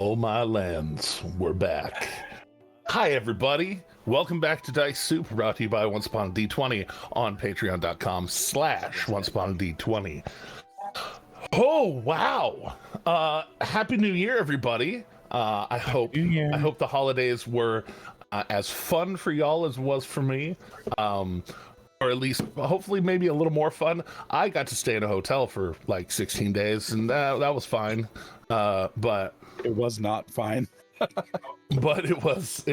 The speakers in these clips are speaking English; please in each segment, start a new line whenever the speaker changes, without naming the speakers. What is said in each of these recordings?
Oh my lands, we're back. Hi everybody, welcome back to Dice Soup, brought to you by Once Upon a D20 on patreon.com/OnceUponAD20. Oh wow! Happy New Year, everybody. I hope the holidays were as fun for y'all as it was for me. Or at least, hopefully, maybe a little more fun. I got to stay in a hotel for like 16 days, and that was fine. But
it was not fine.
But it was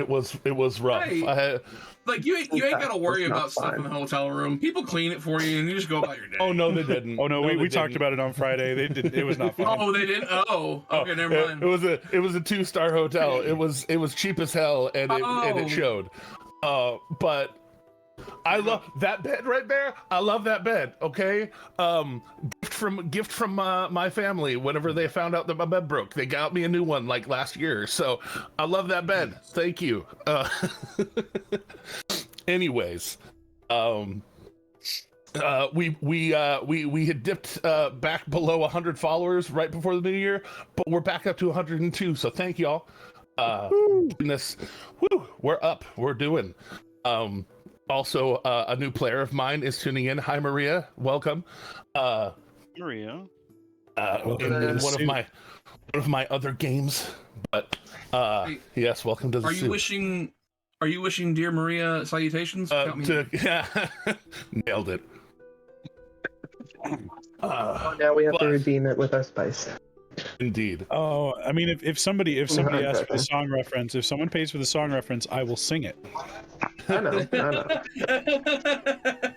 rough.
Hey, you ain't got to worry about stuff in the hotel room. People clean it for you, and you just go about your day.
Oh no, they didn't.
Oh no, we talked about it on Friday. They didn't. It was not fine.
Oh, they didn't. Oh, okay, never mind.
It was a 2-star hotel. It was cheap as hell, and it showed. But I love that bed right there. I love that bed. Okay, gift from my family. Whenever they found out that my bed broke, they got me a new one like last year. So I love that bed. Thank you. Anyways, we had dipped back below 100 followers right before the new year, but we're back up to 102. So thank y'all. Goodness, we're up. We're doing. Also, a new player of mine is tuning in. Hi, Maria. Welcome.
Maria.
In one of my other games. But yes, welcome to the soup.
Are you wishing dear Maria salutations?
Yeah, nailed it.
Now we have to redeem it with our spice.
Indeed.
Oh, I mean, if somebody asks for the song reference, if someone pays for the song reference, I will sing it.
I know.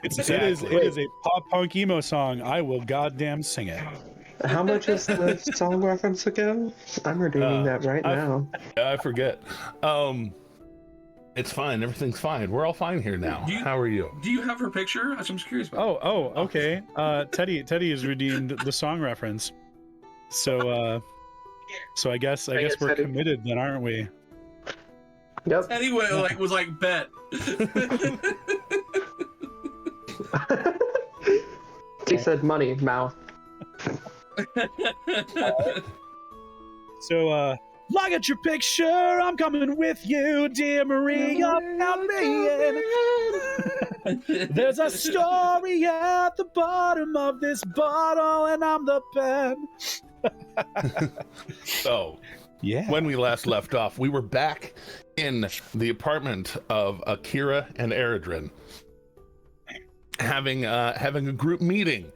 It is a pop punk emo song. I will goddamn sing it.
How much is the song reference again? I'm redeeming that right now.
I forget. It's fine. Everything's fine. We're all fine here now. How are you?
Do you have her picture? I'm just curious about.
Oh, okay. Teddy has redeemed the song reference. So I guess we're committed then, aren't we?
Yep.
Teddy was like bet.
He said money, mouth.
So look at your picture, I'm coming with you, dear Maria. There's a story at the bottom of this bottle, and I'm the pen.
So, yeah. When we last left off, we were back in the apartment of Akira and Eredrin, having a group meeting.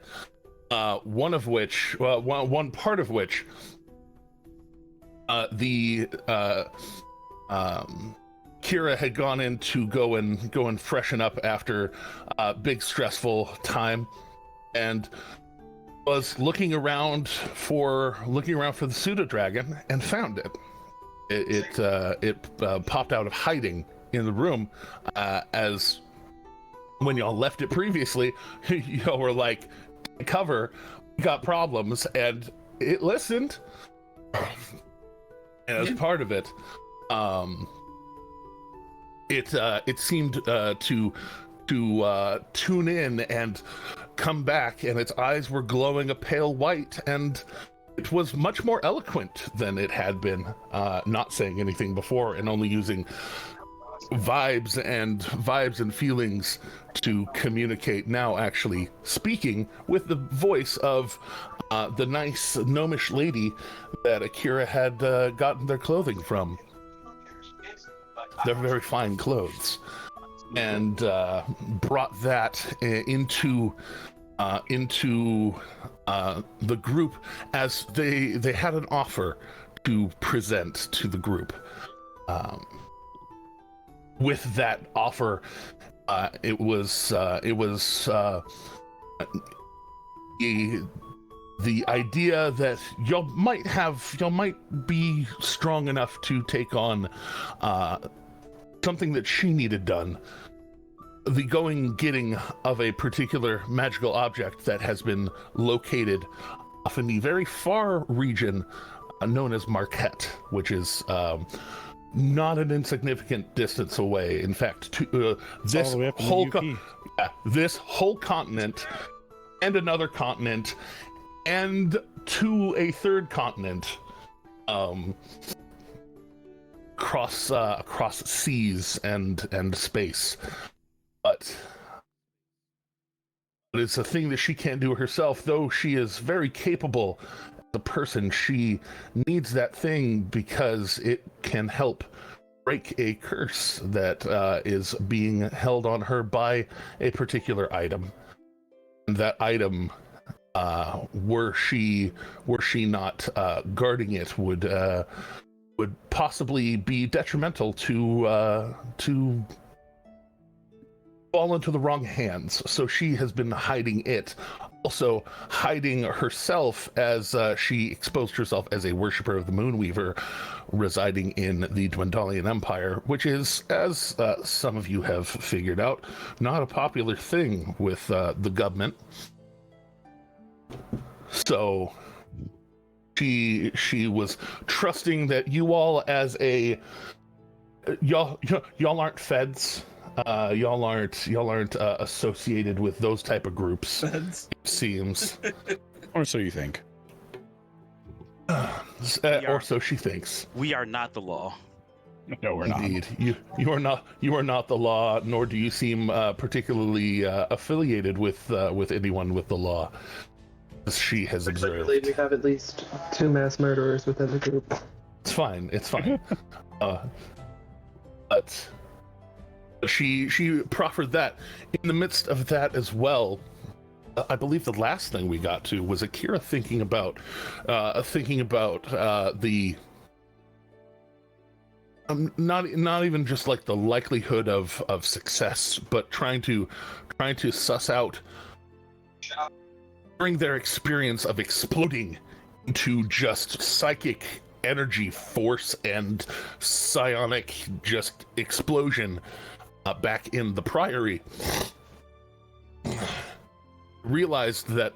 One part of which, Kira had gone in to go and freshen up after a big stressful time, and was looking around for the pseudo dragon and found it. It popped out of hiding in the room, as when y'all left it previously, y'all were like, cover, we got problems, and it listened. And as part of it, it seemed to tune in and come back, and its eyes were glowing a pale white, and it was much more eloquent than it had been, not saying anything before and only using vibes and feelings to communicate, now actually speaking with the voice of the nice gnomish lady that Akira had gotten their clothing from. They're very fine clothes, and brought that into the group as they had an offer to present to the group. With that offer, it was the idea that y'all might be strong enough to take on something that she needed done. The getting of a particular magical object that has been located off in the very far region known as Marquette, which is not an insignificant distance away. In fact, this whole continent and another continent and to a third continent across seas and space, but it's a thing that she can't do herself. Though she is very capable as a person, she needs that thing because it can help break a curse that is being held on her by a particular item. And that item, were she not guarding it, would possibly be detrimental to fall into the wrong hands. So she has been hiding it, also hiding herself as she exposed herself as a worshiper of the Moonweaver, residing in the Dwendalian Empire, which is, as some of you have figured out, not a popular thing with the government. So she was trusting that you all, as a y'all aren't feds. Y'all aren't associated with those type of groups. Feds. It seems,
or so you think.
Or so she thinks.
We are not the law.
No, we're
Indeed.
not.
You are not the law, nor do you seem particularly affiliated with anyone with the law, as she has observed.
We have at least 2 mass murderers within the group.
It's fine. But she proffered that. In the midst of that as well, I believe the last thing we got to was Akira thinking about the not even just like the likelihood of success, but trying to suss out during their experience of exploding into just psychic energy force and psionic just explosion back in the Priory, realized that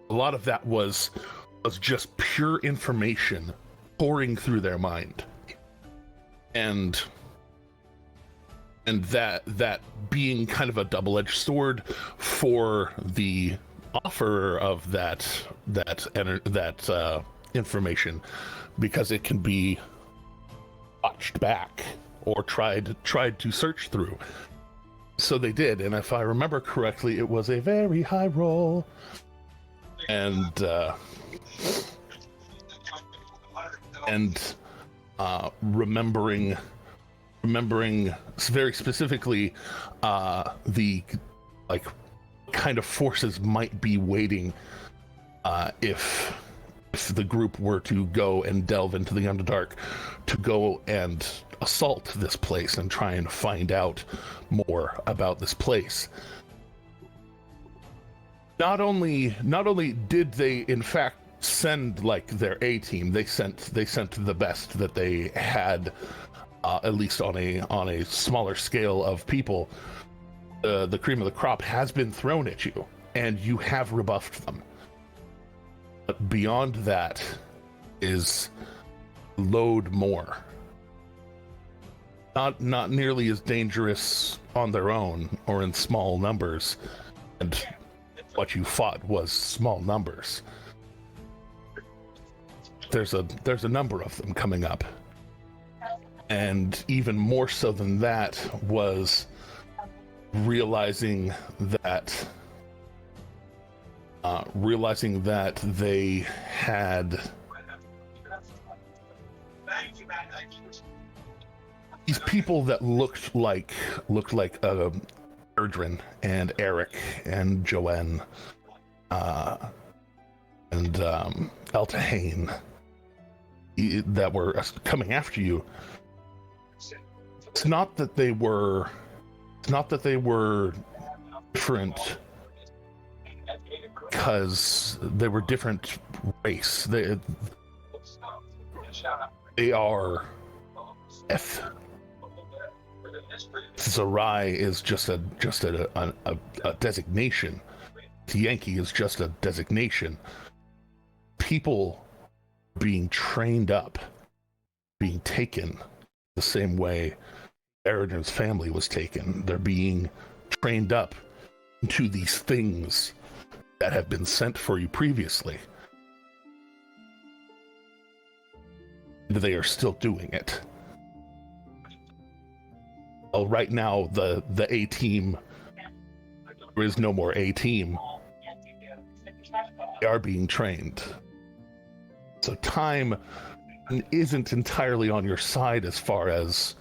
a lot of that was just pure information pouring through their mind, and that being kind of a double-edged sword for the offerer of that information, because it can be watched back or tried to search through. So they did, and if I remember correctly, it was a very high roll. And remembering very specifically the like kind of forces might be waiting if the group were to go and delve into the Underdark, to go and assault this place and try and find out more about this place. Not only did they in fact send like their A team, they sent the best that they had, at least on a smaller scale of people. The cream of the crop has been thrown at you, and you have rebuffed them. But beyond that is load more. Not nearly as dangerous on their own or in small numbers, and what you fought was small numbers. There's a number of them coming up, and even more so than that was realizing that they had these people that looked like Erdrin and Eric and Joanne and Altahane that were coming after you. It's not that they were different because they were different race. They are F. Zerai is just a designation. Yankee is just a designation. People being trained up, being taken the same way Eridan's family was taken. They're being trained up into these things that have been sent for you previously. They are still doing it. well, right now the A team, there is no more A team. They are being trained. So time isn't entirely on your side as far as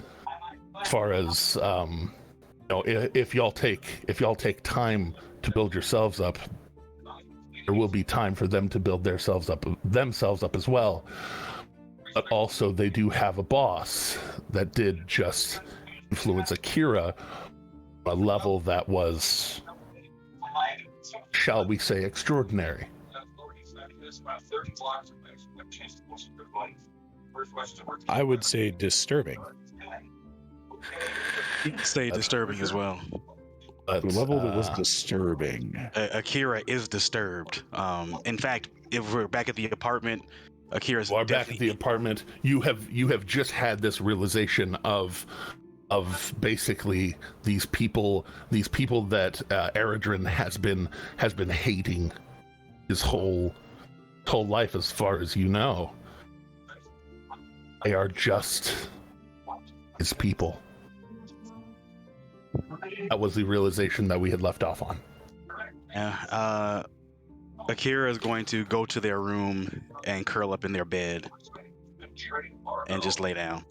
if y'all take time to build yourselves up, there will be time for them to build themselves up as well. But also they do have a boss that did just influence Akira on a level that was, shall we say, extraordinary.
I would say disturbing.
Say disturbing as well.
The level that was disturbing.
Akira is disturbed. In fact, if we're back at the apartment, Akira's
back at the apartment. You have just had this realization of basically these people that Eredrin has been hating his whole life, as far as you know. They are just his people. That was the realization that we had left off on.
Yeah. Akira is going to go to their room and curl up in their bed and just lay down.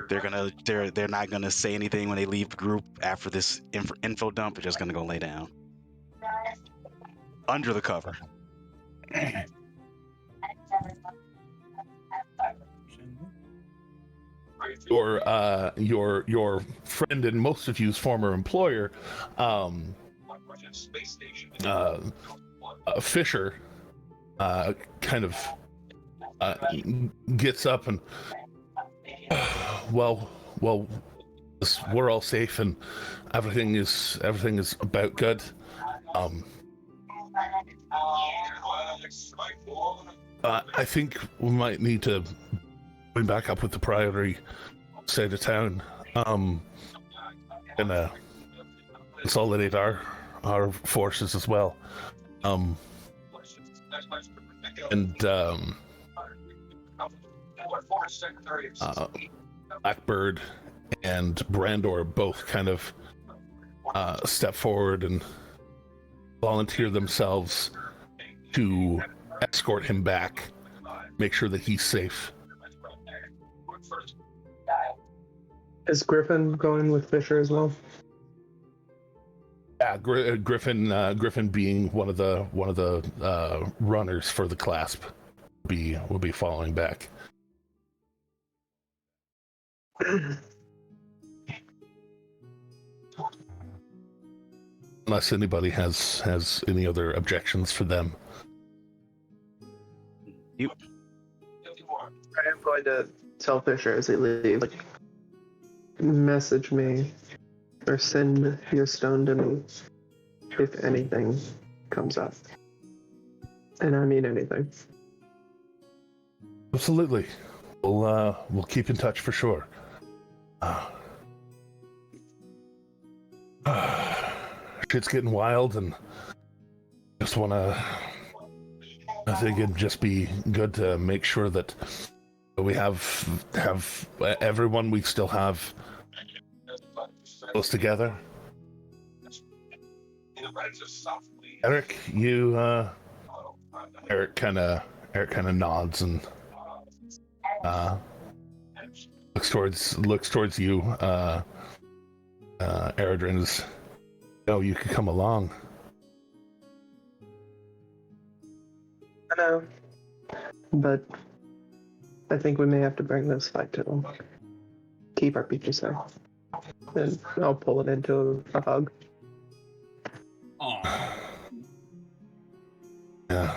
They're not gonna say anything when they leave the group after this info dump. They're just gonna go lay down under the cover.
Your friend and most of you's former employer, Fisher, kind of gets up and well, we're all safe and everything is about good. I think we might need to bring back up with the priority side of town, and consolidate our forces as well. Blackbird and Brandor both kind of step forward and volunteer themselves to escort him back, make sure that he's safe.
Is Griffin going with Fisher as well?
Yeah, Griffin being one of the runners for the clasp will be following back. Unless anybody has any other objections for them.
Yep.
I am going to tell Fisher as he leaves, like, message me or send your stone to me if anything comes up. And I mean anything.
Absolutely. We'll keep in touch for sure. Shit's getting wild, and just I think it'd just be good to make sure that we have everyone we still have close together. Eric, Eric kind of nods and looks towards you. Eredrin's, oh, you could come along.
I know, but I think we may have to bring this fight to keep our people safe. And I'll pull it into a hug.
Aww.
Yeah,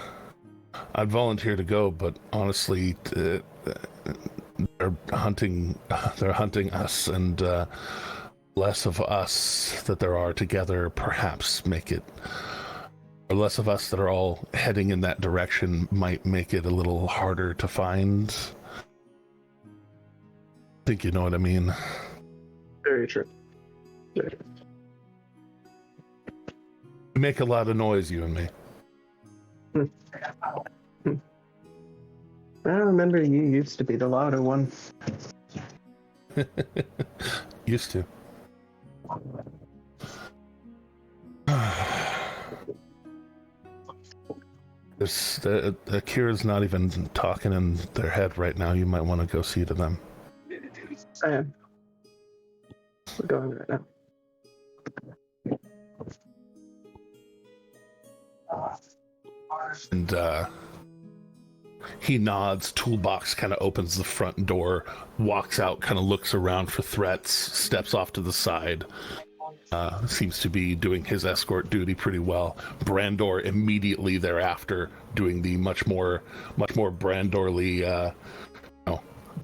I'd volunteer to go, but honestly, they're hunting us, and less of us that there are together perhaps make it, or less of us that are all heading in that direction might make it a little harder to find. I think you know what I mean.
Very true. Very true.
We make a lot of noise, you and me.
I remember you used to be the louder one.
Used to. Akira's not even talking in their head right now. You might want to go see to them.
I am. We're going right now.
And he nods. Toolbox kind of opens the front door, walks out, kind of looks around for threats, steps off to the side. Seems to be doing his escort duty pretty well. Brandor immediately thereafter doing the much more Brandorly,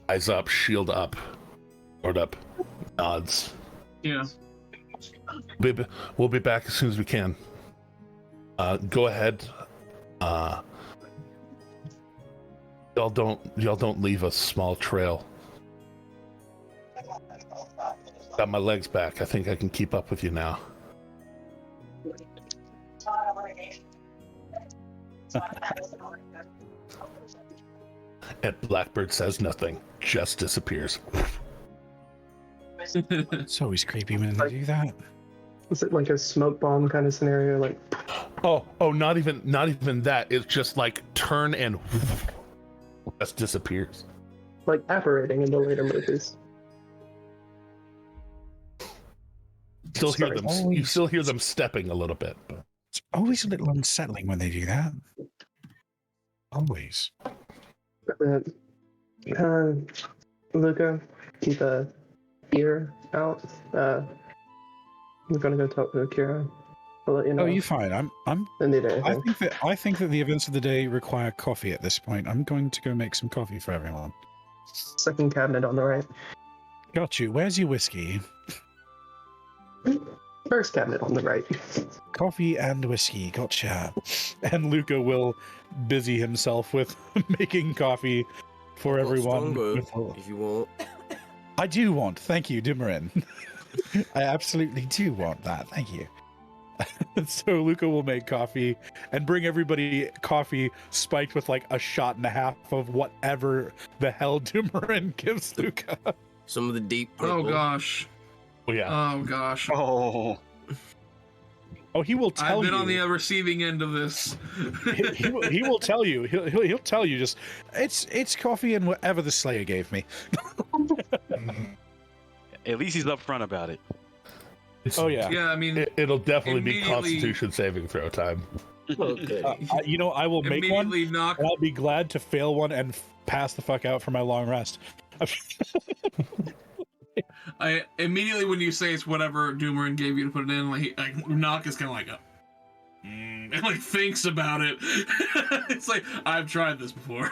eyes up, shield up, sword up, nods.
Yeah.
We'll be back as soon as we can. Go ahead. Y'all don't leave a small trail. Got my legs back. I think I can keep up with you now. And Blackbird says nothing, just disappears.
It's always creepy when they do that.
Is it like a smoke bomb kind of scenario? Like,
Oh, not even that. It's just like turn and just disappears.
like apparating in the later movies.
You still hear them stepping a little bit. But.
It's always a little unsettling when they do that. Always.
Luca, keep a ear out. I'm gonna go talk to Akira. I'll let you know.
Oh, you're fine. I'm.
Don't need anything.
I think that the events of the day require coffee at this point. I'm going to go make some coffee for everyone.
Second cabinet on the right.
Got you. Where's your whiskey?
First cabinet on the right.
Coffee and whiskey. Gotcha. And Luca will busy himself with making coffee for everyone.
If you want.
I do want. Thank you, Dimarin. I absolutely do want that. Thank you. So Luca will make coffee and bring everybody coffee spiked with like a shot and a half of whatever the hell Dimarin gives Luca.
Some of the deep purple.
Oh gosh.
Oh yeah.
Oh gosh.
Oh.
Oh, he will tell you.
I've been on the receiving end of this.
he will tell you. He'll tell you just it's coffee and whatever the Slayer gave me.
At least he's upfront about it.
Oh yeah.
Yeah, I mean,
It'll definitely be Constitution saving throw time.
Okay.
I will make one.
immediately knock.
And I'll be glad to fail one and pass the fuck out for my long rest.
I immediately when you say it's whatever Doomerin gave you to put it in, like knock is kind of like and like thinks about it. It's like I've tried this before.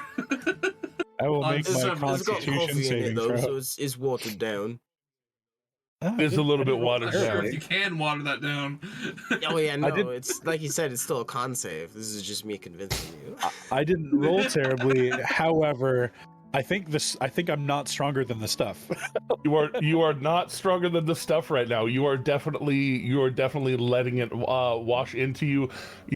I will make
It's
my
got
Constitution
coffee in it
saving
though,
throw.
so it's watered down.
It's a little bit watered
Not sure
down.
if you can water that down.
Oh yeah, no,
did-
it's like you said, it's still a con save. This is just me convincing you.
I didn't roll terribly. However, I think I'm not stronger than the stuff.
You are not stronger than the stuff right now. You are definitely letting it wash into you.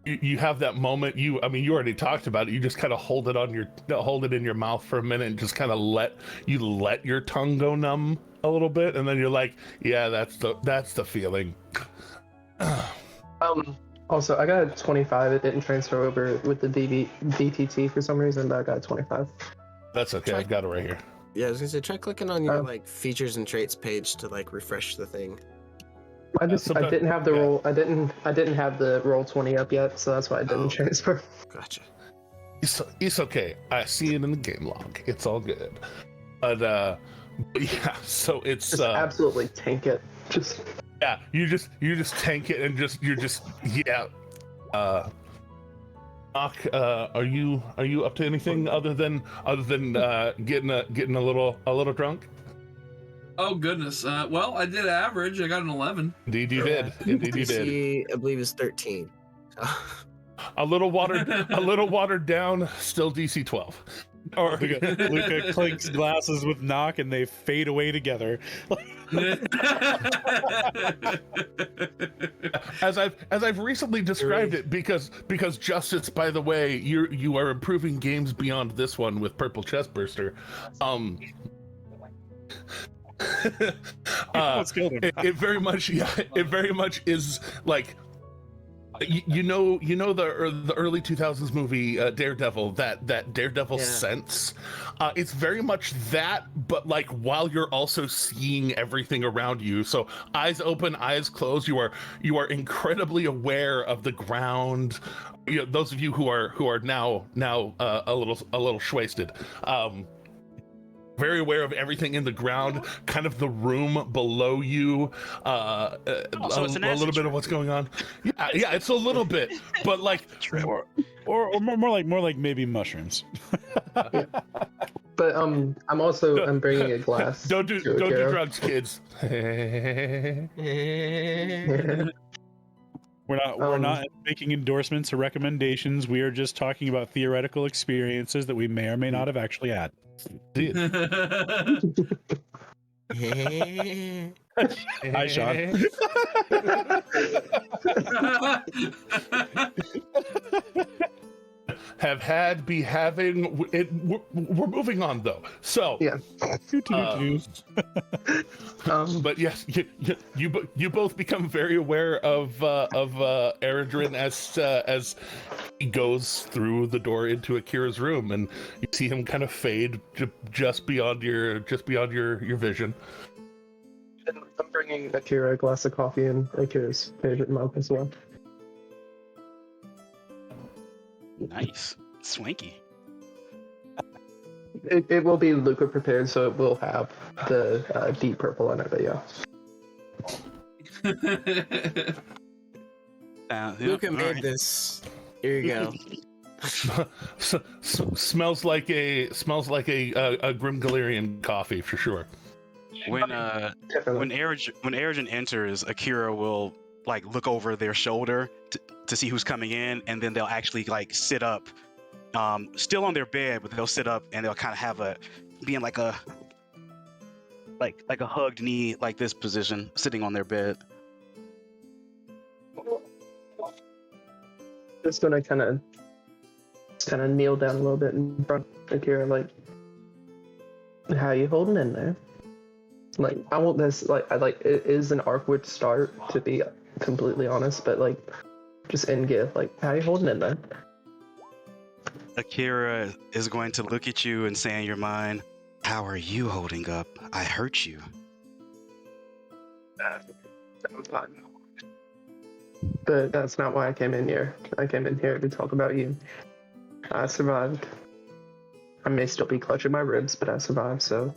You have that moment. You already talked about it. You just kind of hold it in your mouth for a minute and just kind of let your tongue go numb a little bit, and then you're like, yeah, that's the feeling.
Also, I got a 25. It didn't transfer over with the DTT for some reason, but I got a 25.
That's okay. I've got it right here.
Yeah, I was gonna say try clicking on your like features and traits page to like refresh the thing.
I didn't have the roll. I didn't have the roll 20 up yet, so that's why I didn't transfer.
Gotcha.
It's okay. I see it in the game log. It's all good. But yeah, so it's
Just absolutely tank it. Just
yeah, you just tank it and yeah. Doc, are you up to anything other than getting a little drunk?
Oh goodness. Well, I did average. I got an 11.
Indeed you did. Indeed you did.
DC, I believe is 13.
A little watered down, still DC 12.
Or Luca clinks glasses with Knock and they fade away together.
As I've recently described it, because Justice, by the way, you are improving games beyond this one with Purple Chestburster.
Almost killed him.
It very much, yeah, it very much is like, you know the early 2000s movie Daredevil, that Daredevil
Yeah.
sense. It's very much that, but like while you're also seeing everything around you. So eyes open, eyes closed. You are incredibly aware of the ground. You know, those of you who are now a little wasted. Very aware of everything in the ground, kind of the room below you,
so it's an
a little
acid
bit of what's going on. Yeah, it's a little bit, but like,
or more like maybe mushrooms.
But I'm bringing a glass.
don't do
to Akira.
drugs, kids.
We're not making endorsements or recommendations. We are just talking about theoretical experiences that we may or may not have actually had. Hi, Sean.
Have had, be having. We're moving on though. So
Yeah.
But yes, you both become very aware of Eredrin as he goes through the door into Akira's room, and you see him kind of fade just beyond your vision.
And I'm bringing Akira a glass of coffee and Akira's favorite mug as well.
Nice. Swanky.
It will be Luca prepared, so it will have the deep purple in it, but yeah.
Luca
all
made
right.
this. Here you go.
Smells like a Grim Galerian coffee for sure.
When
Definitely.
when Eredrin enters, Akira will like look over their shoulder to see who's coming in, and then they'll actually like sit up, still on their bed, but they'll sit up and they'll kind of have be in like a hugged knee, like this position, sitting on their bed.
Just gonna kind of kneel down a little bit in front of Akira, like, how you holding in there? Like, I want this, like, it is an awkward start, to be completely honest, but like, just in gift, like, how you holding in there?
Akira is going to look at you and say in your mind, "How are you holding up? I hurt you."
I'm fine. But that's not why I came in here. I came in here to talk about you. I survived. I may still be clutching my ribs, but I survived, so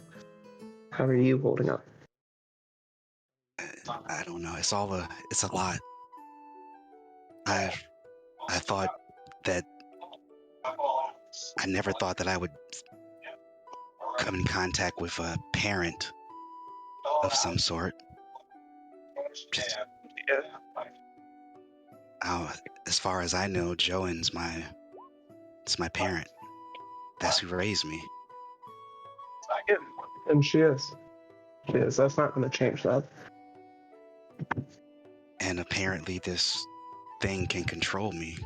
how are you holding up?
I don't know. It's a lot. I thought that I never thought that I would come in contact with a parent of some sort. Just, as far as I know, Joan's my parent. That's who raised me.
Yeah, and she is. She is. That's not going to change that.
And apparently this thing can control me.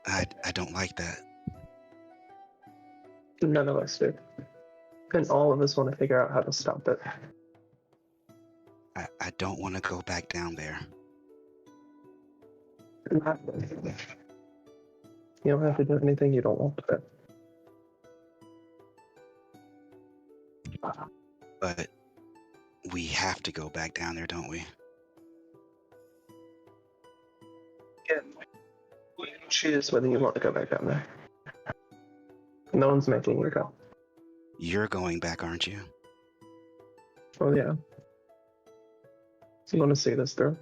I don't like that.
None of us do. And all of us want to figure out how to stop it.
I don't want to go back down there.
You don't have to do anything you don't want to.
But we have to go back down there, don't we?
Yeah. You can choose whether you want to go back down there. No one's making you go.
You're going back, aren't you?
Oh yeah. So you want to see this through?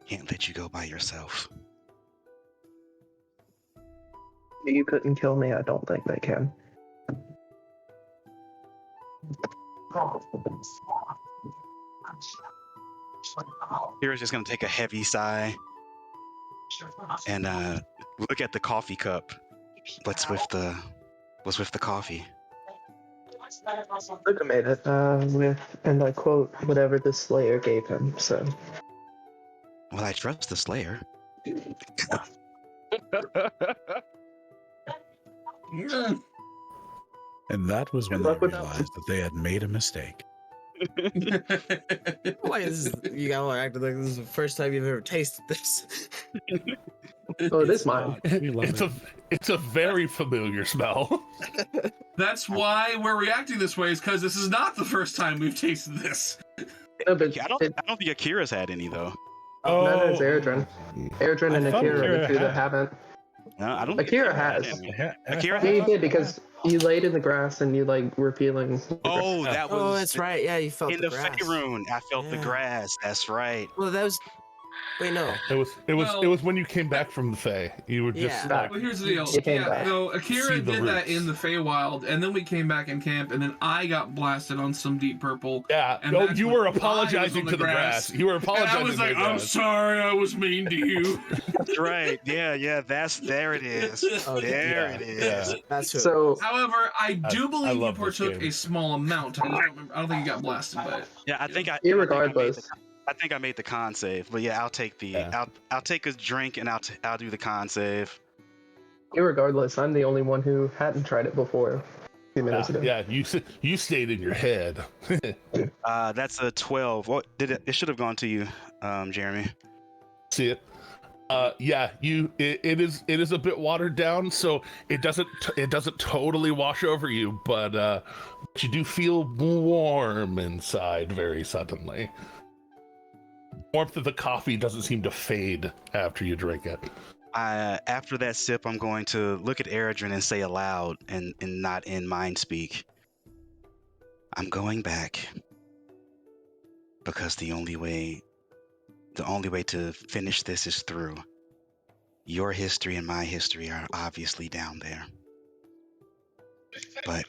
Can't let you go by yourself.
You couldn't kill me. I don't think they can.
Kira's just gonna take a heavy sigh and look at the coffee cup. What's with the coffee?
Luca made it with, and I quote, whatever the Slayer gave him. So
Well, I trust the Slayer.
And that was when
Good
they
luck with that
realized that they had made a mistake.
Why is you gotta act like this is the first time you've ever tasted this?
Oh, it is mine.
We love
It's
it.
it's a very familiar smell.
That's why we're reacting this way, is because this is not the first time we've tasted this.
No, but
I don't think Akira's had any though.
Neither is Airdrin. Airdrin and
I thought
Akira are the
Akira
two that
had.
haven't.
No, I don't. think
Akira
had
has.
any.
And
Akira
Yeah, you
thought-
did because you laid in the grass and you like were feeling.
Oh, that was
Oh, that's right. Yeah, you felt
in
the
the
grass.
Faerun. I felt the
Yeah.
grass. That's right.
Well, that was. Wait, no.
It was when you came back from the Fae. You were just
Yeah.
like,
Well, here's the deal.
It came
Yeah,
back.
no, Akira
See the
did that
roots.
in the Feywild, and then we came back in camp, and then I got blasted on some deep purple.
yeah.
And
No,
that's
you
when
were
I was
apologizing
on
to
the
the grass. You were
And
apologizing
I was
to the
like, I'm
grass.
sorry, I was mean to you.
That's right. Yeah. There it is.
Okay.
There
Yeah,
it is.
yeah.
That's who.
So
However, I do
I
believe you
love this
partook
game.
a small amount. I just don't remember. I don't think you got blasted by it.
Yeah, I think I
irregardless,
I made the con save, but yeah, I'll take the
Yeah.
I'll take a drink and I'll do the con save.
irregardless, I'm the only one who hadn't tried it before. A few minutes ago.
Yeah, you stayed in your head.
That's a 12. What did it? It should have gone to you, Jeremy.
See it? Yeah, it is a bit watered down, so it doesn't totally wash over you, but you do feel warm inside very suddenly. Warmth of the coffee doesn't seem to fade after you drink it.
After that sip, I'm going to look at Eridrin and say aloud and not in mind speak. I'm going back because the only way to finish this is through. Your history and my history are obviously down there. But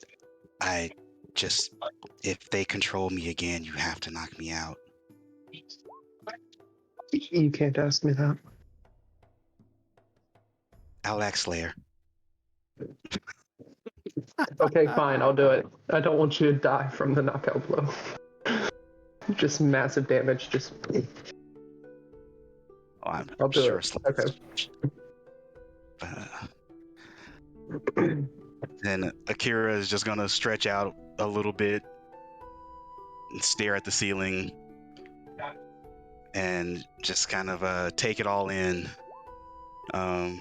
if they control me again, you have to knock me out.
You can't ask me that.
I'll act Slayer.
Okay, fine, I'll do it. I don't want you to die from the knockout blow. Just massive damage. Just.
Oh, I'm
I'll do
sure
it.
Slayer.
Okay.
Then Akira is just gonna stretch out a little bit and stare at the ceiling and just kind of take it all in. Well,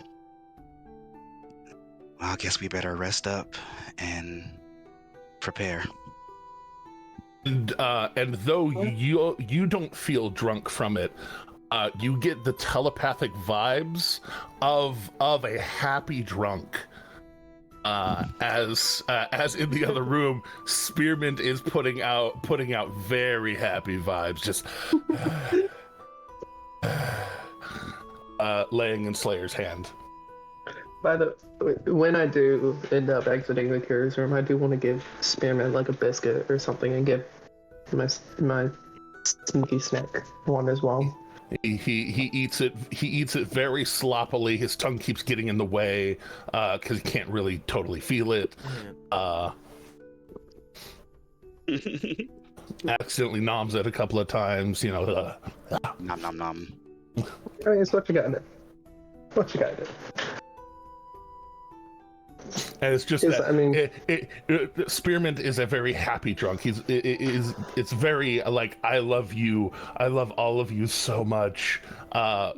I guess we better rest up and prepare.
And though you don't feel drunk from it, you get the telepathic vibes of a happy drunk. As in the other room, Spearmint is putting out very happy vibes, just laying in Slayer's hand.
By the when I do end up exiting the cures room, I do want to give Spearmint like a biscuit or something and give my sneaky snack one as well.
He eats it. He eats it very sloppily. His tongue keeps getting in the way because he can't really totally feel it. Accidentally noms it a couple of times.
Nom nom nom.
I mean, it's what you got in it. What you got in it.
And it's just that,
I mean,
Spearmint is a very happy drunk. It's very like, I love you. I love all of you so much.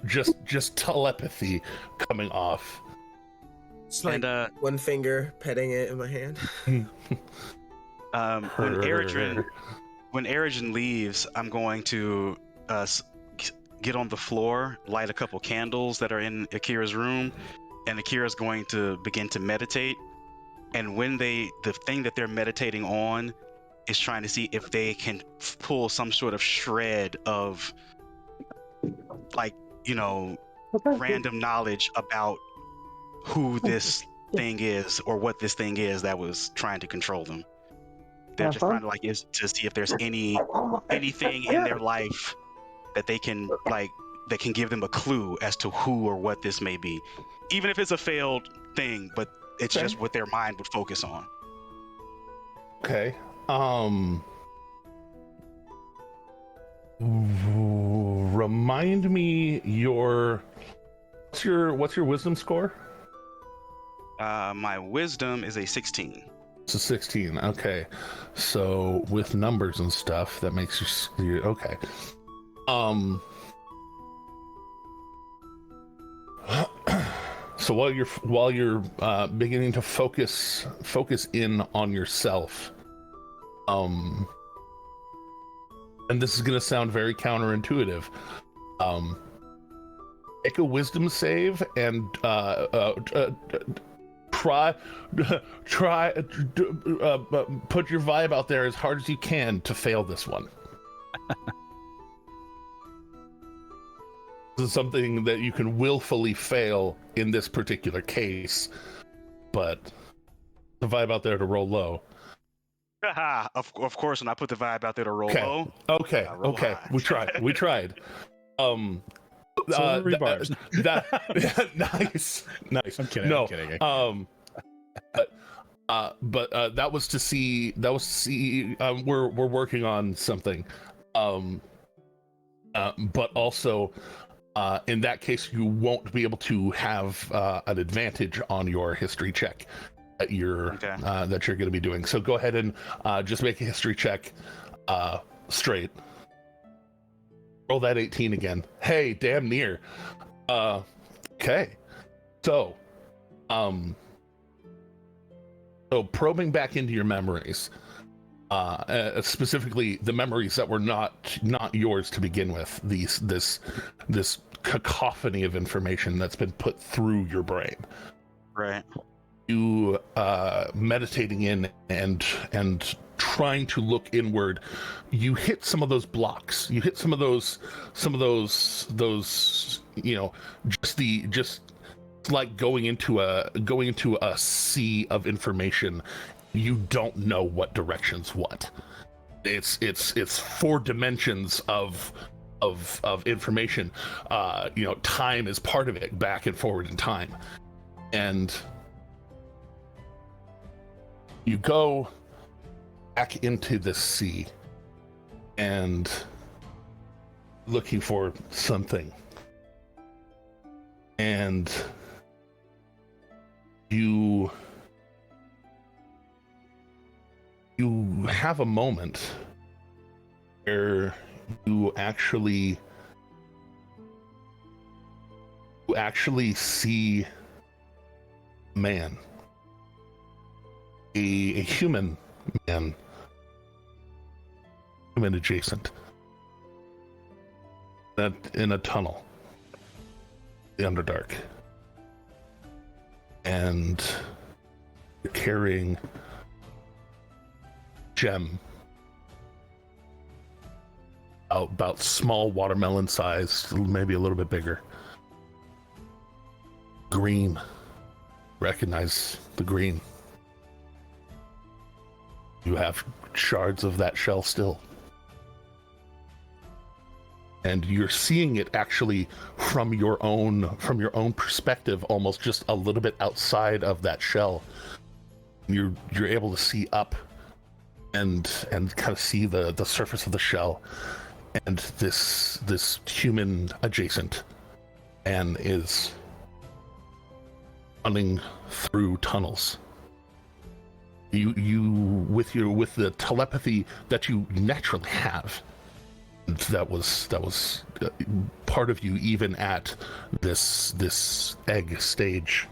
Just telepathy coming off.
It's like
And
one finger petting it in my hand.
when Eridrin leaves, I'm going to get on the floor, light a couple candles that are in Akira's room, and Akira's going to begin to meditate. And when the thing that they're meditating on is trying to see if they can pull some sort of shred of, like, random knowledge about who this thing is or what this thing is that was trying to control them. They're just trying to see if there's anything in their life that they can that can give them a clue as to who or what this may be, even if it's a failed thing, but it's just what their mind would focus on.
Okay. Remind me your What's your wisdom score?
My wisdom is a 16.
It's a 16. Okay, so with numbers and stuff, that makes you okay. So while you're beginning to focus in on yourself, and this is going to sound very counterintuitive, make a wisdom save and try put your vibe out there as hard as you can to fail this one. This is something that you can willfully fail in this particular case, but the vibe out there to roll low.
Of course, when I put the vibe out there to roll low.
Okay.
High.
We tried.
Bars.
Nice.
I'm kidding.
No.
I'm kidding.
But that was to see. We're working on something. But also, in that case, you won't be able to have an advantage on your history check that you're going to be doing. So go ahead and just make a history check straight. Roll that 18 again. Hey, damn near. Okay. So probing back into your memories, specifically the memories that were not yours to begin with, this cacophony of information that's been put through your brain.
Right.
You meditating in and trying to look inward, you hit some of those blocks. You hit some of those just like going into a sea of information. You don't know what direction's what. It's 4 dimensions of information. Time is part of it, back and forward in time. And you go back into the sea and looking for something. And you have a moment where you actually see a man, a human man, human adjacent, that in a tunnel, the Underdark, and you're carrying gem about small watermelon size, maybe a little bit bigger. Green. Recognize the green. You have shards of that shell still. And you're seeing it actually from your own perspective, almost just a little bit outside of that shell. You're able to see up and kind of see the surface of the shell, and this human adjacent man is running through tunnels. You with the telepathy that you naturally have, that was part of you even at this egg stage,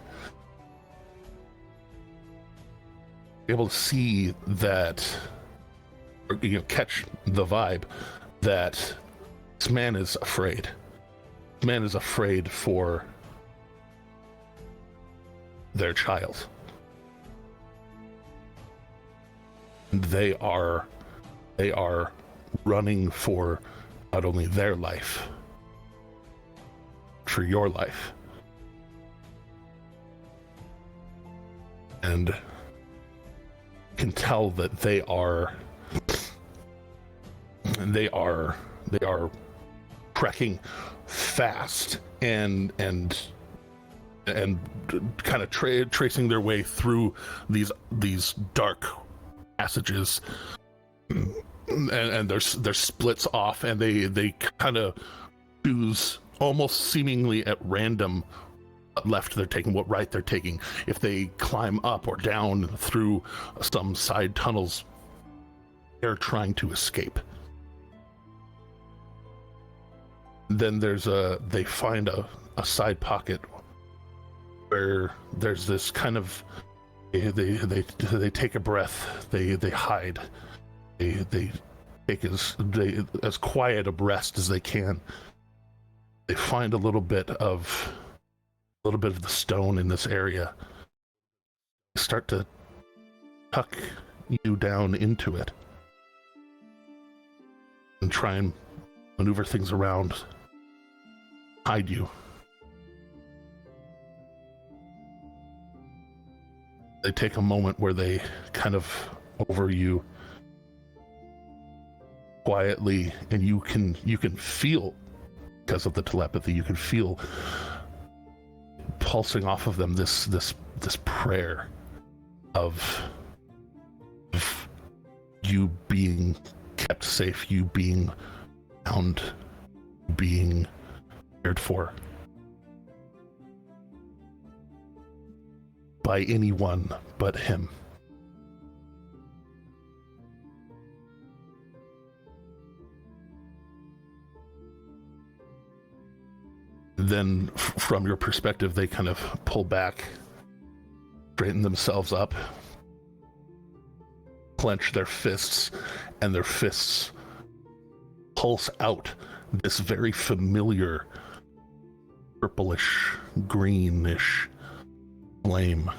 able to see that, or, catch the vibe that this man is afraid. This man is afraid for their child. And they are running for not only their life, for your life. And you can tell that they are trekking fast and kind of tracing their way through these dark passages, and there's splits off, and they kind of choose almost seemingly at random left they're taking, what right they're taking. If they climb up or down through some side tunnels, they're trying to escape. Then they find a side pocket where there's this kind of, they take a breath, they hide, they take as quiet a rest as they can. They find a little bit of the stone in this area. They start to tuck you down into it and try and maneuver things around, hide you. They take a moment where they kind of over you quietly, and you can feel, because of the telepathy, you can feel pulsing off of them this prayer of you being kept safe, you being found, being cared for by anyone but him. Then from your perspective, they kind of pull back, straighten themselves up, clench their fists, and their fists pulse out this very familiar purplish, greenish flame.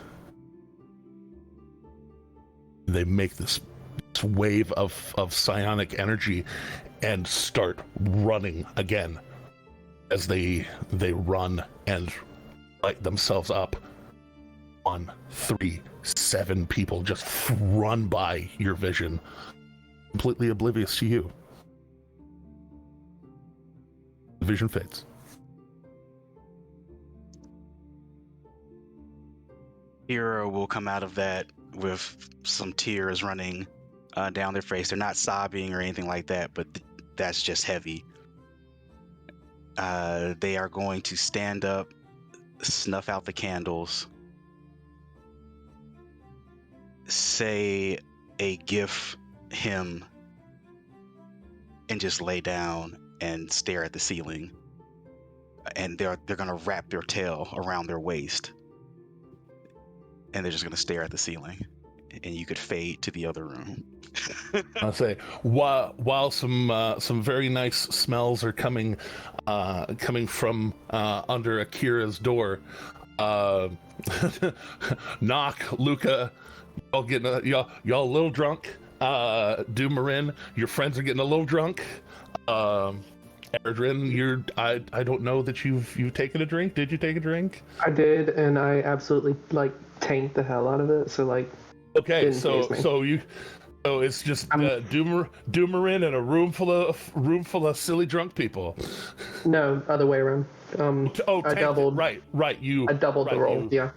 They make this wave of psionic energy and start running again. As they run and light themselves up. 1, 3, 7 people just run by your vision, completely oblivious to you. The vision fades.
Hero will come out of that with some tears running down their face. They're not sobbing or anything like that, but that's just heavy. They are going to stand up, snuff out the candles, say a gift hymn, and just lay down and stare at the ceiling. And they're going to wrap their tail around their waist, and they're just going to stare at the ceiling. And you could fade to the other room.
I'll say while some very nice smells are coming from under Akira's door. Knock, Luca, y'all a little drunk. Dumarin, your friends are getting a little drunk. Erdrin, I don't know that you've taken a drink. Did you take a drink?
I did, and I absolutely tanked the hell out of it. So
okay, so it's just Dumarin and a room full of silly drunk people.
No, other way around. I doubled.
Right. I
doubled the roll. Yeah.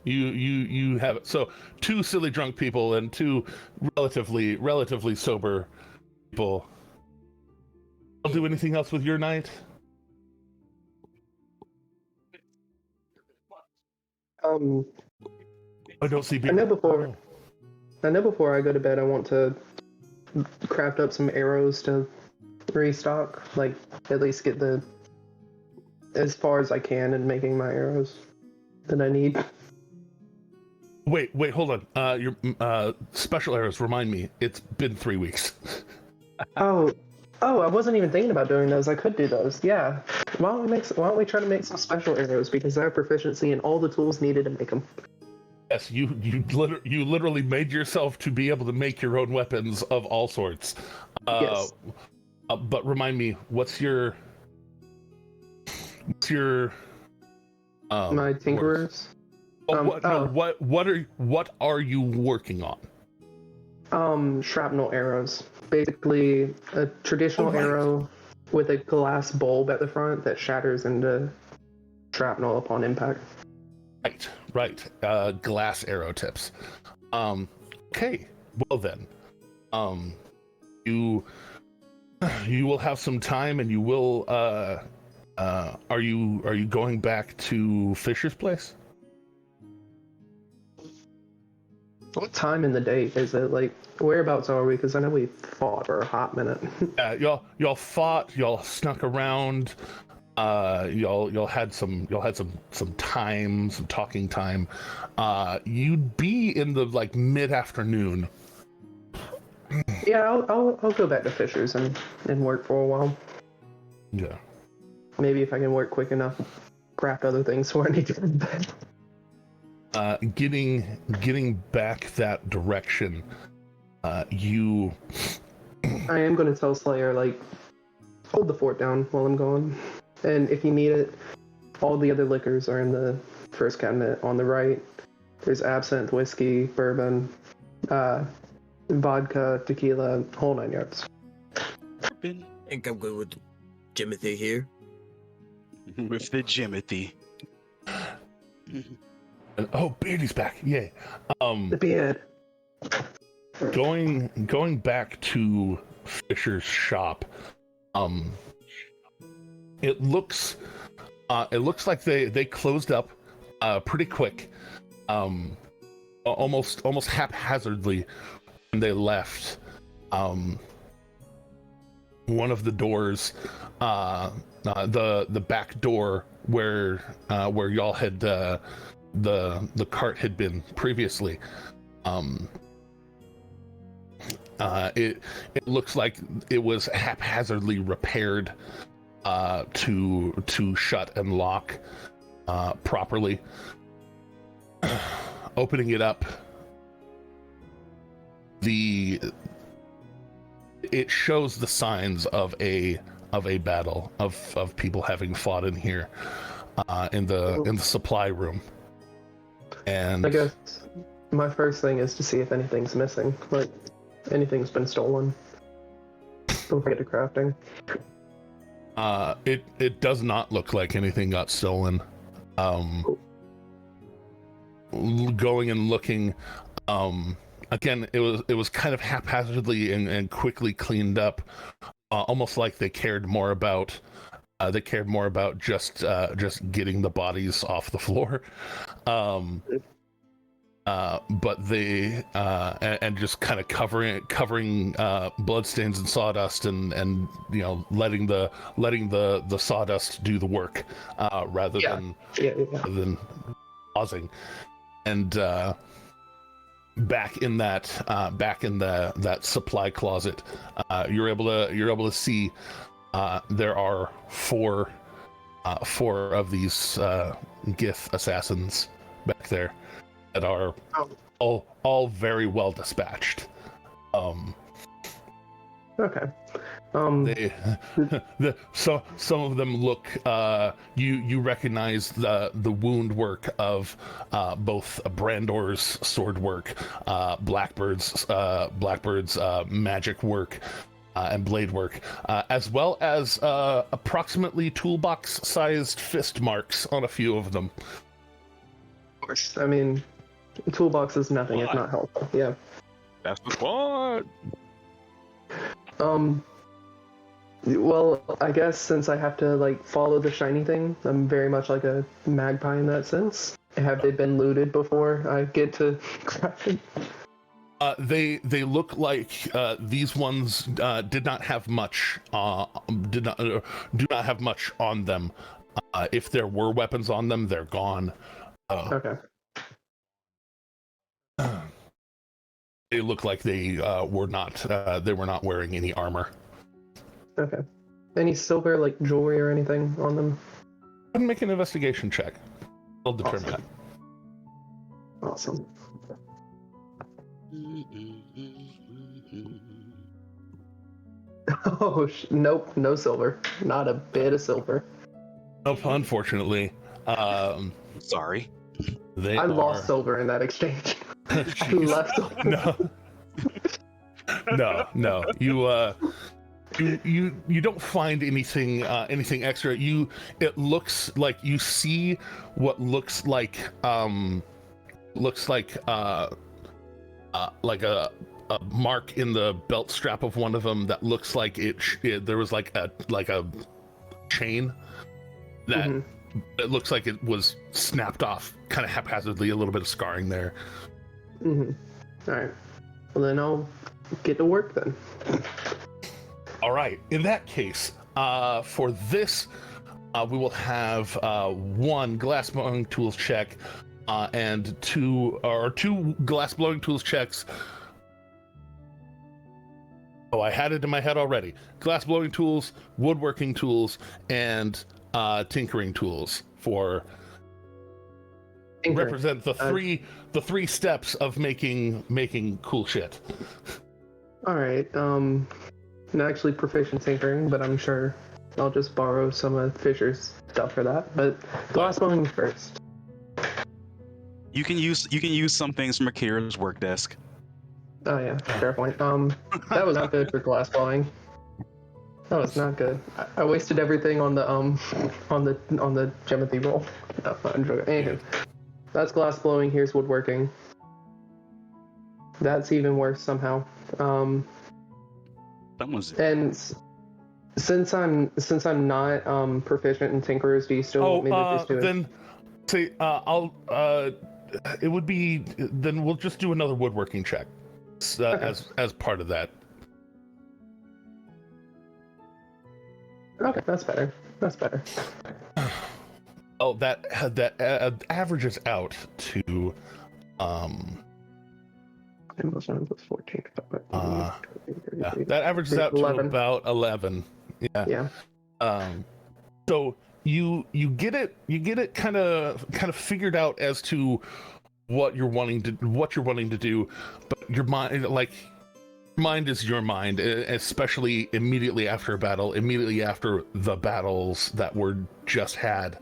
You have it. So 2 silly drunk people and 2 relatively sober people. Don't do anything else with your night? I don't see.
I know before I go to bed, I want to craft up some arrows to restock. At least get as far as I can in making my arrows that I need.
Wait, hold on. Your special arrows, remind me. It's been 3 weeks.
Oh, I wasn't even thinking about doing those. I could do those. Yeah. Why don't we try to make some special arrows, because I have proficiency in all the tools needed to make them.
Yes, you literally made yourself to be able to make your own weapons of all sorts.
Yes.
But remind me, what's your
my tinkerers?
What are you working on?
Shrapnel arrows. Basically, a traditional arrow with a glass bulb at the front that shatters into shrapnel upon impact.
Right. Glass arrow tips. Okay. Well then, you will have some time, and you will Are you going back to Fisher's place?
What time in the day is it? Like, whereabouts are we? Because I know we fought for a hot minute.
Y'all fought. Y'all snuck around. Y'all had some time, some talking time. You'd be in the like mid-afternoon.
Yeah, I'll go back to Fisher's and work for a while.
Yeah.
Maybe if I can work quick enough, craft other things before I need to go to bed.
Getting back that direction, you.
I am going to tell Slayer, like, hold the fort down while I'm gone. And if you need it, all the other liquors are in the first cabinet on the right. There's absinthe, whiskey, bourbon, vodka, tequila, whole 9 yards.
I think I'm good with Jimothy here.
With the Jimothy.
Oh, Beardy's back! Yay!
The beard.
Going back to Fisher's shop. It looks like they closed up pretty quick, almost haphazardly when they left. One of the doors, the back door where y'all had the cart had been previously. It looks like it was haphazardly repaired to shut and lock properly. Opening it up, it shows the signs of a battle of people having fought in here in the supply room. And
I guess my first thing is to see if anything's missing, like anything's been stolen. Don't forget to crafting.
It does not look like anything got stolen. Going and looking, again, it was kind of haphazardly and quickly cleaned up, almost like they cared more about just getting the bodies off the floor. But they and just kind of covering bloodstains and sawdust and you know letting the sawdust do the work rather than pausing. And back in that supply closet, you're able to see there are four of these Gith assassins back there that are all very well dispatched.
Okay.
Some of them look. You recognize the wound work of both Brandor's sword work, Blackbird's magic work, and blade work, as well as approximately toolbox-sized fist marks on a few of them.
Of course. I mean, toolbox is nothing if not helpful. Yeah.
That's the squad.
Well, I guess since I have to like follow the shiny thing, I'm very much like a magpie in that sense. Have they been looted before I get to crafting?
They look like these ones did not have much do not have much on them. If there were weapons on them, they're gone.
Okay.
They look like they were not wearing any armor.
Okay. Any silver like jewelry or anything on them?
Go ahead and make an investigation check. I'll determine that.
Awesome. Oh, nope, no silver. Not a bit of silver.
Nope, unfortunately.
Sorry.
I lost silver in that exchange. I left silver.
No. You don't find anything extra. It looks like you see what looks like a mark in the belt strap of one of them that looks like there was like a chain that it looks like it was snapped off kind of haphazardly, a little bit of scarring there.
All right. Well, then I'll get to work then.
All right. In that case, for this, we will have one glass blowing tools check and two glass blowing tools checks. Oh, I had it in my head already. Glass blowing tools, woodworking tools, and tinkering tools for represent the three steps of making cool shit.
All right. Not actually proficient tinkering, but I'm sure I'll just borrow some of Fisher's stuff for that. But glass blowing first.
You can use some things from Akira's work desk.
Oh yeah, fair point. That was not good for glass blowing. That was not good. I wasted everything on the Gemothy roll. No, I'm joking. Anywho, that's glass blowing. Here's woodworking. That's even worse somehow. And since I'm not proficient in tinkerers, do you still want me to just do it?
Then say it would be then we'll just do another woodworking check
Okay.
as part of that.
Okay, that's better. That's better.
Oh, that averages out to
Plus 14.
yeah, that averages out
11.
to about 11. Yeah. So you get it kind of figured out as to what you're wanting to do, but your mind is your mind, especially immediately after a battle, immediately after the battles that were just had.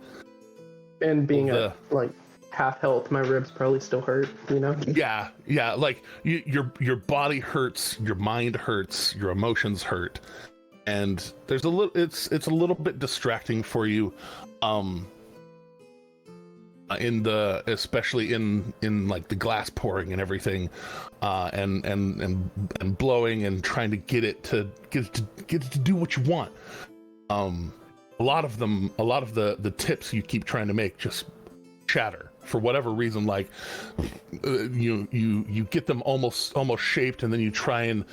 And being at like half health, my ribs probably still hurt, you know?
Yeah, like your body hurts, your mind hurts, your emotions hurt. And there's it's a little bit distracting for you, especially in like the glass pouring and everything, and blowing and trying to get it to do what you want. A lot of the tips you keep trying to make just shatter for whatever reason. Like you get them almost shaped, and then you try and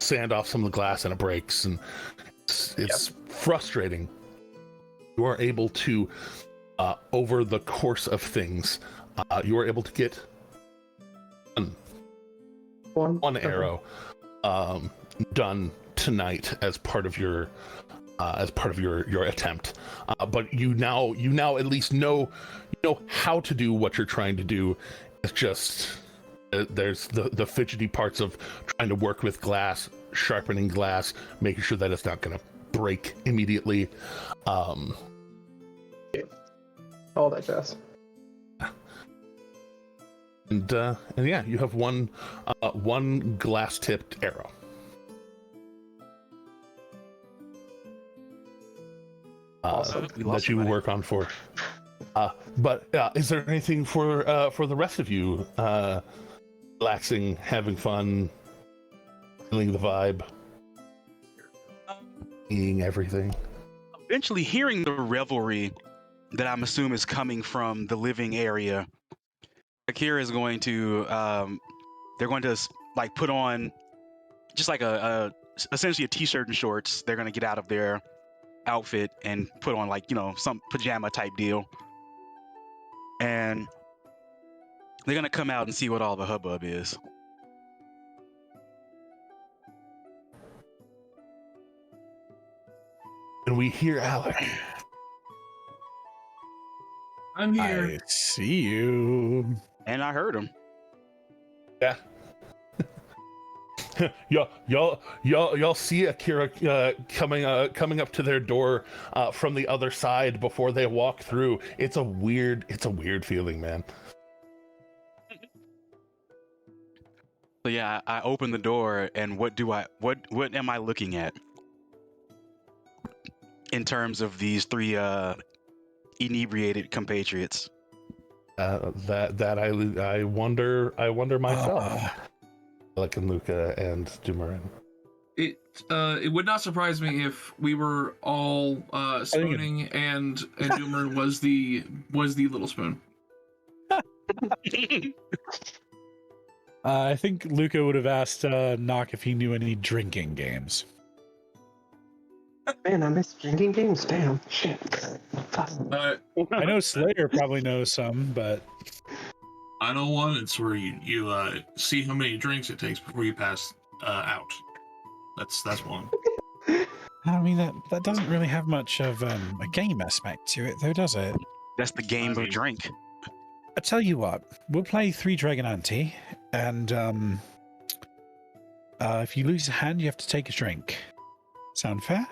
sand off some of the glass and it breaks, and it's frustrating. You are able to over the course of things, you are able to get one arrow done tonight as part of your attempt, but you now at least know how to do what you're trying to do. It's just there's the fidgety parts of trying to work with glass, sharpening glass, making sure that it's not going to break immediately.
All that jazz.
And yeah, you have one glass-tipped arrow. That you work on for. But is there anything for the rest of you? Relaxing, having fun, feeling the vibe, seeing everything.
Eventually hearing the revelry that I'm assuming is coming from the living area, Akira is going to they're going to like put on just like essentially a t-shirt and shorts. They're going to get out of their outfit and put on like some pajama type deal, and they're going to come out and see what all the hubbub is.
And we hear Alec.
I'm here.
I see you.
And I heard him.
Yeah. y'all see Akira coming up to their door from the other side before they walk through. It's a weird feeling, man.
So yeah, I open the door, and what am I looking at in terms of these three inebriated compatriots?
That I wonder myself. Alec and Luca and Dumoulin.
it would not surprise me if we were all spooning and Doomer was the little spoon.
I think Luca would have asked Nock if he knew any drinking games.
Man, I miss drinking games. Damn. Shit. Fuck.
I know Slayer probably knows some, but
I know one. It's where you see how many drinks it takes before you pass out. That's one.
I mean that doesn't really have much of a game aspect to it, though, does it?
That's the game of drink.
I tell you what, we'll play 3 Dragon Ante, and if you lose a hand, you have to take a drink. Sound fair?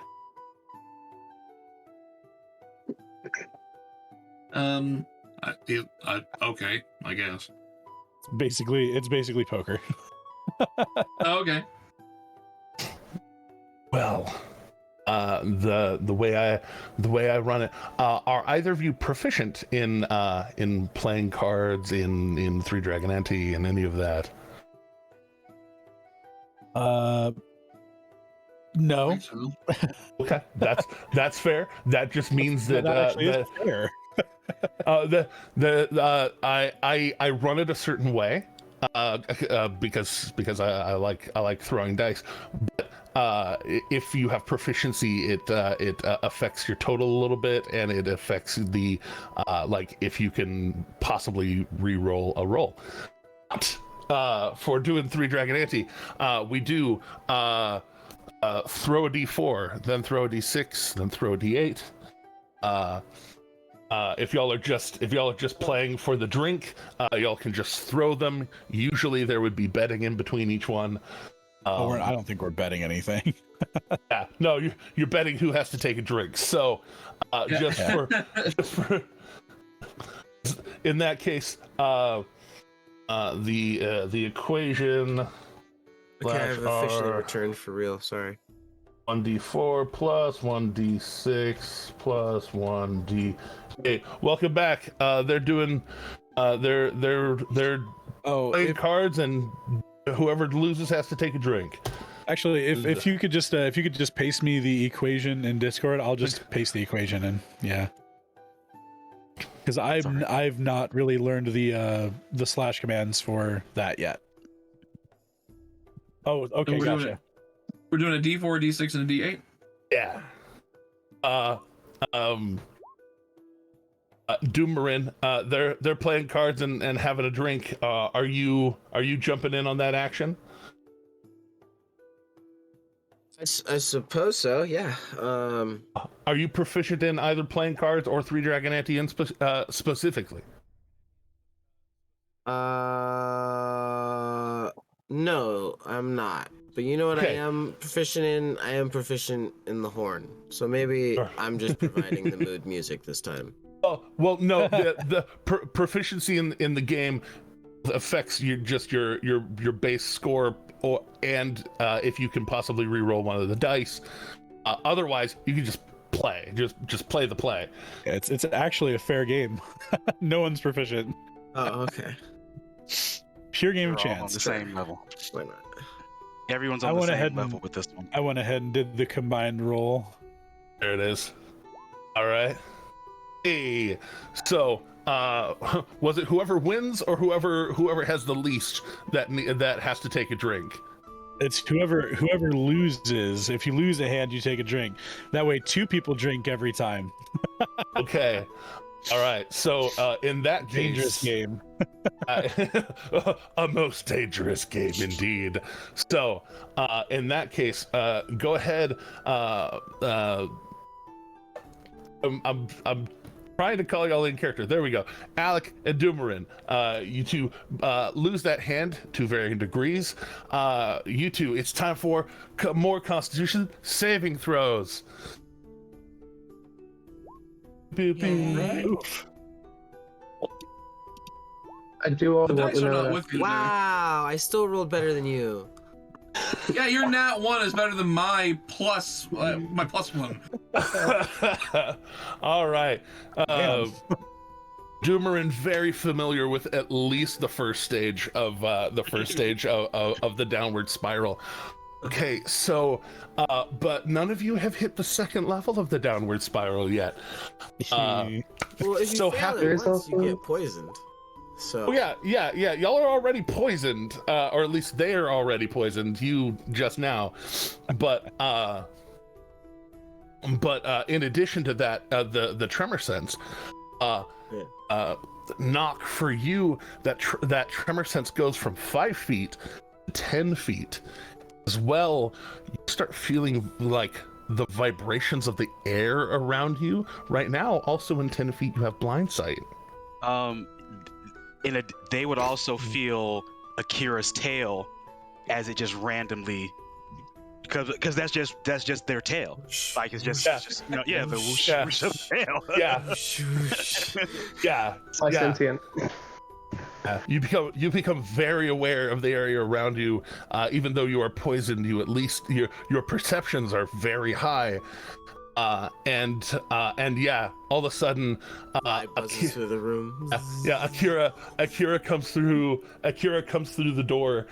Okay, I guess.
It's basically poker.
Okay.
Well, the way I run it, are either of you proficient in playing cards, in 3 Dragon Ante, and any of that?
No.
Okay, that's fair. That just means that
is fair.
I run it a certain way because I like throwing dice. But if you have proficiency, it affects your total a little bit, and it affects the like if you can possibly re-roll a roll. But for doing 3 Dragon Ante, we do throw a d4, then throw a d6, then throw a d8. If y'all are just playing for the drink, y'all can just throw them. Usually there would be betting in between each one.
I don't think we're betting anything.
Yeah, no, you're betting who has to take a drink. So just for in that case, the equation.
Okay, I've officially returned for real. Sorry.
1d4 plus 1d6 plus 1d. Okay, welcome back. They're doing, they're playing cards, and whoever loses has to take a drink.
Actually, if you could just paste me the equation in Discord, I'll just paste the equation in. Yeah. Because I've not really learned the slash commands for that yet. Oh, okay, gotcha.
We're doing a D4, a D6, and a D8.
Yeah. Doomerin, they're playing cards and having a drink. Are you jumping in on that action?
I suppose so. Yeah.
Are you proficient in either playing cards or 3 Dragon Ante specifically?
No, I'm not. But you know what
Okay.
I am proficient in? I am proficient in the horn. So maybe
Sure.
I'm just providing the mood music this time.
Oh, well, no. the proficiency in the game affects your base score, and if you can possibly re-roll one of the dice. Otherwise, you can just play. Just play the play.
It's actually a fair game. No one's proficient.
Oh, okay.
Pure game
We're
of
all on
chance.
the same level.
Why not?
Everyone's
I
on the
went ahead
same
and-
level with this one.
I went ahead and did the combined roll.
There it is. All right. Hey. So, was it whoever wins or whoever has the least that has to take a drink?
It's whoever loses. If you lose a hand, you take a drink. That way, 2 people drink every time.
Okay. All right. So, in that case,
Dangerous game.
a most dangerous game indeed. So, in that case, go ahead. I'm trying to call y'all in character. There we go. Alec and Doomerin, you two lose that hand to varying degrees. You two, it's time for more Constitution saving throws.
I do also
The
want
dice
to
are
know
not
that.
with you.
Wow, I still rolled better than you.
Yeah, your nat 1 is better than my plus one.
All right.
Damn.
Doomerin very familiar with at least the first stage of the downward spiral. Okay, so, but none of you have hit the second level of the downward spiral yet.
Well, if you
So
fail
happy-
it
There's
once, you
also-
get poisoned. So
Oh yeah. Y'all are already poisoned, or at least they are already poisoned. You just now, but in addition to that, the tremor sense, knock for you that tremor sense goes from 5 feet to 10 feet. As well, you start feeling like the vibrations of the air around you. Right now, also in 10 feet, you have blind sight.
They would also feel Akira's tail as it just randomly, because that's just their tail. Like it's just the whoosh,
Yeah.
whoosh of the tail.
Yeah.
My
Yeah.
sentient.
You become very aware of the area around you. Even though you are poisoned, you at least your perceptions are very high. And yeah, all of a sudden,
light buzzes through the room.
Akira comes through the door,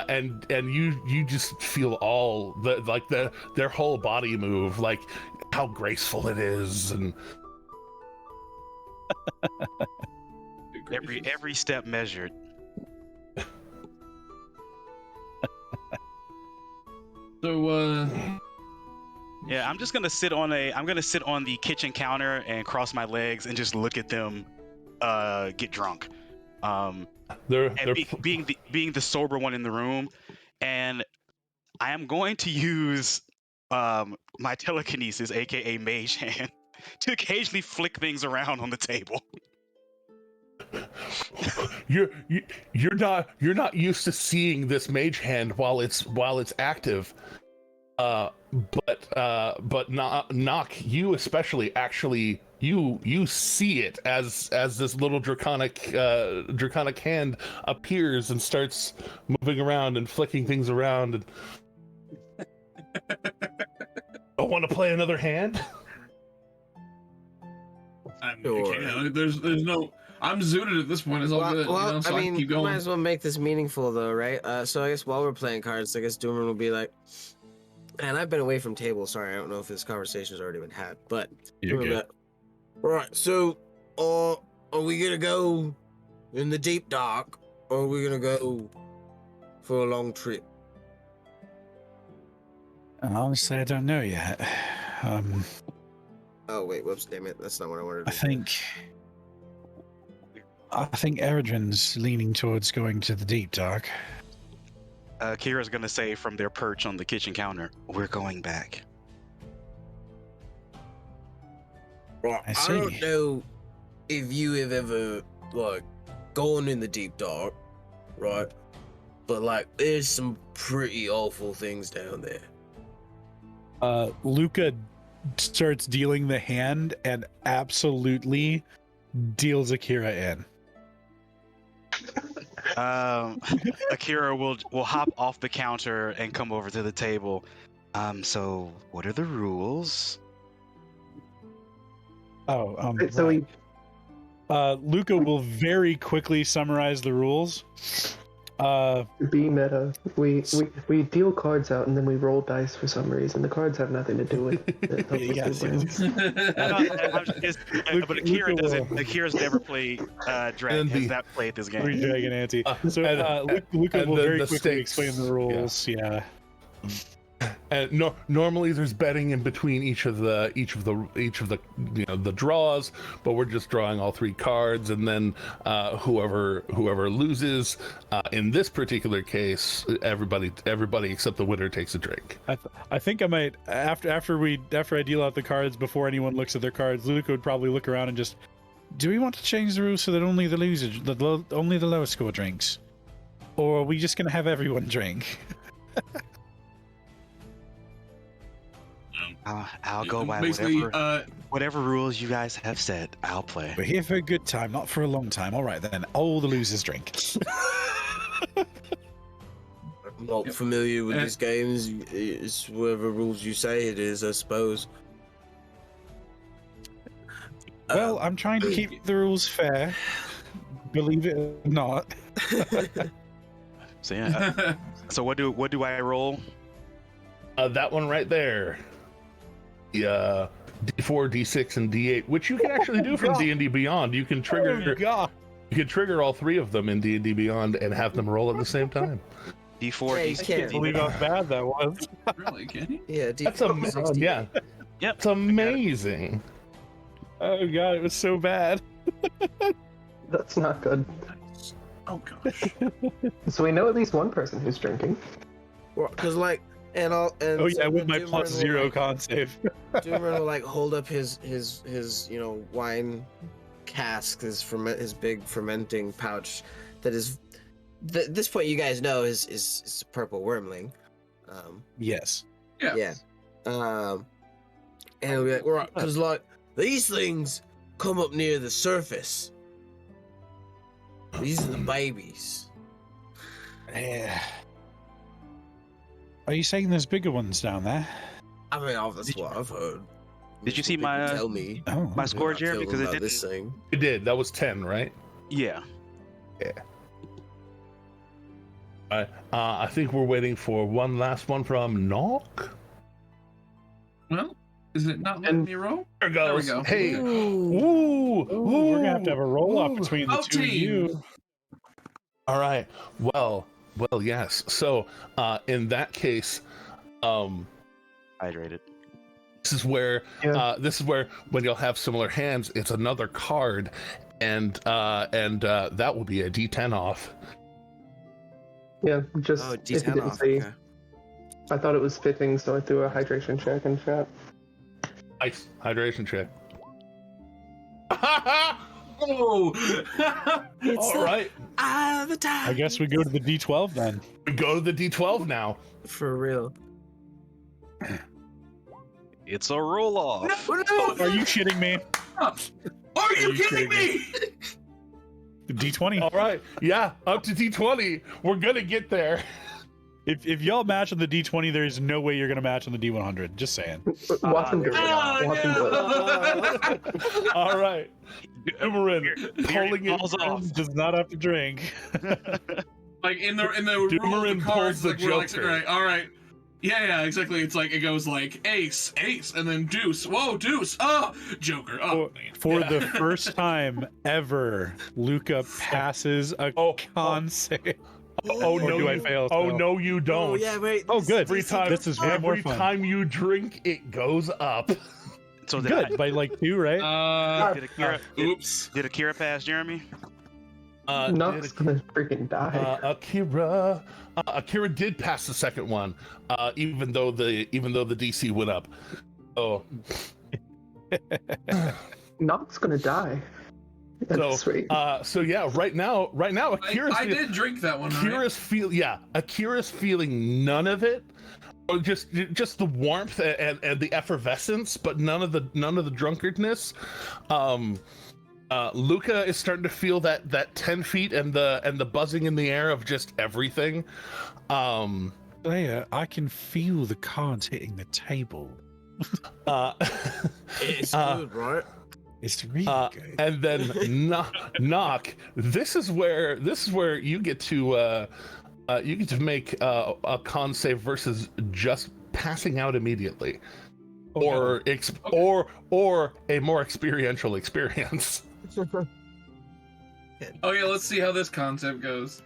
and you just feel all their whole body move, like how graceful it is, and
every step measured.
So,
Yeah, I'm just gonna sit on the kitchen counter and cross my legs and just look at them get drunk. Being the sober one in the room, and I am going to use my telekinesis, aka Mage Hand, to occasionally flick things around on the table.
you're not used to seeing this mage hand while it's active. But knock you especially actually you see it as this little draconic hand appears and starts moving around and flicking things around. And don't want to play another hand?
there's no. I'm zooted at this point. It's all good.
Well,
So
I
can
mean,
keep
you
going.
might as well make this meaningful, though, right? So I guess while we're playing cards, I guess Doomer will be like, and I've been away from table. Sorry, I don't know if this conversation's already been had, but
You're
Doomer will be
good.
like, right. So, are we gonna go in the deep dark, or are we gonna go for a long trip?
Honestly, I don't know yet.
Oh wait, whoops, damn it, that's not what I wanted to
I
do.
think Eredrin's leaning towards going to the deep dark.
Kira's gonna say from their perch on the kitchen counter, "We're going back."
Right,
I
I don't
see.
know if you have ever like gone in the deep dark, right? But like, there's some pretty awful things down there.
Luca starts dealing the hand and absolutely deals Akira in.
Akira will hop off the counter and come over to the table. So what are the rules?
So
right. Luca will very quickly summarize the rules.
be meta. We deal cards out and then we roll dice for some reason. The cards have nothing to do with it.
Yes,
But Akira doesn't. Akira's never played Dragon. Has not played this game.
Three Dragon Ante. So
and
Luca will
the
very quickly
stakes,
explain the rules. Yeah.
And normally there's betting in between each of the the draws, but we're just drawing all 3 cards, and then whoever loses in this particular case, everybody except the winner takes a drink.
I think I might after I deal out the cards before anyone looks at their cards. Luca would probably look around and just, do we want to change the rules so that only only the lowest score drinks, or are we just gonna have everyone drink?
I'll go by whatever rules you guys have set. I'll play.
We're here for a good time, not for a long time. All right then, all the losers drink.
I'm not familiar with these games. It's whatever rules you say it is, I suppose.
Well, I'm trying to keep the rules fair. Believe it or not.
So yeah. So what do I roll?
That one right there. Yeah, D4, D6, and D8, which you can actually do from D&D Beyond. You can trigger.
Oh, God.
You can trigger all 3 of them in D&D Beyond and have them roll at the same time.
D4,
Yeah, you
D6,
can.
Believe how bad that was.
Really, can you?
Yeah,
That's
D60.
yeah.
Yep.
It's amazing.
Oh, God, it was so bad.
That's not good.
Oh gosh.
So we know at least one person who's drinking.
Because like, and I'll and
Oh,
so
yeah, with my
Doomer
plus
will,
0
like,
con save.
Doomer will like hold up his wine cask, his big fermenting pouch that is. At this point, you guys know is purple wormling.
Yes.
Yeah.
Yeah. And it'll be like, right, because like these things come up near the surface. These are the babies.
Yeah. Are you saying there's bigger ones down there?
I mean, that's what I've heard.
Did you see
People
my
tell me
Oh,
my score,
not
Jared?
tell them
Because it
about
didn't.
this thing.
It did. That was 10, right?
Yeah.
I think we're waiting for one last one from Knock.
Well, is it not letting me roll?
There it
There we
goes.
go.
Hey.
Ooh.
Ooh.
Ooh, we're gonna have to have a roll off
Ooh.
between the
Oh,
two of
team.
you.
All right. Well, yes. So, in that case,
Hydrated.
this is where
Yeah.
when you'll have similar hands, it's another card, and that will be a D10 off.
Yeah, just
Oh,
if you
D10
didn't
off.
see,
Okay.
I thought it was fitting, so I threw a hydration check in chat.
Nice hydration check.
Oh.
All right.
The time.
I guess we go to the D12 then.
We go to the D12 now.
For real.
It's a roll off.
No.
Are you kidding me?
Are you
you
kidding me?
The D20.
All right. Yeah, up to D20. We're gonna get there.
If y'all match on the D20, there's no way you're gonna match on the D100. Just saying.
Watch him do it.
Oh,
Watch him do it.
no.
All right. Emerin pulling it
falls off.
Does not have to drink.
Like in the rule of
Doomerin
the
pulls
cards,
the
like we're like,
Joker.
right, all right. Yeah, exactly. It's like it goes like ace, and then deuce. Whoa, deuce. Oh, Joker. Oh, man.
For the first time ever, Luca passes a con save.
Oh
Or
no!
do I
you-
fail
Oh
still?
no, you don't.
Oh yeah, wait.
Oh, good.
Every time,
This is way more
every
fun.
time you drink, it goes up.
So did
Good. By like 2, right?
Did Akira,
Oops.
did Akira pass Jeremy?
Nox gonna freaking die.
Akira did pass the second one, even though the DC went up. Oh,
Nox gonna die. That's sweet.
so yeah, right now, Akira's
I did drink that one. Right?
Akira's feeling none of it, or just the warmth and the effervescence, but none of the drunkardness. Luca is starting to feel that 10 feet and the buzzing in the air of just everything.
Leia, I can feel the cards hitting the table.
It's good, right?
It's really good.
And then knock. This is where you get to make a con save versus just passing out immediately, or a more experiential experience.
Oh yeah, let's see how this concept goes.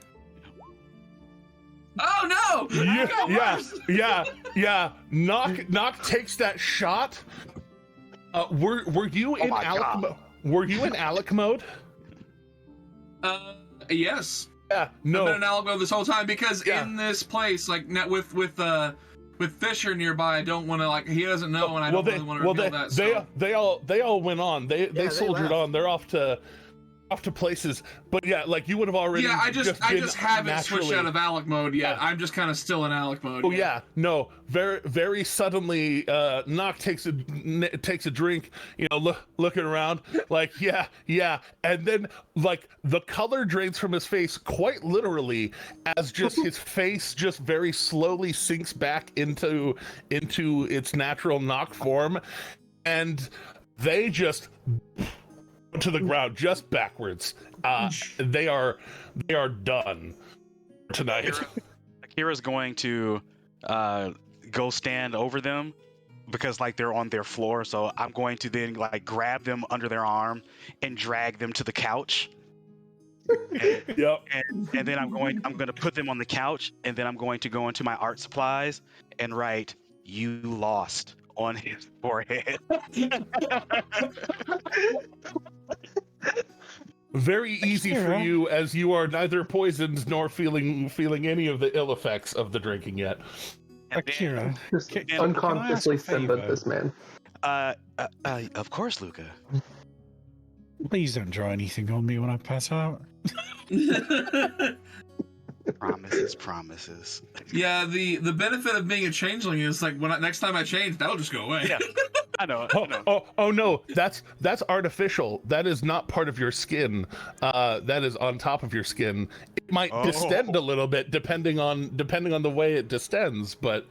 Oh no! I go first!
Yeah. Knock takes that shot. Were you in Alec mode? Were you in Alec mode?
Yes.
Yeah.
I've been
No.
in Alamo this whole time because
Yeah.
in this place, like with Fisher nearby, I don't want to like he doesn't know, and I don't really want to reveal that. So.
They all went on. They
they
soldiered
left.
on. They're off to places. But yeah, like you would have already.
Yeah, I just haven't switched
naturally-
out of Alec mode yet.
Yeah.
I'm just kind of still in Alec mode.
Oh yeah, no. Very suddenly, Knock takes a drink. Looking around, like yeah, and then like the color drains from his face, quite literally, as just his face just very slowly sinks back into its natural Knock form, and they just to the ground just backwards. They are done tonight.
Akira's going to go stand over them because like they're on their floor. So I'm going to then like grab them under their arm and drag them to the couch.
Yep.
And then I'm going to put them on the couch, and then I'm going to go into my art supplies and write "You lost" on his forehead.
Very easy for
Akira.
you, as you are neither poisoned nor feeling any of the ill effects of the drinking yet.
And then,
Akira,
Just
Can-
can I
unconsciously
ask a
send
favor?
this man.
of course, Luca.
please don't draw anything on me when I pass out.
Promises.
Yeah, the benefit of being a changeling is like next time I change, that'll just go away.
Yeah. I know.
Oh no, that's artificial. That is not part of your skin. That is on top of your skin. It might distend a little bit depending on the way it distends, but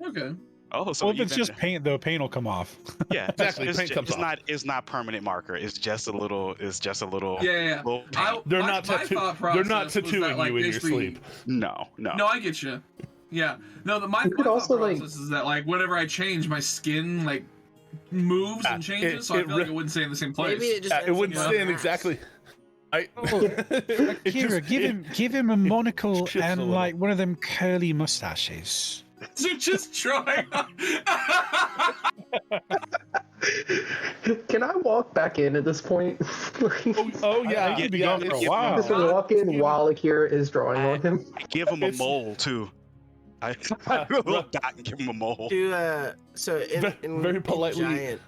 Okay.
Oh, so
Well, if it's
even-
just paint, though, paint will come off.
yeah,
Exactly, paint comes off.
It's not permanent marker. It's just a little.
Yeah.
little paint.
they're
My
not
thought
they're
process
not
was
tattooing
that, like,
you in your
basically-
sleep.
No.
No, I get you. Yeah. No, my
You could
thought
also,
process
like-
is that like whenever I change, my skin like moves
Yeah,
and changes,
it-
so I
it
feel like
re-
it wouldn't stay in the same place.
Maybe it just
It
ends
wouldn't
up
stay
in
in
grass.
exactly.
Akira, give him a monocle
shifts a
and
little.
like one of them curly mustaches.
So just trying.
Can I walk back in at this point?
Oh yeah,
I could be
yeah.
gone for a
it's-
while.
Just walk in while Akira is drawing on him.
Give him a
It's-
mole too. I do a little dot and give him a mole.
So in
Very politely-
Giant.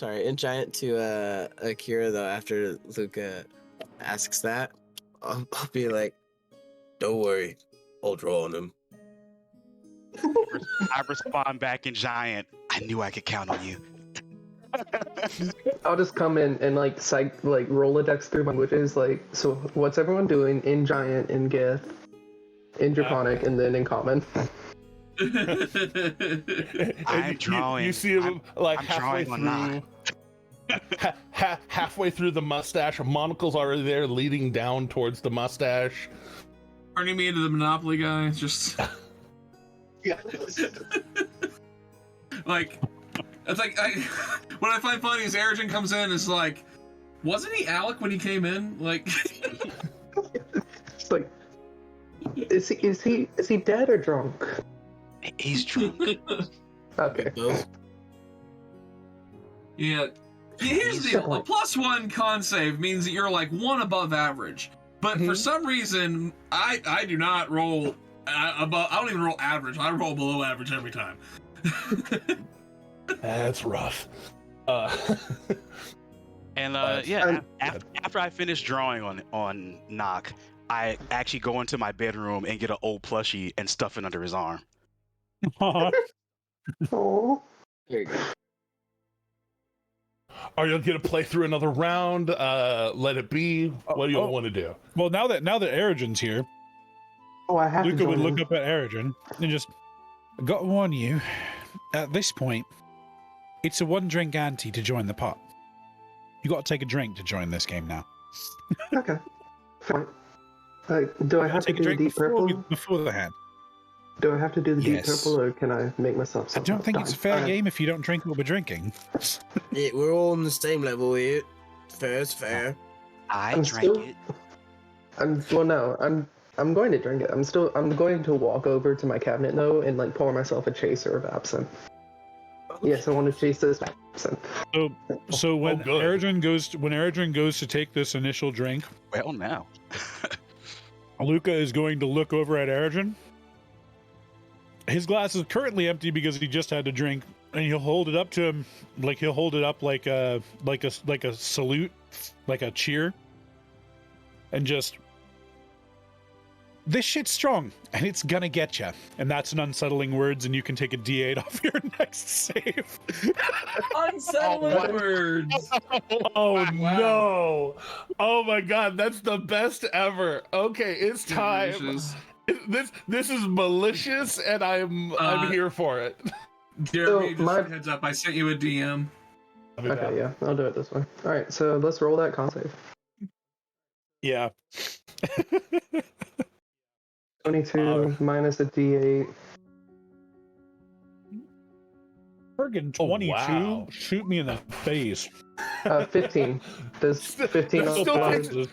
In Giant to Akira though, after Luca asks that, I'll be like, "Don't worry, I'll draw on him."
I respond back in Giant. I knew I could count on you.
I'll just come in and like Rolodex through languages. Like, so what's everyone doing in Giant, in Gith, in Draconic, and then in Common?
I'm drawing.
You see him like
I'm
halfway
drawing on
through. Halfway through the mustache, a monocle's already there, leading down towards the mustache.
Turning me into the Monopoly guy. It's just
Yeah.
like it's like what I find funny is Ergen comes in and is like, wasn't he Alec when he came in? Like
It's like, is he dead or drunk?
He's drunk.
Okay.
Both.
Yeah. Here's the deal. A
Like-
+1 con save means that you're like one above average. But for some reason, I do not roll above. I don't even roll average. I roll below average every time.
That's rough.
And
I'm-
after I finish drawing on Knock, I actually go into my bedroom and get an old plushie and stuff it under his arm.
Oh.
There you go.
Are you gonna play through another round? Let it be. What do you want to do?
Well, now that Erigen's here,
Oh, I have
Luca
to
would
join
look
in.
up at Erigen and just, "I gotta warn you, at this point, it's a one-drink ante to join the pot. You got to take a drink to join this game now.
Okay. Fine. Do I have to
Take a
do
drink
deep purple?
before the hand.
Do I have to do the deep
Yes.
purple, or can I make myself
I
something?
don't think it's a fair
Alright.
game if you don't drink what we're drinking.
Yeah, we're all on the same level here. Fair is fair.
I
I'm
drank
still-
it.
I'm going to drink it. I'm going to walk over to my cabinet though and like pour myself a chaser of absinthe. Yes, I want to chase this absinthe.
So when
good.
Erigen goes to take this initial drink,
Well, now.
Luca is going to look over at Erigen. His glass is currently empty because he just had to drink, and he'll hold it up to him like he'll hold it up like a salute, like a cheer, and just, this shit's strong and it's gonna get you. And that's an unsettling words, and you can take a D8 off your next save.
Unsettling words.
Oh
Wow.
no! Oh my god, that's the best ever. Okay, it's time.
Gracious.
This is malicious, and I'm here for it.
Jeremy, just
my-
heads up. I sent you a DM.
Okay, yeah, I'll do it this way. All right, so let's roll that con save.
Yeah.
22 minus a D8.
Friggin'
Oh,
22.
wow.
Shoot me in the face.
15. Does 15
That still
apply?
takes-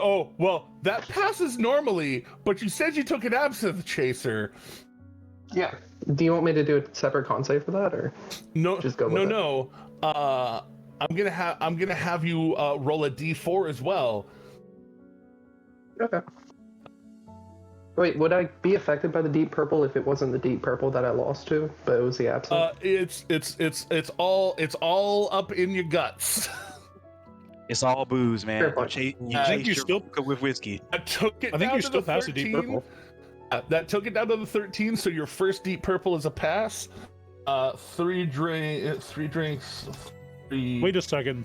Oh, well, that passes normally, but you said you took an absinthe chaser.
Yeah. Do you want me to do a separate con save for that, or
No,
just go with it?
no. I'm gonna have you roll a d4 as well.
Okay. Wait, would I be affected by the deep purple if it wasn't the deep purple that I lost to, but it was the absinthe?
It's all up in your guts.
It's all booze, man.
Fair
You
point.
chase
I think you
your
still-
vodka with whiskey.
That took it
I think
down
you
to
still
the
pass the deep
13.
purple.
That took it down to the 13, so your first deep purple is a pass. 3 drinks.
Wait a second.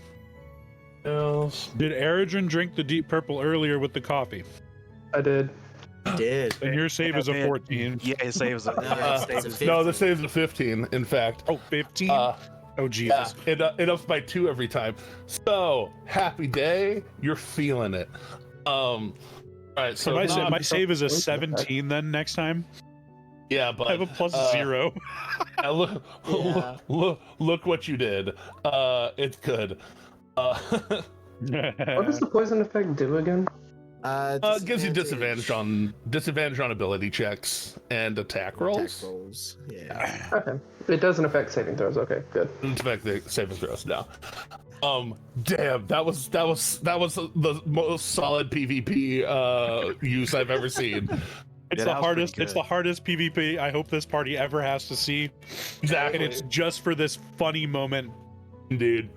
Else.
Did Eridrin drink the deep purple earlier with the coffee?
I did.
Did.
And your save is a
man.
14.
Yeah, it saves a.
It's a
No, the
15.
save's a 15. In fact.
Oh, 15?
Oh yeah,
Jesus.
it ups by 2 every time. So happy day, you're feeling it. All right, so
My save is a 17 then next time.
yeah, but
I have a plus 0.
Look,
Yeah.
look what you did. It's good.
What does the poison effect do again?
Gives you disadvantage on ability checks and attack rolls.
Attack rolls. Yeah.
Okay. It doesn't affect saving throws. Okay, good.
Doesn't affect the saving throws now. Damn, that was the most solid PvP use I've ever seen.
It's
Yeah,
the
that was
hardest.
pretty
It's the
good.
hardest PvP I hope this party ever has to see,
Exactly,
and it's just for this funny moment.
dude.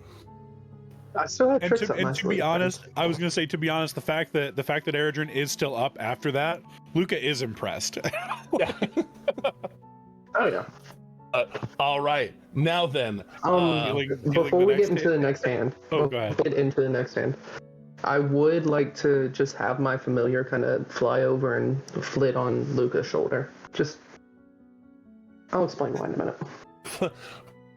I still have
And
tricks
to,
up my
and to be
sleeve,
honest,
thanks.
I was gonna say, to be honest, the fact that Eridrin is still up after that, Luca is impressed.
Oh yeah.
All right, now then.
Feeling
Before
the
we
next
get into the next hand,
Oh, go ahead.
get into the next hand, I would like to just have my familiar kind of fly over and flit on Luca's shoulder. I'll explain why in a minute.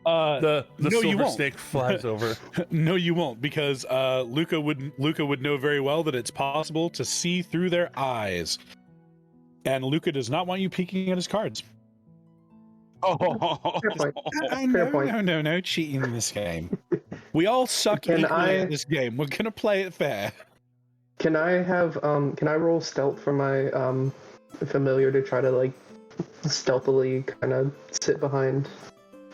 The
no, you
silver
won't.
snake flies over.
No, you won't, because Luca would know very well that it's possible to see through their eyes, and Luca does not want you peeking at his cards.
Fair point. Fair point.
No cheating in this game. We all suck
Can
equally
I-
at this game. We're gonna play it fair.
Can I roll stealth for my familiar to try to like stealthily kind of sit behind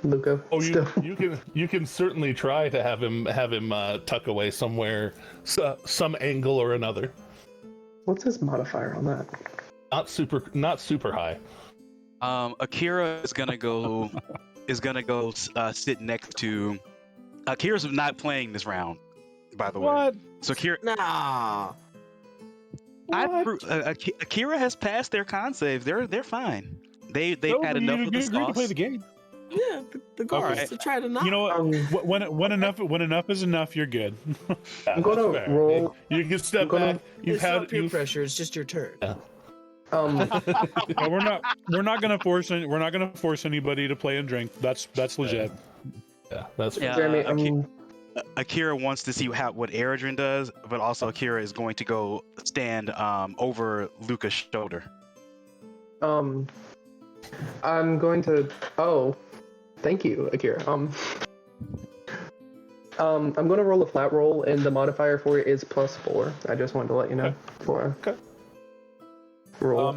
Luca?
Oh,
still?
you can certainly try to have him tuck away somewhere, some angle or another.
What's his modifier on that?
Not super high.
Akira is gonna go sit next to. Akira's not playing this round, by the way.
What?
So Akira,
Nah.
Akira has passed their con saves. They're fine. They've
No,
had enough
you
of the
agreed to play
sauce.
the game.
Yeah, the guards
Okay.
to try to not.
You know what?
Um,
When enough is enough, you're good.
Yeah,
I'm gonna
that's fair.
roll.
You can step
I'm gonna-
back. You've
It's not peer
you've-
pressure. It's just your turn.
No, we're not gonna force anybody to play and drink. That's legit.
Yeah, that's
Yeah.
Jeremy,
Akira wants to see what Eridrin does, but also Akira is going to go stand over Luca's shoulder.
I'm going to. Oh, thank you, Akira. I'm going to roll a flat roll, and the modifier for it is +4. I just wanted to let you know for
Okay.
roll.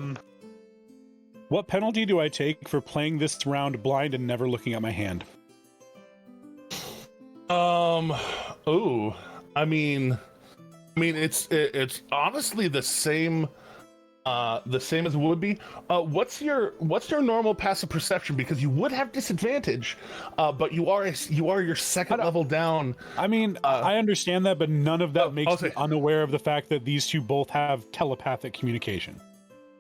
What penalty do I take for playing this round blind and never looking at my hand?
Oh, I mean, it's honestly the same as it would be. What's your normal passive perception? Because you would have disadvantage, but you are your second level down.
I mean, I understand that, but none of that makes
I'll
me
say-
unaware of the fact that these two both have telepathic communication.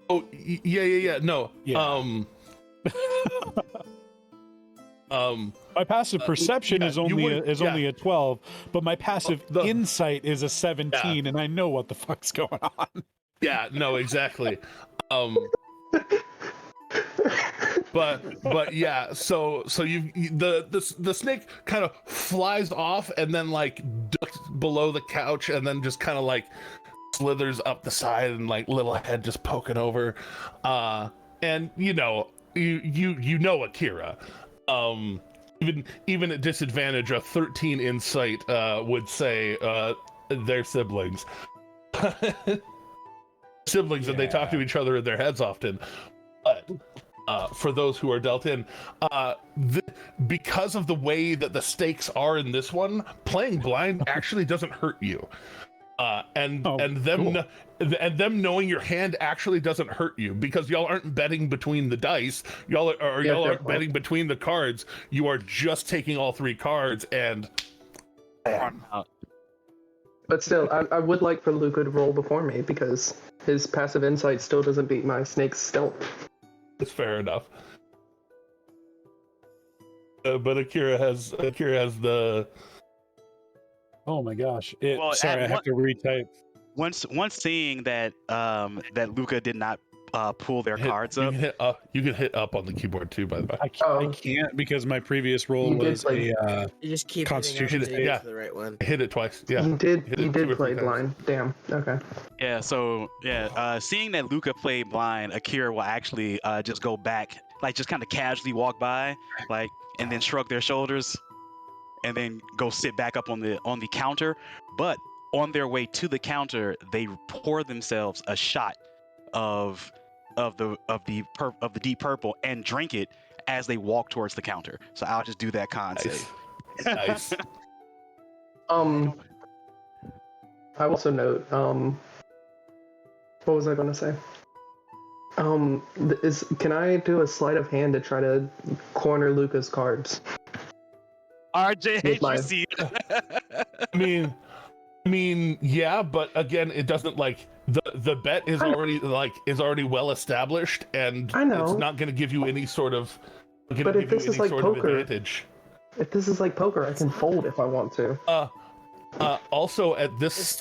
Oh, yeah. No.
Yeah. My passive perception
yeah,
is
you
only
wouldn't-
only a 12, but my passive
the-
insight is a 17, and I know what the fuck's going on.
Yeah, no, exactly. But yeah, so the snake kind of flies off and then like ducks below the couch and then just kind of like slithers up the side and like little head just poking over. And you know Akira. even at disadvantage, a 13 insight would say they're siblings. Siblings, and they talk to each other in their heads often. But for those who are dealt in, because of the way that the stakes are in this one, playing blind actually doesn't hurt you. And them knowing your hand actually doesn't hurt you, because y'all aren't betting between the dice. Y'all aren't betting between the cards. You are just taking all 3 cards and.
But still, I would like for Luca to roll before me, because his passive insight still doesn't beat my snake's stealth.
It's fair enough. But Akira has the.
Oh my gosh!
Well,
Sorry, I have to retype.
Once seeing that that Luca did not pull their cards up.
You can hit up on the keyboard too, by the way.
I can't because my previous roll was
You just keep
Constitution
hitting
yeah.
the right one.
Hit it twice. Yeah.
You did play
times.
blind. Damn. Okay.
Yeah, so seeing that Luca played blind, Akira will actually just go back, like just kind of casually walk by, like, and then shrug their shoulders, and then go sit back up on the counter. But on their way to the counter, they pour themselves a shot of the deep purple and drink it as they walk towards the counter. So I'll just do that con save.
Nice.
I also note, what was I going to say? Can I do a sleight of hand to try to corner Luca's cards?
RJ, you see
I mean, yeah, but again, it doesn't like the bet is already well established, and
I know.
It's not going to give you any sort of.
But if this is like poker,
advantage.
If this is like poker, I can fold if I want to.
Also, at this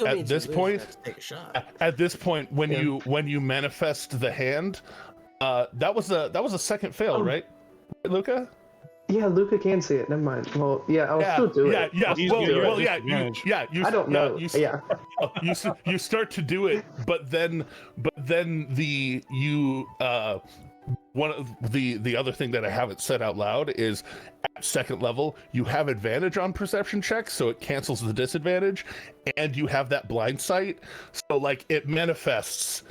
point,
take a shot.
at this point, when you manifest the hand, that was a second fail, right, Luca?
Yeah, Luca can see it. Never mind. Well, yeah, I'll still do it.
Yeah.
I don't know.
You start to do it, but then one of the other thing that I haven't said out loud is at second level you have advantage on perception checks, so it cancels the disadvantage, and you have that blind sight, so like it manifests,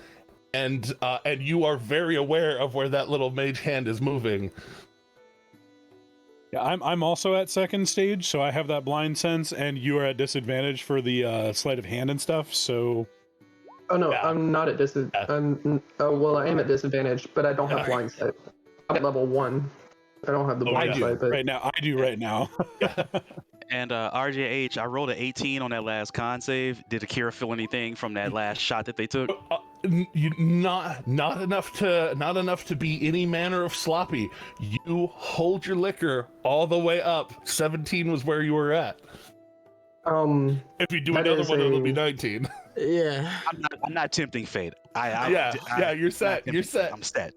and you are very aware of where that little mage hand is moving.
Yeah, I'm also at second stage, so I have that blind sense, and you are at disadvantage for the sleight of hand and stuff. So.
Oh no,
Yeah.
I'm not at disadvantage. I am at disadvantage, but I don't have blind sight. I'm at level 1. I don't have the blind sight. But...
I do right now.
And RJH, I rolled an 18 on that last con save. Did Akira feel anything from that last shot that they took?
Not enough to be any manner of sloppy. You hold your liquor all the way up. 17 was where you were at. If you do another one, it'll be 19.
Yeah.
I'm not tempting fate.
You're set. You're set.
I'm set.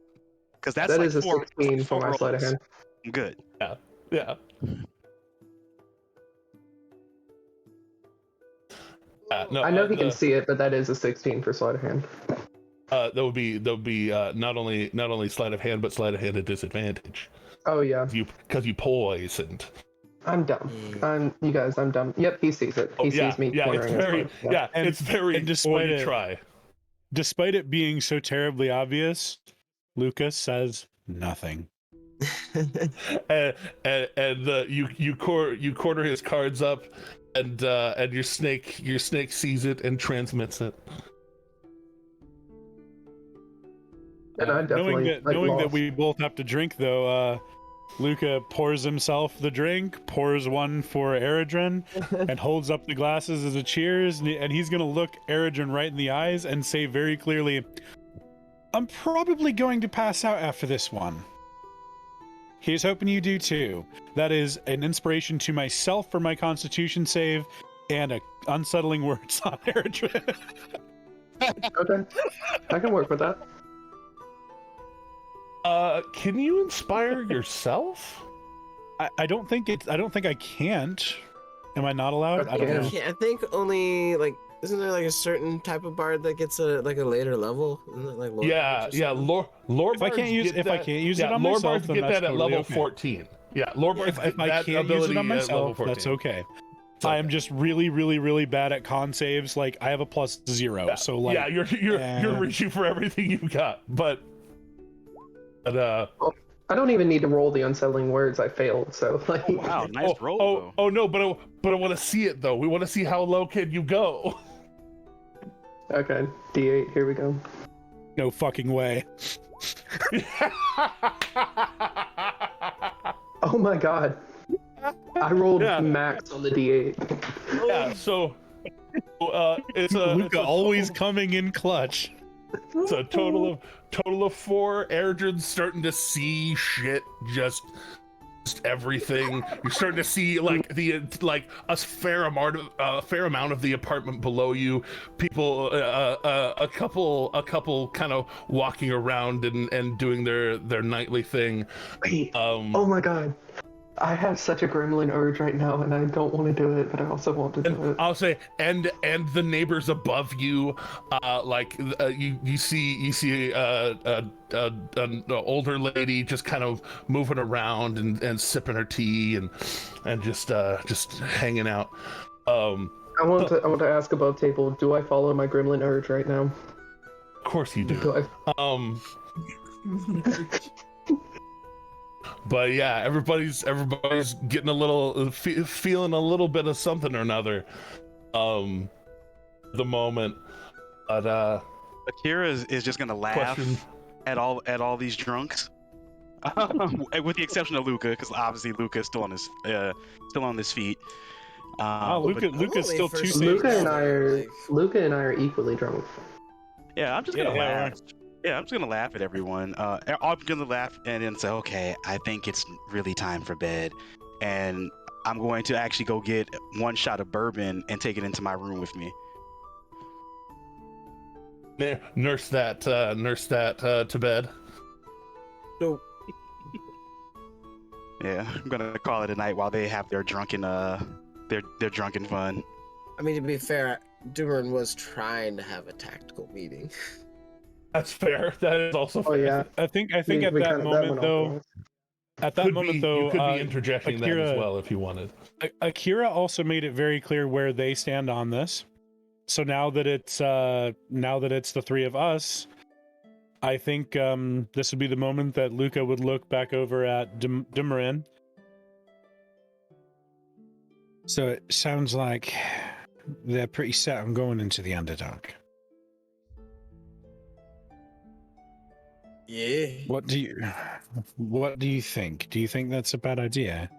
Because that's
that
like
is a 16 for my sleight of hand.
I'm good.
Yeah. No,
I know he can see it, but that is a 16 for sleight of hand.
That would be not only sleight of hand, but sleight of hand at disadvantage.
Oh yeah.
Because you poisoned.
I'm dumb. I'm dumb. Yep, he sees it. He sees me cornering his cards. Yeah.
It's very.
Despite it,
try.
Despite it being so terribly obvious, Lucas says nothing.
and you corner his cards up, and your snake sees it and transmits it.
And I definitely
knowing that we both have to drink, though, Luca pours himself the drink, pours one for Eredrin, and holds up the glasses as a cheers, and he's gonna look Eredrin right in the eyes and say very clearly, "I'm probably going to pass out after this one." He's hoping you do too. That is an inspiration to myself for my Constitution save, and a unsettling words on Eredrin.
Okay, I can work with that.
Can you inspire yourself?
I don't think I can't. Am I not allowed? I don't know.
I think only isn't there a certain type of bard that gets a later level? Isn't it
lore
if I can't use it on
lore
myself,
bards
then
get
that's
that at
totally
level
okay.
14. Yeah, Lord
If I can't use it on myself, that's okay.
Okay.
I am just really, really, really bad at con saves. Like I have a +0, so like
yeah, you're reaching for everything you got, but
I don't even need to roll the unsettling words. I failed, so like.
Oh, wow, nice roll.
Oh no, but I want to see it though. We want to see how low can you go.
Okay, D8. Here we go.
no fucking way.
Oh my god. I rolled max on the D8.
Yeah, so it's
Luca always coming in clutch.
It's a total of 4. Erdrin's starting to see shit, just everything. You're starting to see like a fair amount of the apartment below you. People, a couple kind of walking around and doing their nightly thing.
Wait. Oh my god. I have such a gremlin urge right now, and I don't want to do it, but I also want to do it.
I'll say, and the neighbors above you, you see an older lady just kind of moving around and sipping her tea and just hanging out.
I want to ask above table. Do I follow my gremlin urge right now?
Of course you do. But yeah, everybody's getting a little feeling a little bit of something or another. The moment, but
Akira is just gonna laugh at all these drunks, with the exception of Luca, because obviously Luca is still on his feet.
Luca's still too safe.
Luca and I are equally drunk.
Yeah, I'm just gonna laugh. Yeah, I'm just gonna laugh at everyone. I'm gonna laugh and then say, okay, I think it's really time for bed, and I'm going to actually go get 1 shot of bourbon and take it into my room with me.
Nurse that to bed.
No.
Yeah, I'm gonna call it a night while they have their drunken drunken fun.
I mean, to be fair, Duran was trying to have a tactical meeting.
That's fair. That is also fair.
Oh yeah.
I think at that moment though. At that moment though,
you could be interjecting
Akira,
that as well if you wanted.
Akira also made it very clear where they stand on this. So now that it's the 3 of us, I think this would be the moment that Luca would look back over at Dumoulin. So it sounds like they're pretty set on going into the Underdark.
Yeah.
What do you think? Do you think that's a bad idea?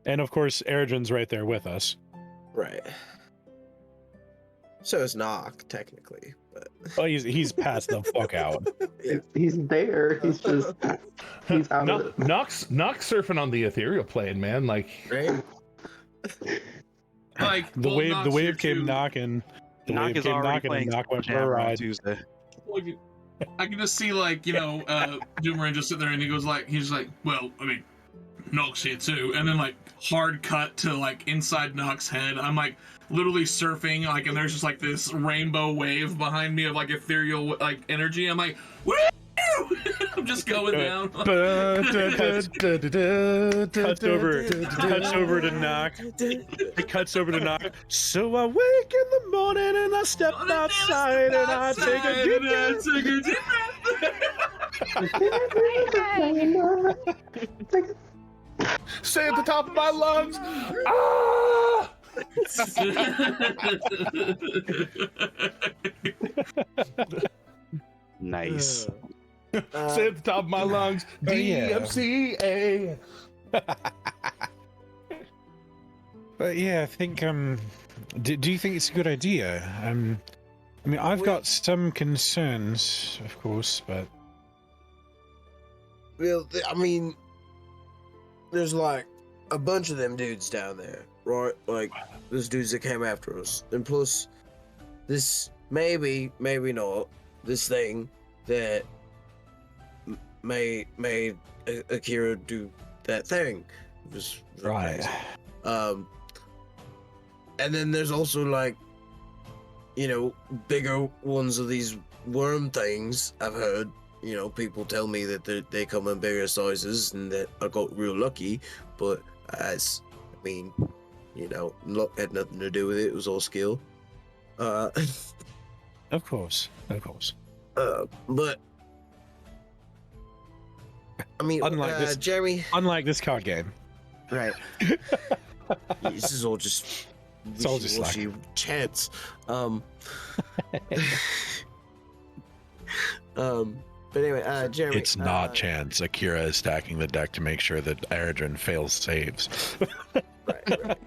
And of course, Erdrin's right there with us.
Right. So is Nock, technically, but
Oh, he's passed the fuck out.
He's there. He's out of it.
Nox surfing on the ethereal plane, man. Like,
right?
Like
The wave came knocking. The
Knock
wave
is
came
already
knocking
playing
and Knock went for a
Jam on
ride.
Tuesday.
I can just see, like, Doomerin just sitting there and he's like, well, I mean, Nock's here too. And then, like, hard cut to, like, inside Nock's head. I'm, like, literally surfing, like, and there's just, like, this rainbow wave behind me of, like, ethereal, like, energy. I'm like, woo! I'm just going down.
Cuts over to Knock. It cuts over to Knock. So I wake in the morning and I step outside and I take a deep breath.
say at the top of my lungs, ah!
Nice.
Say at the top of my lungs, DMCA.
But yeah, I think do you think it's a good idea? I mean, I've got some concerns, of course, but
Well, I mean, there's like a bunch of them dudes down there, right? Like, those dudes that came after us. And plus, this maybe not, this thing that made Akira do that thing. It was
right.
And then there's also, like, bigger ones of these worm things, I've heard. people tell me that they come in bigger sizes and that I got real lucky, but luck had nothing to do with it. It was all skill.
Of course.
But I mean, Jeremy.
Unlike this card game,
Right. This is all just.
It's all just luck.
Chance. But anyway, Jeremy.
It's not chance. Akira is stacking the deck to make sure that Eredrin fails saves.
Right.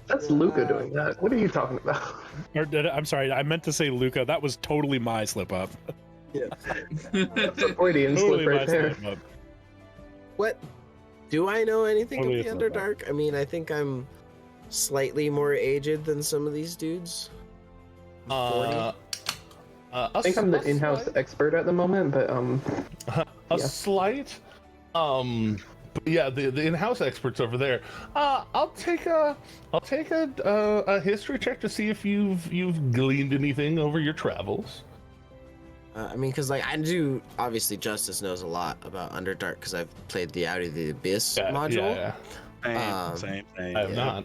That's Luca doing that. What are you talking about?
I'm sorry, I meant to say Luca. That was totally my slip up.
Yeah.
That's a Freudian slip right there.
Slip up.
What? Do I know anything
Totally
of the
a slip up.
Underdark? I mean, I think I'm slightly more aged than some of these dudes. 40?
I think I'm the in-house expert at the moment, but
a
yeah.
slight. But yeah, the in-house experts over there. I'll take a history check to see if you've gleaned anything over your travels.
I mean, because I do. Obviously, Justice knows a lot about Underdark because I've played the Out of the Abyss module.
Yeah.
Same.
I have not.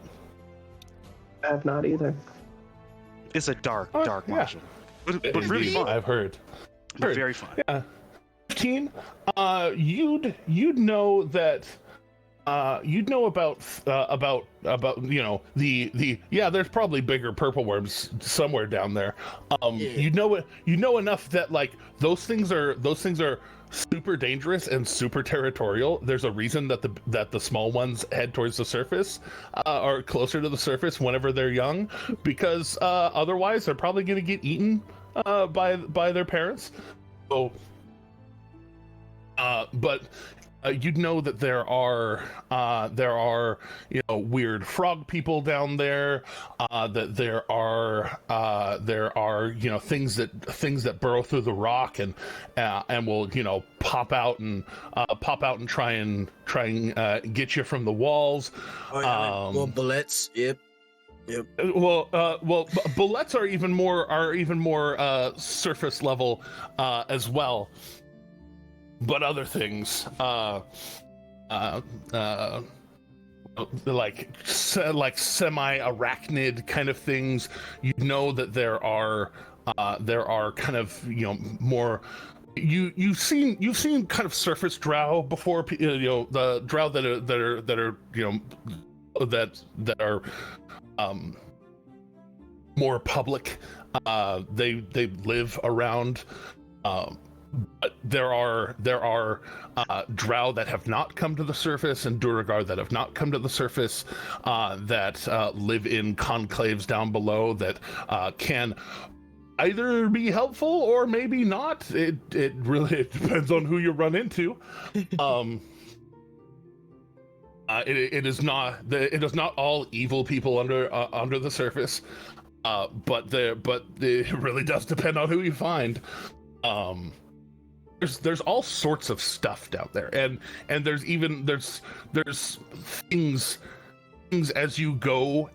I have not either.
It's a dark
yeah.
module, but really fun.
I've heard.
But very fun.
Yeah. 15. You'd know that. You'd know about there's probably bigger purple worms somewhere down there. You know enough that like those things are super dangerous and super territorial. There's a reason that the small ones head towards the surface or closer to the surface whenever they're young, because otherwise they're probably going to get eaten by their parents. So but you'd know that there are weird frog people down there, that there are things that burrow through the rock and will pop out and try and get you from the walls.
Bullets. Yep.
Bullets are even more surface level as well. But other things, like semi-arachnid kind of things, you know that there are kind of more. You've seen kind of surface drow before, the drow that are more public. They live around. But there are drow that have not come to the surface and Duragar that have not come to the surface, that live in conclaves down below that can either be helpful or maybe not. It really depends on who you run into. It is not all evil people under the surface, but it really does depend on who you find. There's all sorts of stuff down there, and there's things as you go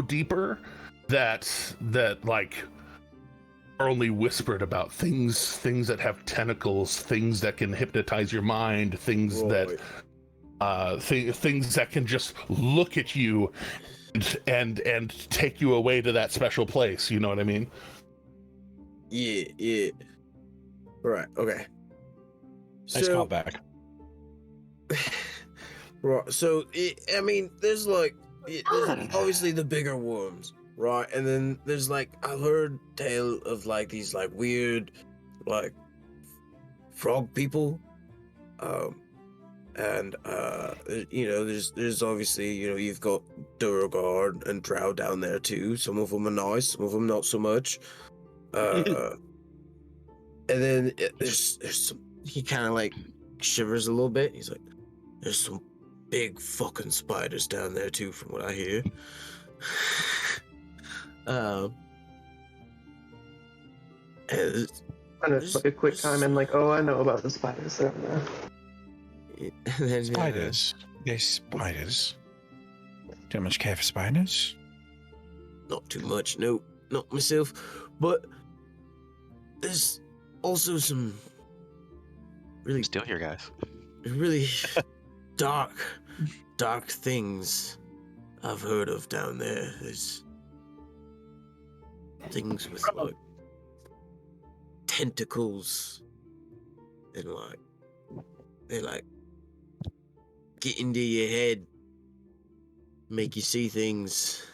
deeper that like are only whispered about, things that have tentacles, things that can hypnotize your mind, things that things that can just look at you and take you away to that special place. You know what I mean?
Yeah. Right. Okay.
Nice callback.
Right. So, there's obviously the bigger worms, right? And then there's I've heard tale of these weird frog people, and there's obviously you've got Duragar and drow down there too. Some of them are nice, some of them not so much. And then there's some. He kind of shivers a little bit. He's like, "There's some big fucking spiders down there too, from what I hear."
And it's a quick time and I know about the spiders down there.
Spiders. Yes, spiders. Too much care for spiders?
Not too much. No, not myself. But there's also some
I'm still here, guys.
really dark things I've heard of down there. There's things with like tentacles and like they like get into your head, make you see things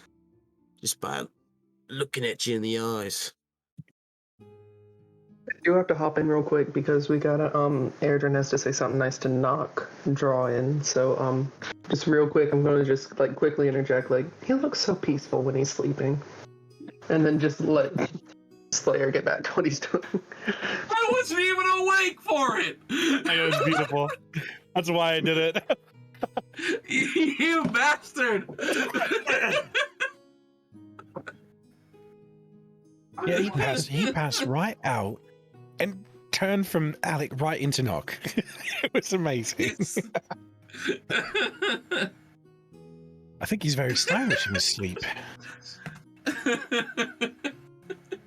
just by looking at you in the eyes.
I do have to hop in real quick because we gotta Airdrin has to say something nice to knock draw in. So just real quick, I'm gonna just like quickly interject, like, he looks so peaceful when he's sleeping. And then just let Slayer get back to what he's doing.
I wasn't even awake for it.
It was beautiful. That's why I did it.
You bastard.
Yeah, he passed right out and turned from Alec right into Nock. It was amazing. I think he's very stylish in his sleep.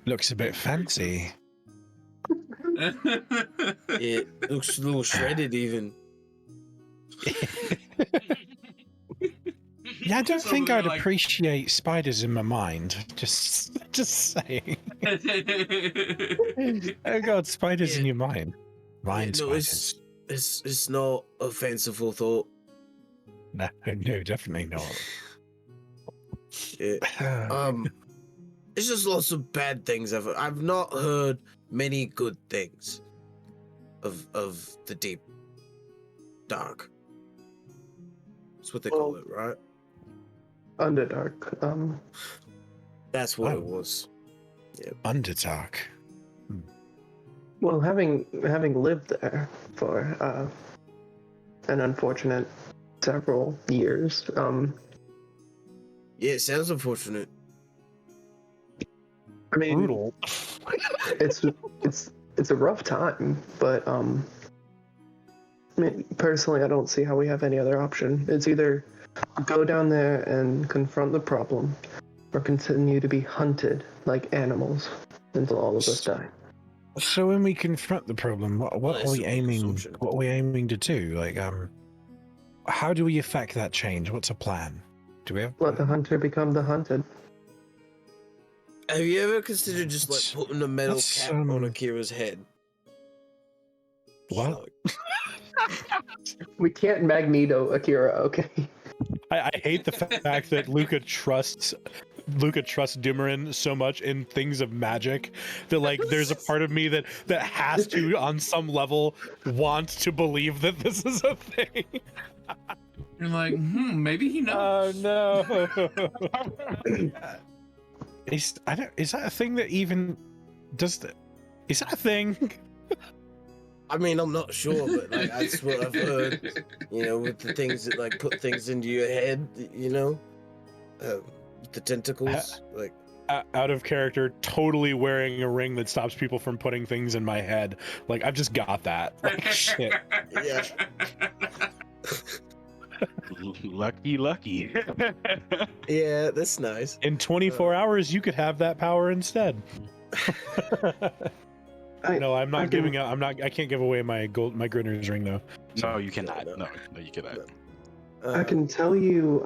Looks a bit fancy.
It looks a little shredded even.
Yeah, I don't
So
think
they're
I'd
like-
appreciate spiders in my mind. Just saying. Oh god, spiders in
Yeah.
your mind. Mind
No,
spiders.
it's not a fanciful thought.
No, definitely not.
Shit. It's just lots of bad things. I've not heard many good things of the deep dark. That's what they call it, right?
Underdark.
That's what
Oh.
it was.
Underdark.
Well, having lived there for an unfortunate several years,
Yeah, it sounds unfortunate.
I mean,
Brutal.
it's a rough time, but I mean, personally, I don't see how we have any other option. It's either go down there and confront the problem, or continue to be hunted like animals until all of us die.
So when we confront the problem, what
Well,
are
it's
we
a
aiming?
assumption.
What are we aiming to do? Like, how do we affect that change? What's a plan? Do we have?
Let the hunter become the hunted.
Have you ever considered just like putting a metal
That's,
cap on Akira's head?
What?
We can't Magneto Akira, okay?
I hate the fact that Luca trusts Dumoulin so much in things of magic that like there's a part of me that has to on some level want to believe that this is a thing.
You're like, maybe he knows.
Oh no. Is that a thing that even does that? Is that a thing?
I mean, I'm not sure, but like that's what I've heard. You know, with the things that like put things into your head. You know, with the tentacles. Like,
Out of character, totally wearing a ring that stops people from putting things in my head. Like I've just got that. Like shit.
yeah.
Lucky.
Yeah, that's nice.
In 24 hours, you could have that power instead. No, I'm not giving up. I can't give away my Grinner's ring though.
No, you cannot. No, you cannot.
I can tell you,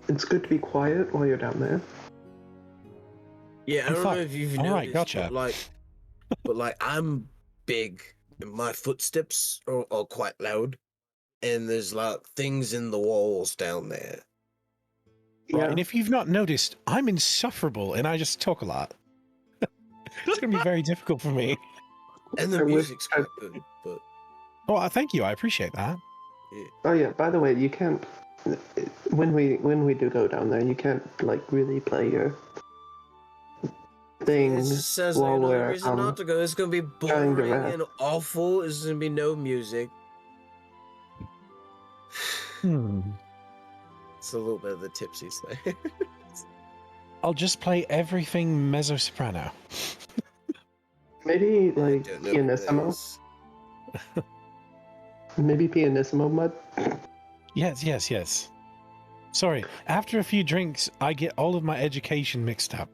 it's good to be quiet while you're down there.
Yeah, I don't know if you've
All
noticed,
right, gotcha.
but like I'm big, and my footsteps are quite loud, and there's like things in the walls down there.
Right, and if you've not noticed, I'm insufferable and I just talk a lot. It's going to be very difficult for me.
And the
I wish
music's quite good, but
Oh, thank you. I appreciate that.
Oh yeah, by the way, you can't when we do go down there, you can't like really play your thing
it just sounds
while
like another
we're
reason not to go. It's gonna be
trying to
boring
rest.
and awful. There's gonna be no music. It's a little bit of the tipsy side.
I'll just play everything mezzo soprano.
maybe like
Don't know what that
pianissimo,
is.
maybe pianissimo mud.
Yes. Sorry, after a few drinks, I get all of my education mixed up.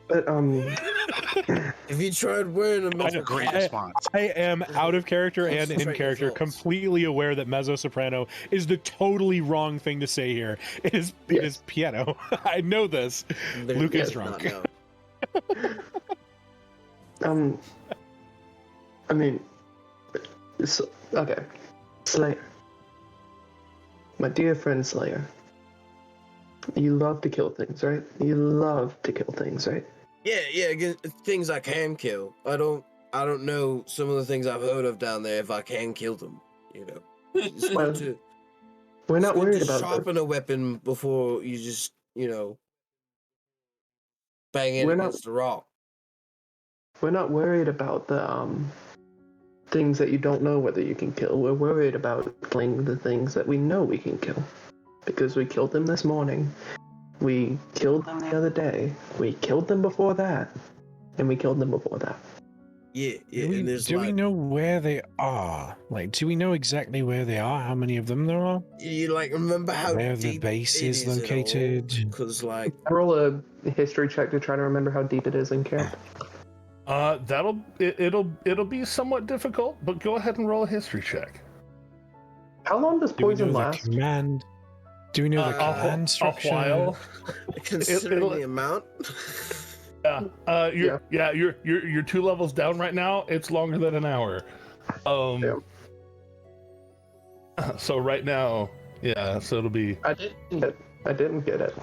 But
If you tried wearing a
That's a
metal
great
cap,
response.
I am out of character and in
Concentrate
character,
your thoughts.
completely aware that mezzo soprano is the totally wrong thing to say here. It is
Yes.
piano. I know this. Luke is
Yes, not
drunk.
now.
I mean, okay, Slayer. My dear friend Slayer. You love to kill things, right? You love to kill things, right?
Yeah, against things I can kill. I don't know some of the things I've heard of down there if I can kill them. You know, it's
Well,
good to,
We're
it's
not
good
worried
to
about
sharpen a weapon before you just bang it
We're not-
against the rock.
We're not worried about the things that you don't know whether you can kill. We're worried about killing the things that we know we can kill. Because we killed them this morning. We killed them the other day. We killed them before that. And we killed them before that.
Yeah,
Do we,
and there's
do we
like
know where they are? Like, do we know exactly where they are? How many of them there are?
you like remember how
Where the
deep
base
it
is
at all?
located?
Because like
Roll a history check to try to remember how deep it is in camp.
It'll be somewhat difficult, but go ahead and roll a history check.
How long does
Do we know
poison
the
last?
command? Do we know the
A
command structure?
while.
considering
it'll-
the amount.
You're 2 levels down right now. It's longer than an hour.
Yeah.
So right now, so it'll be.
I didn't get it.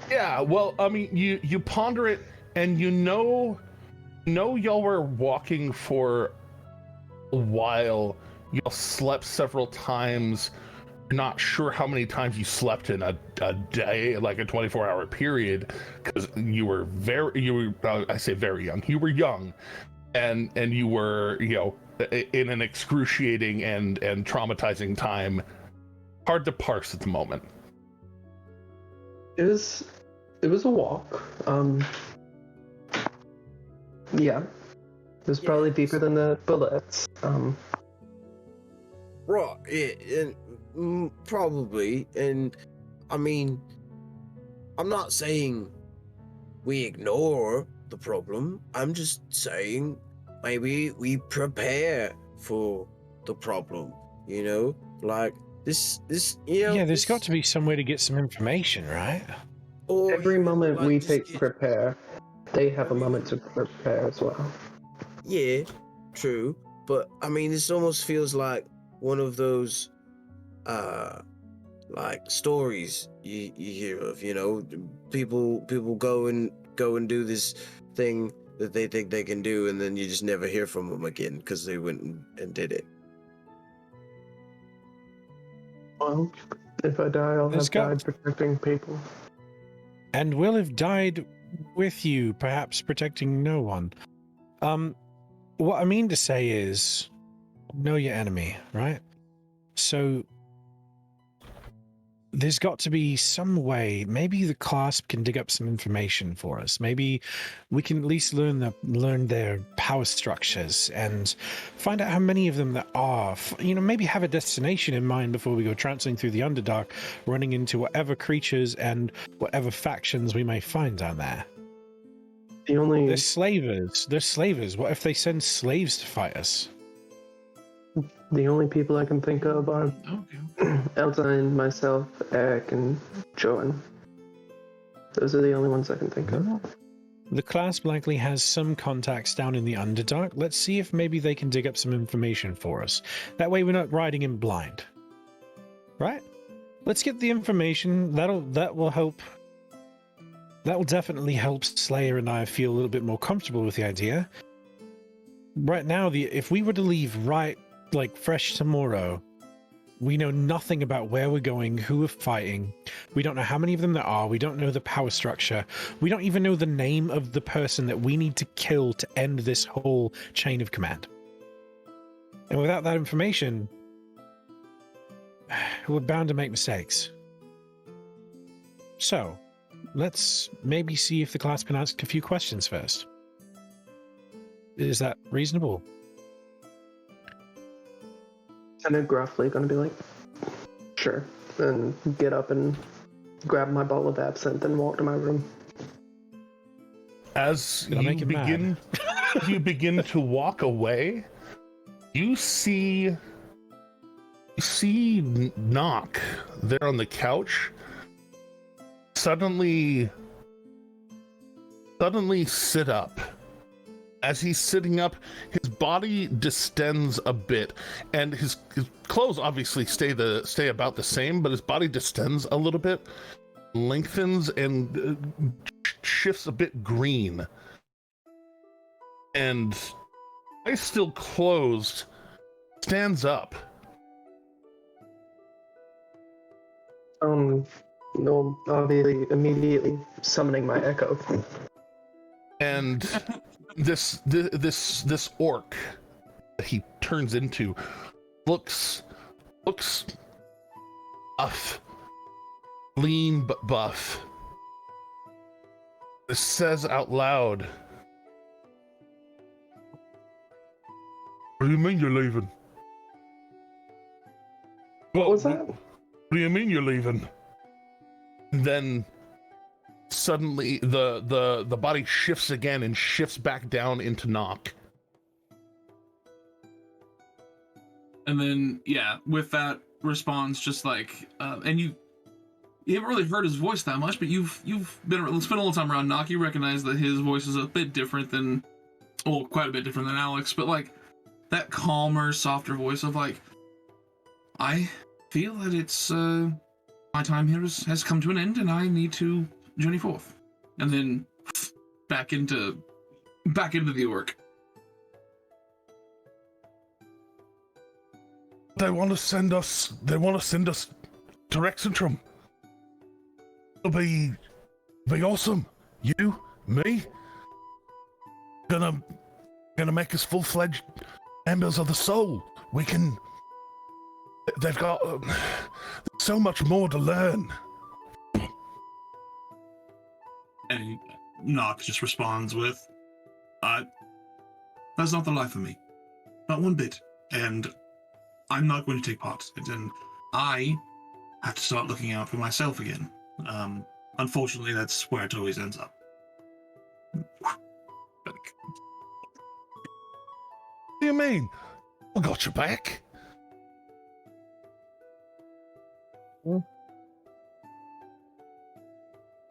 Yeah, well, I mean, you ponder it, and y'all were walking for a while. Y'all slept several times. Not sure how many times you slept in a day, like a 24-hour period, because you were I say very young. You were young, and you were in an excruciating and traumatizing time. Hard to parse at the moment.
It was a walk. Yeah. It was probably deeper than the bullets.
Right, yeah, and probably, and I mean, I'm not saying we ignore the problem. I'm just saying maybe we prepare for the problem. Like this.
Yeah, there's got to be some way to get some information, right?
Or
Every moment
like,
we
just
take to
get-
prepare, they have a moment to prepare as well.
Yeah, true, but I mean, this almost feels like one of those, like stories you hear of. People go and do this thing that they think they can do, and then you just never hear from them again because they went and did it.
Well, if I die, I'll
There's
have
got-
died protecting people.
And will have died with you, perhaps protecting no one. What I mean to say is, know your enemy, right? So there's got to be some way. Maybe the clasp can dig up some information for us. Maybe we can at least learn their power structures and find out how many of them there are. Maybe have a destination in mind before we go trampling through the Underdark, running into whatever creatures and whatever factions we may find down there. They're slavers. They're slavers. What if they send slaves to fight us?
The only people I can think of are
Okay.
Elzine, myself, Eric, and Joan. Those are the only ones I can think of.
The clasp likely has some contacts down in the Underdark. Let's see if maybe they can dig up some information for us. That way we're not riding in blind. Right? Let's get the information. That will help. That will definitely help Slayer and I feel a little bit more comfortable with the idea. Right now, if we were to leave fresh tomorrow, we know nothing about where we're going, who we're fighting. We don't know how many of them there are. We don't know the power structure. We don't even know the name of the person that we need to kill to end this whole chain of command. And without that information, we're bound to make mistakes. So, let's maybe see if the class can ask a few questions first. Is that reasonable?
And then gruffly gonna be like, sure. And get up and grab my bottle of absinthe and walk to my room.
As
Gonna
you
make him mad.
begin to walk away, you see Knock there on the couch suddenly sit up. As he's sitting up, his body distends a bit, and his clothes obviously stay about the same, but his body distends a little bit, lengthens, and shifts a bit green. And eyes still closed, stands up.
No, obviously, immediately summoning my echo.
And this orc that he turns into looks buff, lean but buff. It says out loud, "What do you mean you're leaving?
What was that?
What do you mean you're leaving?" And then suddenly the body shifts again and shifts back down into Knock.
And then, yeah, with that response, just like, and you haven't really heard his voice that much, but you've spent a little time around Knock. You recognize that his voice is a bit different than, well, quite a bit different than Alex, but like that calmer, softer voice of like, I feel that it's my time here has come to an end, and I need to journey forth. And then back into the orc.
They want to send us to Rexentrum. It'll be awesome. You, me, gonna make us full-fledged members of the soul. They've got so much more to learn.
And Knock just responds with, that's not the life of me. Not one bit. And I'm not going to take part. And I have to start looking out for myself again. Unfortunately, that's where it always ends up.
What do you mean? I got your back.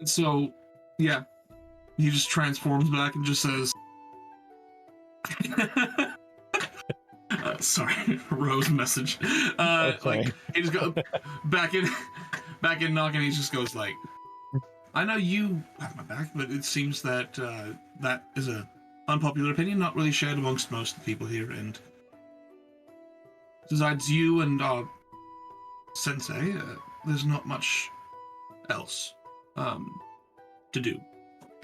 And so, yeah, he just transforms back and just says, sorry, Rose message.
Okay.
Like he just goes back in Knock, and he just goes like, I know you have my back, but it seems that that is a unpopular opinion, not really shared amongst most of the people here, and besides you and Sensei, there's not much else to do,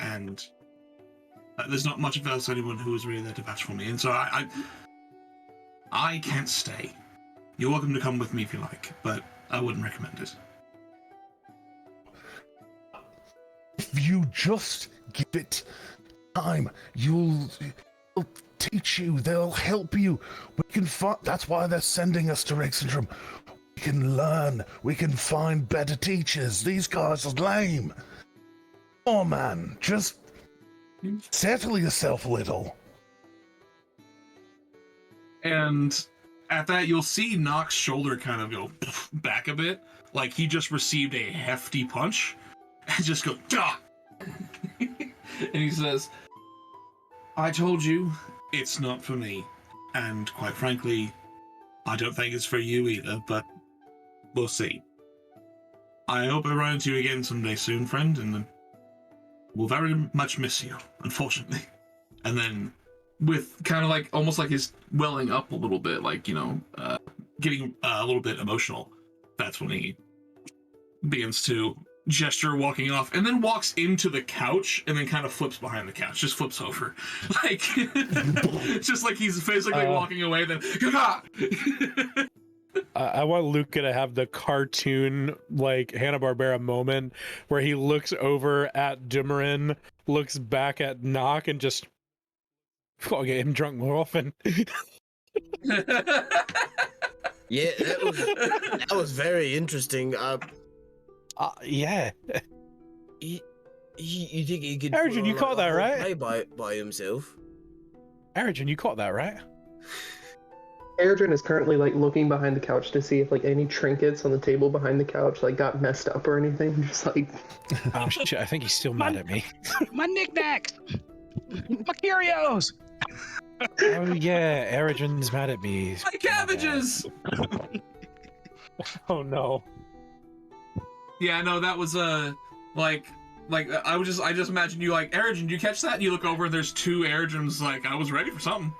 and there's not much else anyone who is really there to vouch for me, and so I can't stay. You're welcome to come with me if you like, but I wouldn't recommend it.
If you just give it time, they'll teach you, they'll help you. We can find, that's why they're sending us to Rexentrum. We can learn, we can find better teachers. These guys are lame. Oh man, just settle yourself a little.
And at that, you'll see Nock's shoulder kind of go back a bit, like he just received a hefty punch, and just go, "Dah!" And he says, I told you, it's not for me. And quite frankly, I don't think it's for you either, but we'll see. I hope I run into you again someday soon, friend, and we'll very much miss you, unfortunately. And then, with kind of like, almost like his welling up a little bit, like, getting a little bit emotional, that's when he begins to gesture walking off, and then walks into the couch, and then kind of flips behind the couch, just flips over. Like, just like he's physically walking away, then,
I want Luca to have the cartoon, like, Hanna-Barbera moment where he looks over at Dumoulin, looks back at Knock, and just, I'll get him drunk more often.
Yeah, that was very interesting.
Yeah.
You think he could?
Arjun,
put
you
on,
caught
a
that,
whole
right?
play by himself.
Arjun, you caught that, right?
Erdrin is currently like looking behind the couch to see if like any trinkets on the table behind the couch like got messed up or anything. Just like
Oh shit! I think he's still mad at me.
My knickknacks, my curios.
Oh yeah, Arjun's mad at me.
My cabbages.
Oh no.
Yeah, no, that was like I just imagine you like, Arjun, did you catch that? And you look over and there's two Arjuns. Like, I was ready for something.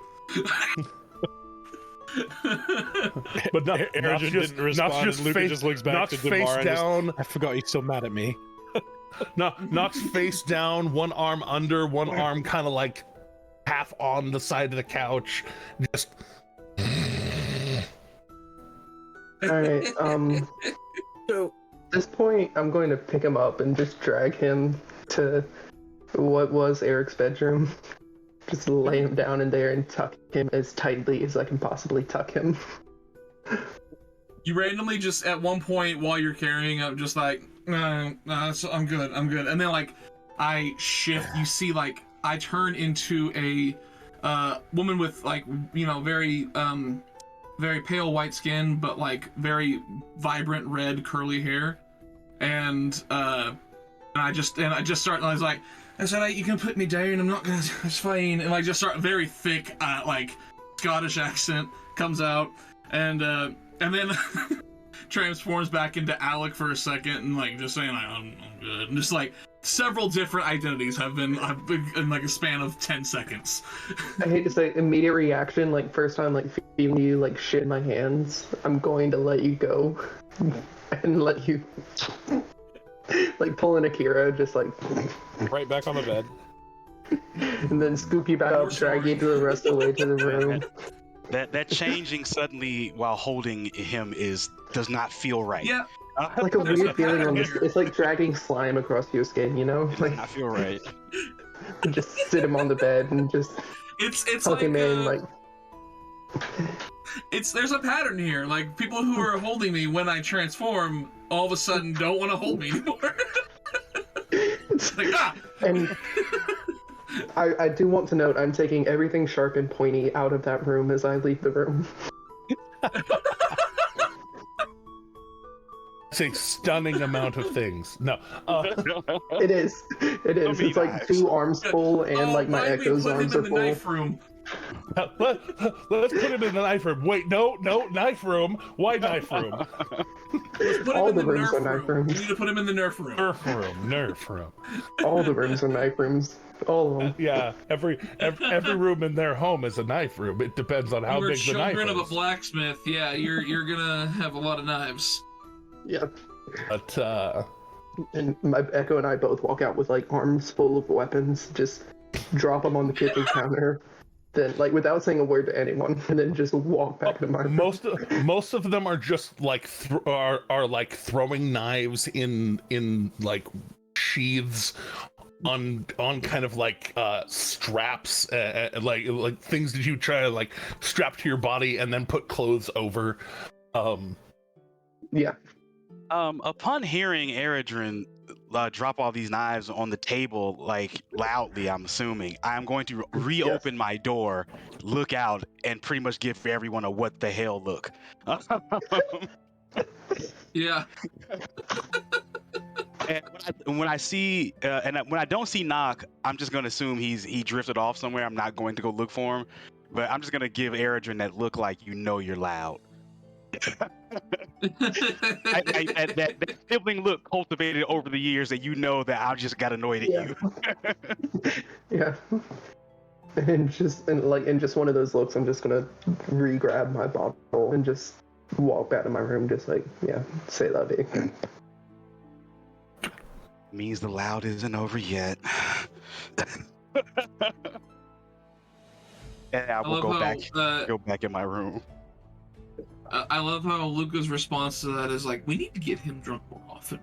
But not,
Arjun didn't respond, and Luca just looks back to
face
Damar and
down.
I forgot he's still mad at me.
Knox face down, one arm under, one arm kind of like half on the side of the couch. Just
all right.
So
At this point, I'm going to pick him up and just drag him to what was Eric's bedroom. Just lay him down in there and tuck him as tightly as I can possibly tuck him.
You randomly just at one point while you're carrying up, just like, no, I'm good. And then like, I shift. You see, like, I turn into a woman with like, you know, very pale white skin, but like very vibrant red curly hair, and I just start. I was like, I said, you can put me down. I'm not gonna. It's fine. And like, just start very thick, like Scottish accent comes out, and then transforms back into Alec for a second, and like just saying, I'm good. And just like several different identities have been in like a span of 10 seconds.
I hate to say immediate reaction, like first time like feeling you like shit in my hands, I'm going to let you go and let you like pull an Akira, just like
Right back on the bed.
and then scoop you back up, drag you to the rest of the way to the room.
That changing suddenly while holding him does not feel right.
Yeah.
Like a
There's
weird
a
feeling
pattern
on
here.
this. It's like dragging slime across your skin, you know? Like
I feel right.
just sit him on the bed and just
It's
tuck
like
him in, like
there's a pattern here. Like people who are holding me when I transform all of a sudden don't want to hold me anymore. It's like
and I do want to note I'm taking everything sharp and pointy out of that room as I leave the room.
it's a stunning amount of things. No,
It is. It's like 2 arms full and like my
why'd we
Echo's
put him
arms
in
are
the
full.
knife room?
let's put him in the knife room. Wait, no, knife room. Why knife room?
Let's put
All
him
the
in the
rooms
nerf
are knife
room.
rooms.
We need to put him in the nerf room.
Nerf room.
All the rooms are knife rooms. All of them.
Yeah, every room in their home is a knife room. It depends on how
We're
big the knife
children of a
is.
blacksmith. Yeah, you're gonna have a lot of knives.
Yeah.
But
And my Echo and I both walk out with like arms full of weapons, just drop them on the kitchen counter, then like without saying a word to anyone, and then just walk back to my room.
most of them are just like are like throwing knives in like sheaths on kind of like straps, like things that you try to like strap to your body and then put clothes over.
Yeah.
Upon hearing Eredrin drop all these knives on the table, like loudly, I'm assuming, I'm going to reopen my door, look out, and pretty much give everyone a what the hell look.
Yeah.
And when I see, when I don't see Knock, I'm just gonna assume he drifted off somewhere. I'm not going to go look for him, but I'm just gonna give Eredrin that look like you're loud. that sibling look cultivated over the years that that I just got annoyed at you.
Yeah. And just one of those looks, I'm just gonna re-grab my bottle and just walk back to my room, just like, yeah, say la vie.
Means the loud isn't over yet.
And I will go back in my room.
I love how Luca's response to that is like, we need to get him drunk more often.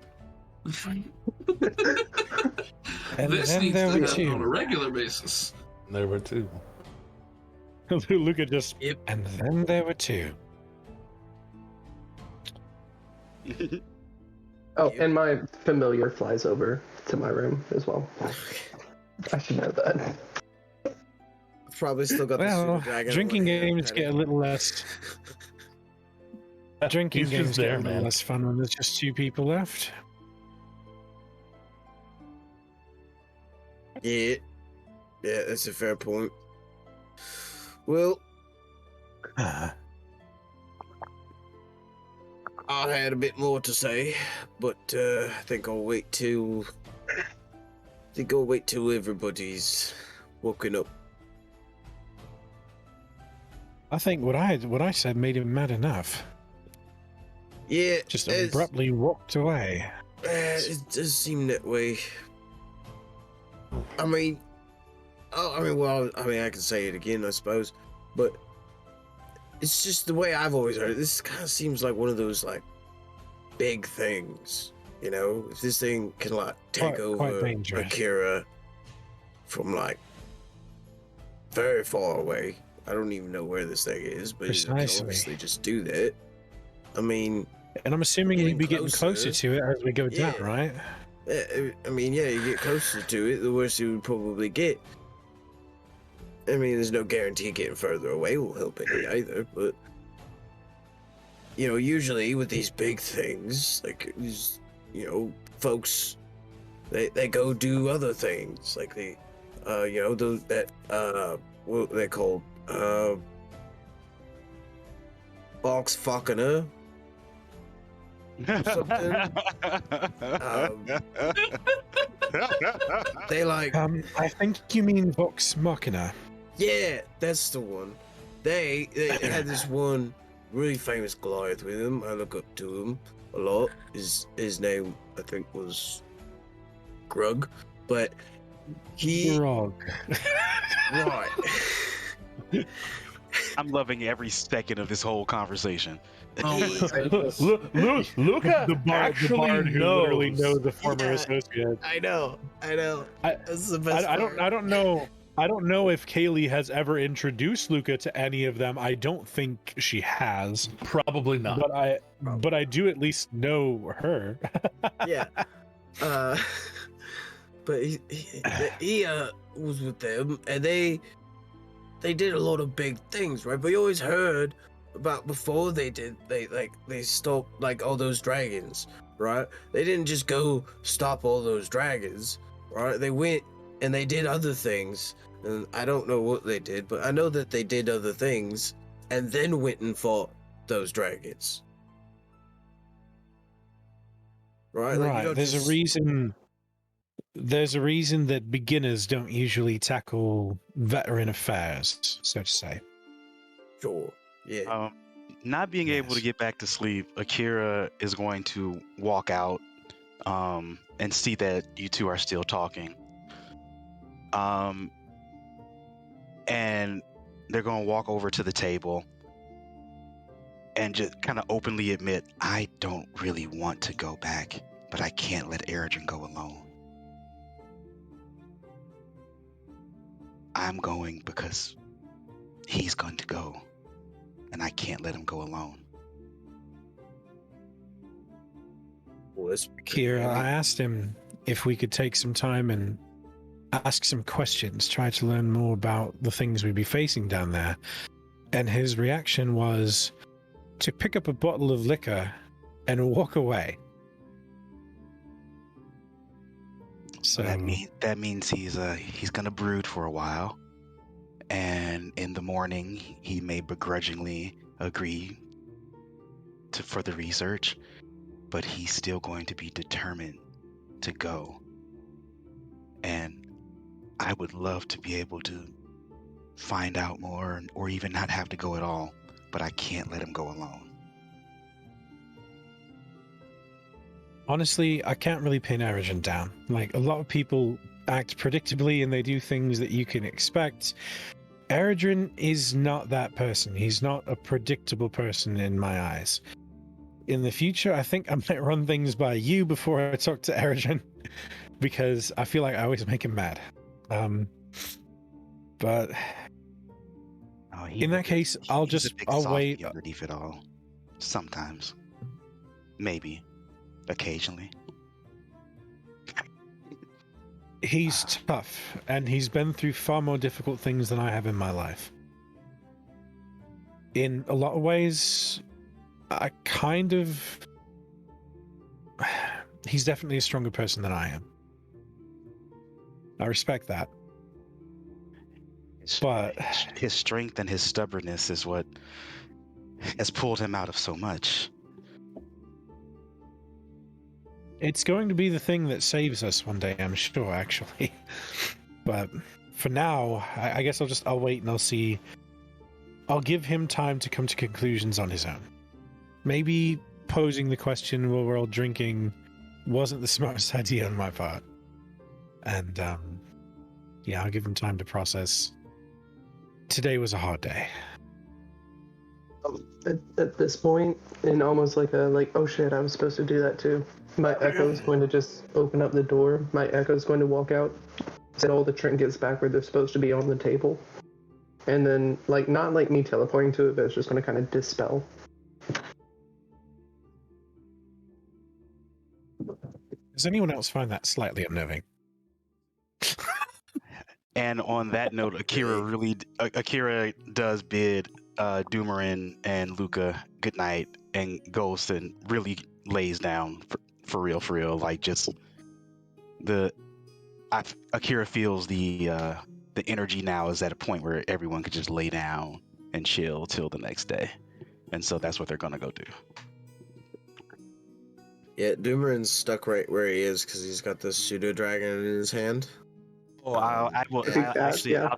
And
This
then
needs
there
to
were
happen on a
two.
regular basis.
There were 2.
Luca just.
Yep.
And then there were 2.
Oh, and my familiar flies over to my room as well. I should know that.
Probably still got the
Well,
pseudo dragon.
drinking games get a little less. Drinking
He's
games
just
get
there,
a little
man.
less fun when there's just 2 people left.
Yeah, that's a fair point. Well,
Ah,
I had a bit more to say, but I think I'll wait till. Everybody's woken up.
I think what I said made him mad enough.
Yeah,
Just
it's-
abruptly walked away.
It does seem that way. I mean, I can say it again, I suppose, but it's just the way I've always heard it. This kind of seems like one of those like big things, you know. If this thing can like take
Quite
over
dangerous.
Akira from like very far away. I don't even know where this thing is, but it can
Precisely.
obviously just do that. I mean,
And I'm assuming
Getting
we'd be getting closer
closer.
to it as we go down,
Yeah.
right?
you get closer to it, the worse it would probably get. I mean, there's no guarantee getting further away will help any either, but you know, usually with these big things, like these, you know, folks, they go do other things, like they, you know, those that what are they called, box fucking her. They like,
I think you mean Vox Machina.
yeah, that's the one. They had this one really famous Goliath with him. I look up to him a lot. His name I think was Grug, but he
Grog.
right.
I'm loving every second of this whole conversation.
Oh my
Luca
the bard who literally knows the former
Yeah.
associate.
I know.
I-
That's the best.
I don't know. I don't know if Kaylee has ever introduced Luca to any of them. I don't think she has,
Probably not.
but I do at least know her.
Yeah. But he was with them, and they did a lot of big things, right? But you always heard about before they stopped like all those dragons, right? They didn't just go stop all those dragons, right? They went and they did other things, and I don't know what they did, but I know that they did other things and then went and fought those dragons. Right? Like, you
Right.
don't
There's
just-
a reason. There's a reason that beginners don't usually tackle veteran affairs, so to say.
Sure. Yeah.
Not being able to
Yes.
get back to sleep, Akira is going to walk out and see that you two are still talking. And they're going to walk over to the table and just kind of openly admit, I don't really want to go back, but I can't let Eridrin go alone. I'm going because he's going to go, and I can't let him go alone.
Well, that's
Kira, I asked him if we could take some time and ask some questions, try to learn more about the things we'd be facing down there. And his reaction was to pick up a bottle of liquor and walk away. So
That means he's gonna brood for a while, and in the morning he may begrudgingly agree for the research, but he's still going to be determined to go. And I would love to be able to find out more, or even not have to go at all, but I can't let him go alone.
honestly, I can't really pin Eridrin down. Like, a lot of people act predictably and they do things that you can expect. Eridrin is not that person. He's not a predictable person in my eyes. In the future, I think I might run things by you before I talk to Eridrin, because I feel like I always make him mad. But
Oh,
in that case, I'll I'll wait.
underneath it all. Sometimes, maybe, occasionally.
He's tough, and he's been through far more difficult things than I have in my life. In a lot of ways, he's definitely a stronger person than I am. I respect that. But
his strength and his stubbornness is what has pulled him out of so much.
it's going to be the thing that saves us one day, I'm sure, actually. But for now, I guess I'll wait and I'll see. I'll give him time to come to conclusions on his own. Maybe posing the question while we're all drinking wasn't the smartest idea on my part. And, yeah, I'll give him time to process. Today was a hard day.
At this point, in almost like oh shit, I was supposed to do that too. My Echo is going to just open up the door. My Echo is going to walk out, set all the trinkets back where they're supposed to be on the table. And then, not like me teleporting to it, but it's just going to kind of dispel.
Does anyone else find that slightly unnerving?
And on that note, Akira does bid Doomerin and Luca good night and goes and really lays down for real. Like just Akira feels the energy now is at a point where everyone could just lay down and chill till the next day, and so that's what they're gonna go do.
Yeah, Doomerin's stuck right where he is because he's got this pseudo dragon in his hand.
Oh, I'll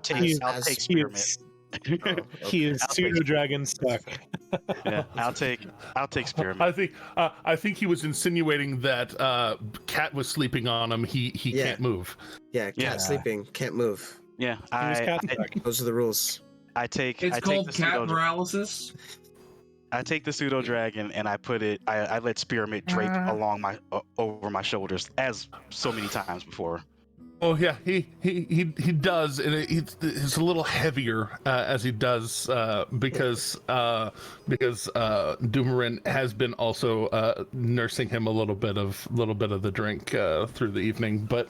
take Spearmint.
He is pseudo dragon stuck.
Yeah, I'll take Spearmint.
I think he was insinuating that Cat was sleeping on him. He can't move.
Yeah, Cat sleeping, can't move.
Yeah,
those are the rules.
It's called cat paralysis.
I take the pseudo dragon and I let Spearmint drape along over my shoulders as so many times before.
Oh yeah, he does, and it's a little heavier as he does because Doomerin has been also nursing him a little bit of the drink through the evening, but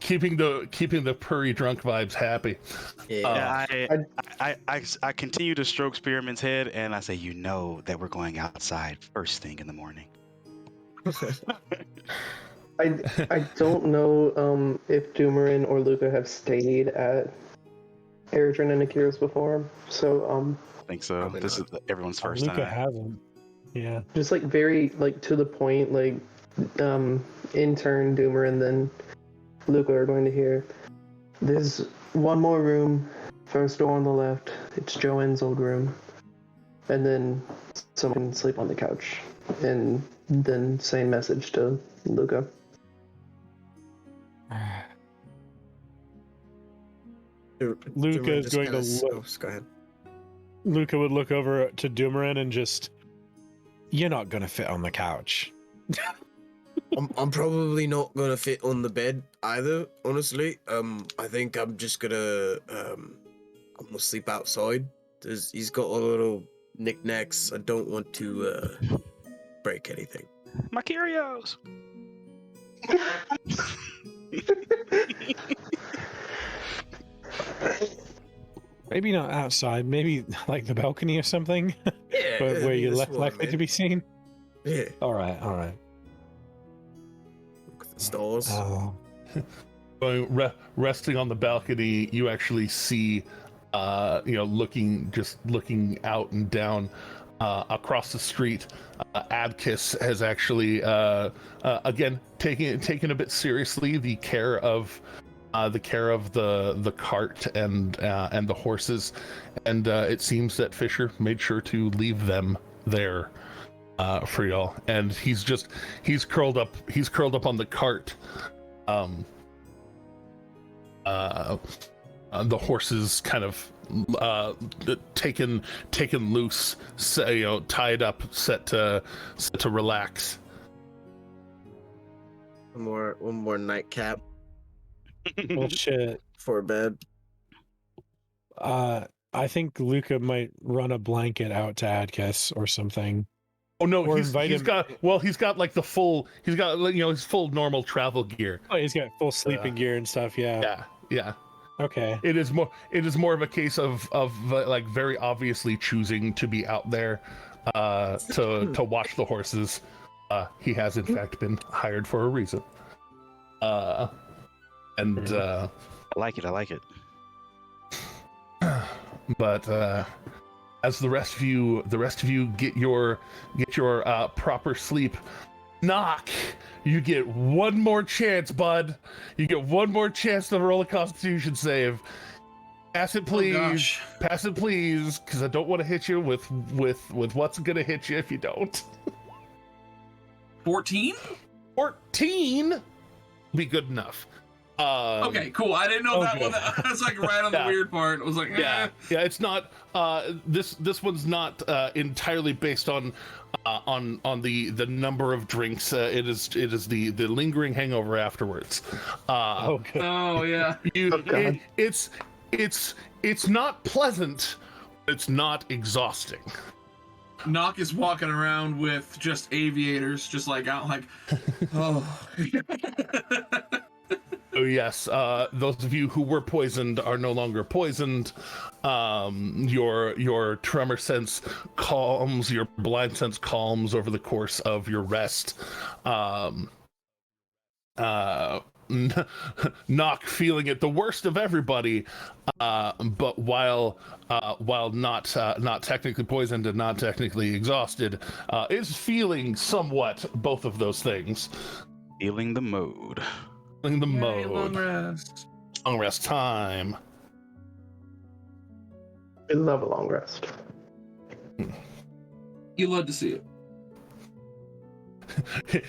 keeping the purry drunk vibes happy.
Yeah,
I continue to stroke Spearmint's head and I say, you know that we're going outside first thing in the morning.
I don't know if Doomerin or Luca have stayed at Eridrin and Akira's before, so
I think so. This is everyone's first
Luca
time.
hasn't. Yeah.
just very to the point, intern Doomerin then Luca are going to hear. There's one more room, first door on the left. It's Joanne's old room, and then someone can sleep on the couch. And then same message to Luca.
Luca is going to look.
Go ahead.
Luca would look over to Doomerin and just, you're not going to fit on the couch.
I'm probably not gonna fit on the bed either, honestly. I think I'm just gonna I'm gonna sleep outside. He's got a little knickknacks. I don't want to break anything.
My curios.
Maybe not outside, maybe like the balcony or something,
Yeah,
but where you're less
one,
likely
man.
to be seen.
Yeah.
All right.
Look at the stars.
Oh.
Resting on the balcony, you actually see, looking out and down across the street. Adkis has actually, again, taken a bit seriously the care of the cart and the horses, and it seems that Fisher made sure to leave them there for y'all. And he's curled up on the cart. The horses kind of taken loose, tied up, set to relax.
One more nightcap
Bullshit.
for bed.
I think Luca might run a blanket out to Adkis or something.
Oh no,
Or
he's
invite him-
he's got like the full, he's got, you know, his full normal travel gear.
Oh, he's got full sleeping gear and stuff. Yeah.
Yeah, yeah.
Okay.
It is more of a case of like very obviously choosing to be out there to watch the horses. He has in fact been hired for a reason.
I like it. I like it.
But as the rest of you get your proper sleep, Knock, you get one more chance, bud. You get one more chance to roll a Constitution save. Pass it, please.
gosh.
Pass it, please, because I don't want to hit you with what's gonna hit you if you don't.
14?
14 be good enough.
Okay, cool. I didn't know that
okay.
one. That's like right on the
Yeah.
weird part. I was like,
Yeah, it's not this one's not entirely based on the number of drinks. It is the lingering hangover afterwards.
Oh, good.
Oh yeah.
God.
It's not pleasant, but it's not exhausting.
Knock is walking around with just aviators, just like out, like, oh.
Oh yes, those of you who were poisoned are no longer poisoned. Your tremor sense calms, your blind sense calms over the course of your rest. Knock feeling it the worst of everybody, but while not technically poisoned and not technically exhausted, is feeling somewhat both of those things.
Feeling the mood.
Feeling the
Yay,
mode.
long rest.
Long rest time.
I love a long rest.
You love to see it.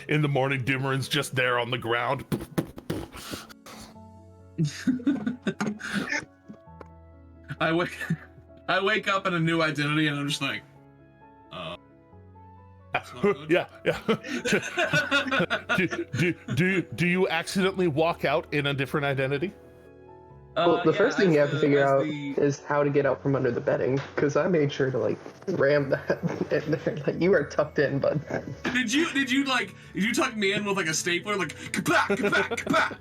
In the morning, Dimmeren's just there on the ground.
I wake up in a new identity and I'm just like, that's not good.
Yeah. do you accidentally walk out in a different identity?
Well, the first thing you have to figure out
the-
is how to get out from under the bedding, because I made sure to like ram that in there. Like, you are tucked in, bud.
Did you tuck me in with like a stapler, like kapak, kapak, kapak?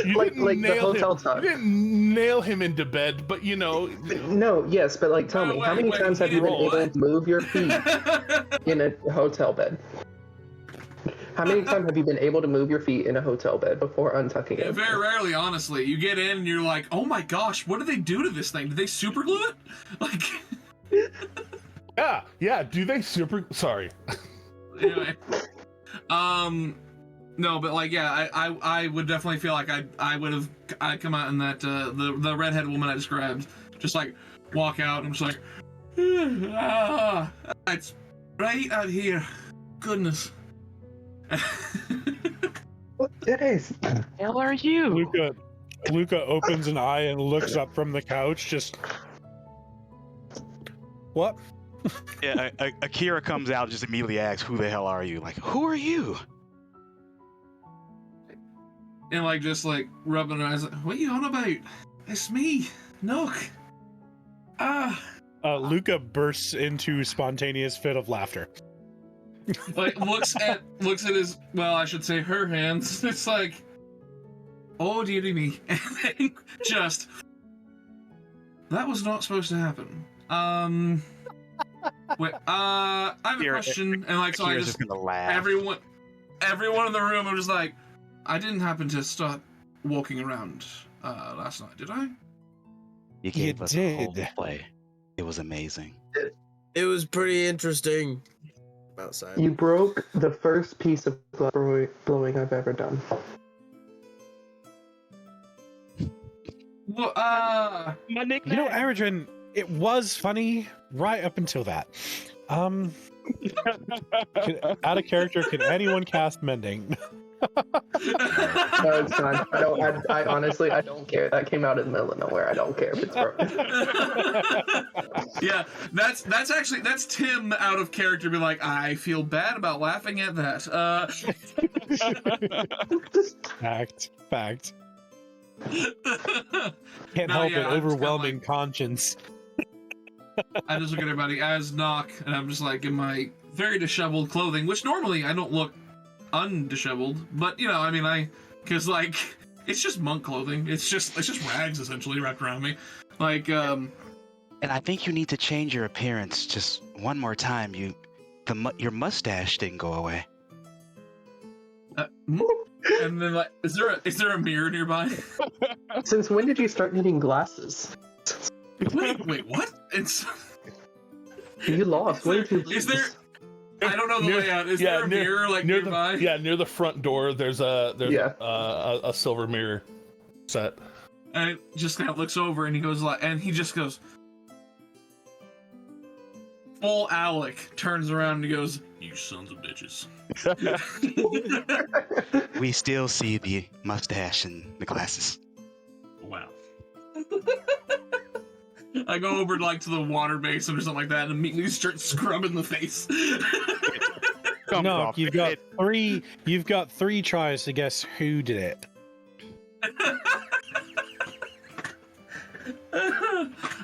You
Like
didn't
the
nail
hotel
him.
tuck.
You didn't nail him into bed, but you know.
No, yes, but like, tell me, how many
wait,
times have you been
roll.
able to move your feet in a hotel bed? How many times have you been able to move your feet in a hotel bed before untucking it?
Very rarely, honestly. You get in and you're like, oh my gosh, what did they do to this thing? Did they super glue it? Like,
Yeah. Do they super? Sorry.
anyway. No, but like, yeah, I would definitely feel like I'd come out in that the redhead woman I described, just like walk out and I'm just like, it's right out here. Goodness.
What it is?
Hell are you?
Luca opens an eye and looks up from the couch. Just what?
Yeah, Akira comes out and just immediately asks, "Who the hell are you?" Like, who are you?
And like just like rubbing her eyes, like, what are you on about? It's me, Nook.
Luca bursts into spontaneous fit of laughter.
Like looks at his, well, I should say her hands. It's like, oh dearie me, and then just that was not supposed to happen. Wait, I have a
Akira-
question, and like so I
Akira's
just
just gonna laugh.
everyone in the room. I'm just like, I didn't happen to start walking around last night, did I?
You gave
You
us a whole
did.
play. It was amazing.
It was pretty interesting. Outside.
You broke the first piece of blowing I've ever done.
Well,
My nickname.
You know, Aradrin, it was funny right up until that. Out of character, can anyone cast mending?
No, it's fine. I honestly, I don't care. That came out in the middle of nowhere. I don't care if it's broken.
yeah, that's Tim out of character. Be like, I feel bad about laughing at that.
Fact. Can't
No,
help
yeah,
it.
I'm just kinda
Overwhelming conscience.
I just look at everybody as Knock, and I'm just like in my very disheveled clothing, which normally I don't look undisheveled, but because like it's just monk clothing. It's just rags essentially wrapped around me, like
And I think you need to change your appearance just one more time. Your mustache didn't go away.
And then like, is there a mirror nearby?
Since when did you start needing glasses?
Wait, what?
You lost. When did you
Is there? I don't know the layout. Is there a mirror like nearby?
Near the front door. There's a silver mirror set.
And it just kind of looks over, and he goes like, and he just goes. Full Alec turns around and he goes, "You sons of bitches."
We still see the mustache and the glasses.
Wow. I go over like to the water basin or something like that and immediately start scrubbing the face.
No, you've got three tries to guess who did it.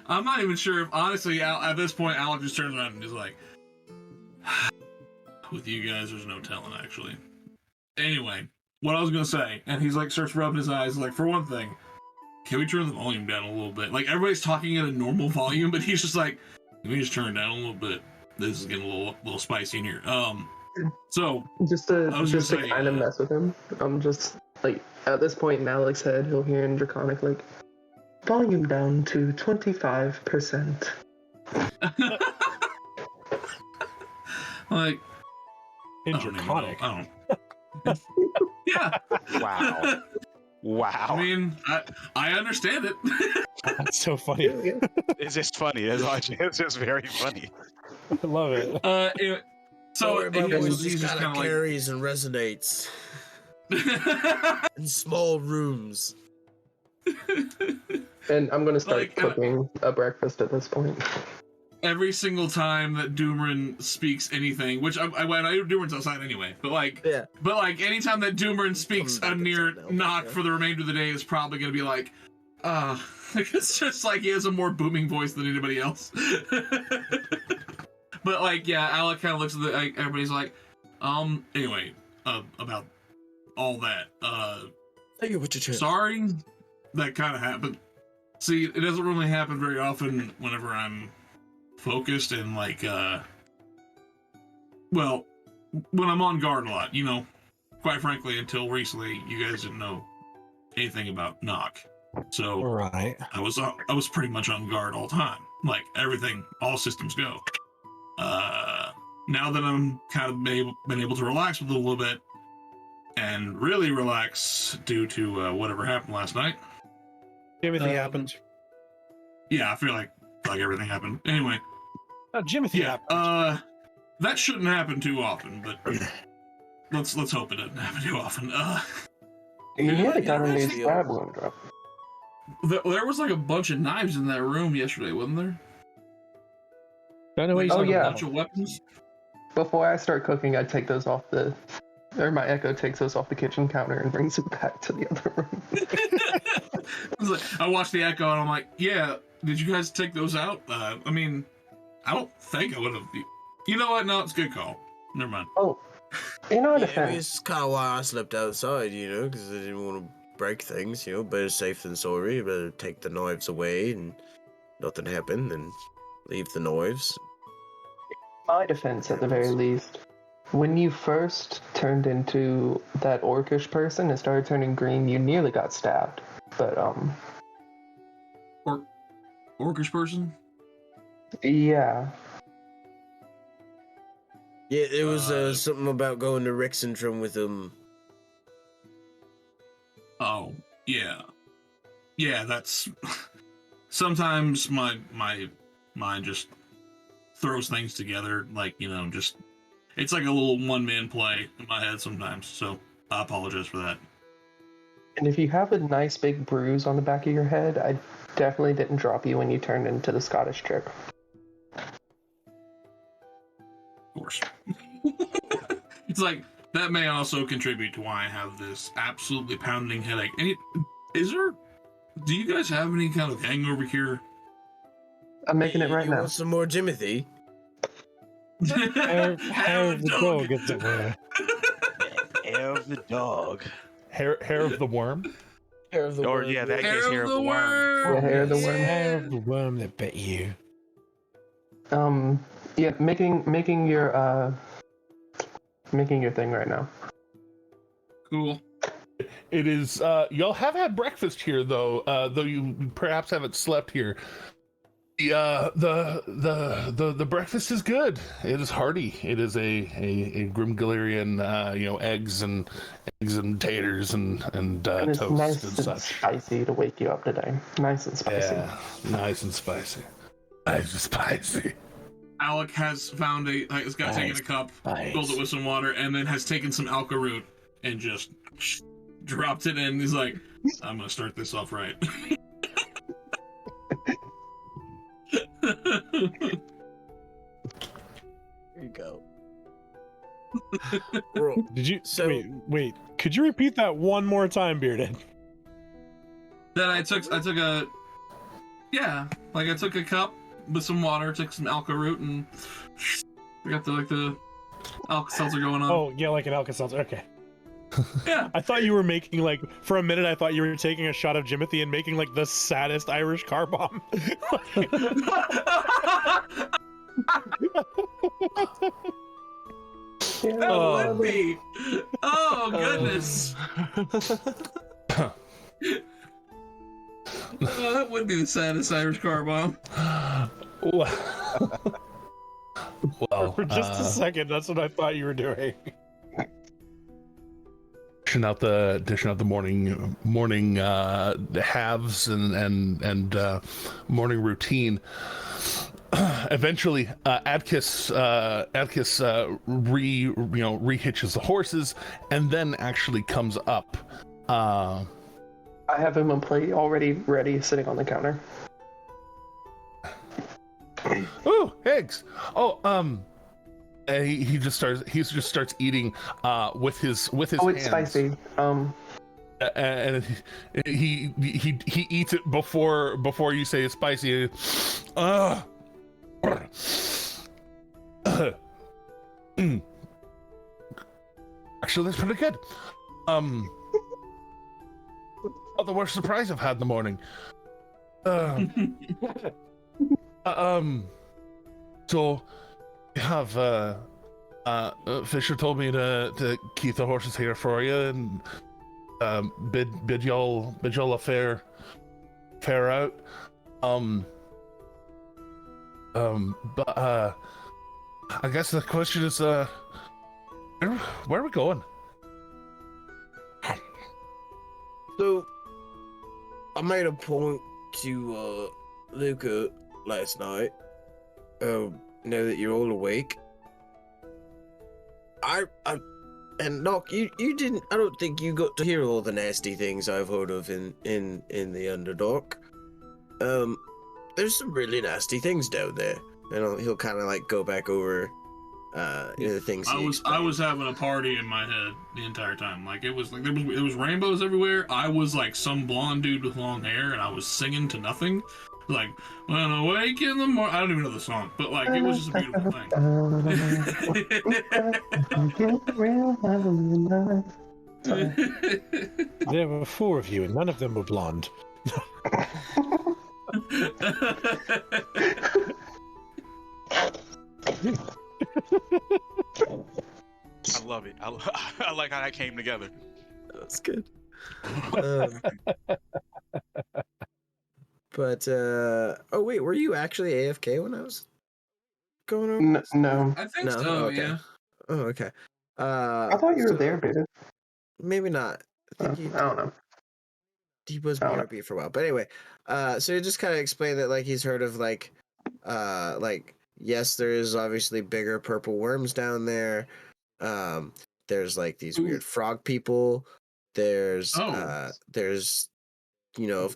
I'm not even sure if, honestly, at this point, Alec just turns around and is like, with you guys, there's no telling, actually. Anyway, what I was gonna say, and he's like, starts rubbing his eyes, like, for one thing, can we turn the volume down a little bit? Like, everybody's talking at a normal volume, but he's just like, can we just turn it down a little bit? This is getting a little spicy in here. So
just to kind of mess with him. I'm just like at this point in Alec's head, he'll hear in Draconic like, volume down to 25%.
Like
In Draconic.
I don't. Yeah.
Wow. Wow.
I mean, I understand it.
That's so funny.
It's just funny. It's just very funny.
I love it.
Anyway, so
he's just kind of carries and resonates in small rooms.
And I'm gonna start
Like,
cooking a breakfast at this point.
Every single time that Doomerin speaks anything, which I Doomerin's outside anyway, but anytime that Doomerin speaks near Knock for the remainder of the day is probably gonna be like, it's just like he has a more booming voice than anybody else. But like, yeah, Alec kind of looks at everybody's like, anyway, about all that,
Thank you, what's your chance?
sorry that kind of happened. See, it doesn't really happen very often whenever I'm focused and like, well, when I'm on guard a lot, quite frankly, until recently, you guys didn't know anything about Knock. So
Right.
I was pretty much on guard all the time. Like everything, all systems go. Now that I'm kind of been able to relax with it a little bit and really relax due to whatever happened last night.
Jimothy happened.
Yeah, I feel like everything happened. Anyway.
Oh, Jimothy happened.
That shouldn't happen too often, but let's hope it doesn't happen too often.
You had a gun in your stab wound drop.
There was like a bunch of knives in that room yesterday, wasn't there?
Don't know what
Like,
he's
a
yeah.
bunch of weapons.
Before I start cooking, I take those off my Echo takes those off the kitchen counter and brings them back to the other room.
I watched the Echo and I'm like, yeah, did you guys take those out? I mean, I don't think I would have. You know what? No, it's a good call. Never mind.
Oh, in our
Yeah,
defense,
it's kind of why I slept outside, because I didn't want to break things, better safe than sorry. Better take the knives away and nothing happened, and leave the knives.
my defense at the very least, when you first turned into that orcish person and started turning green, you nearly got stabbed. But
Orcish person?
yeah.
Yeah, it was something about going to Rexentrum with him.
Oh, yeah. Yeah, that's... Sometimes my mind just throws things together, like, just... It's like a little one-man play in my head sometimes, so I apologize for that.
And if you have a nice big bruise on the back of your head, I definitely didn't drop you when you turned into the Scottish chick.
Of course. It's like, that may also contribute to why I have this absolutely pounding headache. Do you guys have any kind of hangover cure?
I'm making it right
you
now.
want some more Jimothy?
Hair of the dog, as it were.
Hair of the dog.
Hair of the worm.
Hair of the
Or
worm,
yeah, that
yeah.
gets hair of the worm.
Yeah, hair of the worm.
Hair of the worm that bit you.
Yeah, making your thing right now.
Cool.
It is. Y'all have had breakfast here, though. Though you perhaps haven't slept here. The breakfast is good. It is hearty. It is a Grimgillian, eggs and taters and
it's
toast
nice
and
and
such.
spicy to wake you up today. Nice and spicy.
Yeah, nice and spicy. Nice and spicy.
Alec has found has got taken a cup, filled it with some water, and then has taken some alka root and just dropped it in. He's like, I'm gonna start this off right.
There you go. Bro,
Did you
So-
wait? Could you repeat that one more time, Bearded?
Then I took a cup with some water, took some alka root, and we got the alka seltzer going on.
Oh yeah, like an Alka-Seltzer. Okay.
Yeah.
I thought you were making for a minute. I thought you were taking a shot of Jimothy and making the saddest Irish car bomb.
That would be. Oh goodness. That would be the saddest Irish car bomb.
Well,
For just a second, that's what I thought you were doing.
dishing out the morning halves and morning routine. Eventually, Adkis rehitches the horses and then actually comes up.
I have him a plate already ready, sitting on the counter.
Ooh, eggs! Oh, he just starts eating with his
Oh, it's
hands.
spicy.
And he eats it before you say it's spicy. Actually, that's pretty good. The worst surprise I've had in the morning. So you have Fisher told me to keep the horses here for you and bid y'all a fair out. But I guess the question is where are we going?
So, I made a point to Luca last night. Now that you're all awake, and Nock, you didn't. I don't think you got to hear all the nasty things I've heard of in the Underdark. There's some really nasty things down there. And he'll kind of go back over the things.
I was having a party in my head the entire time. It was rainbows everywhere. I was some blonde dude with long hair, and I was singing to nothing. When I wake in the morning. I don't even know the song, but it was just a beautiful thing.
There were 4 of you, and none of them were blonde.
I love it. I like how that came together.
That's good. But oh wait, were you actually AFK when I was going over?
No.
I think
No?
so.
Okay.
Yeah.
Oh, okay.
I thought you were there, Bearded.
Maybe not. I think
I don't know.
he was
I don't know.
BRB for a while. But anyway, so he just kind of explained that he's heard of yes, there is obviously bigger purple worms down there. There's these weird frog people. There's of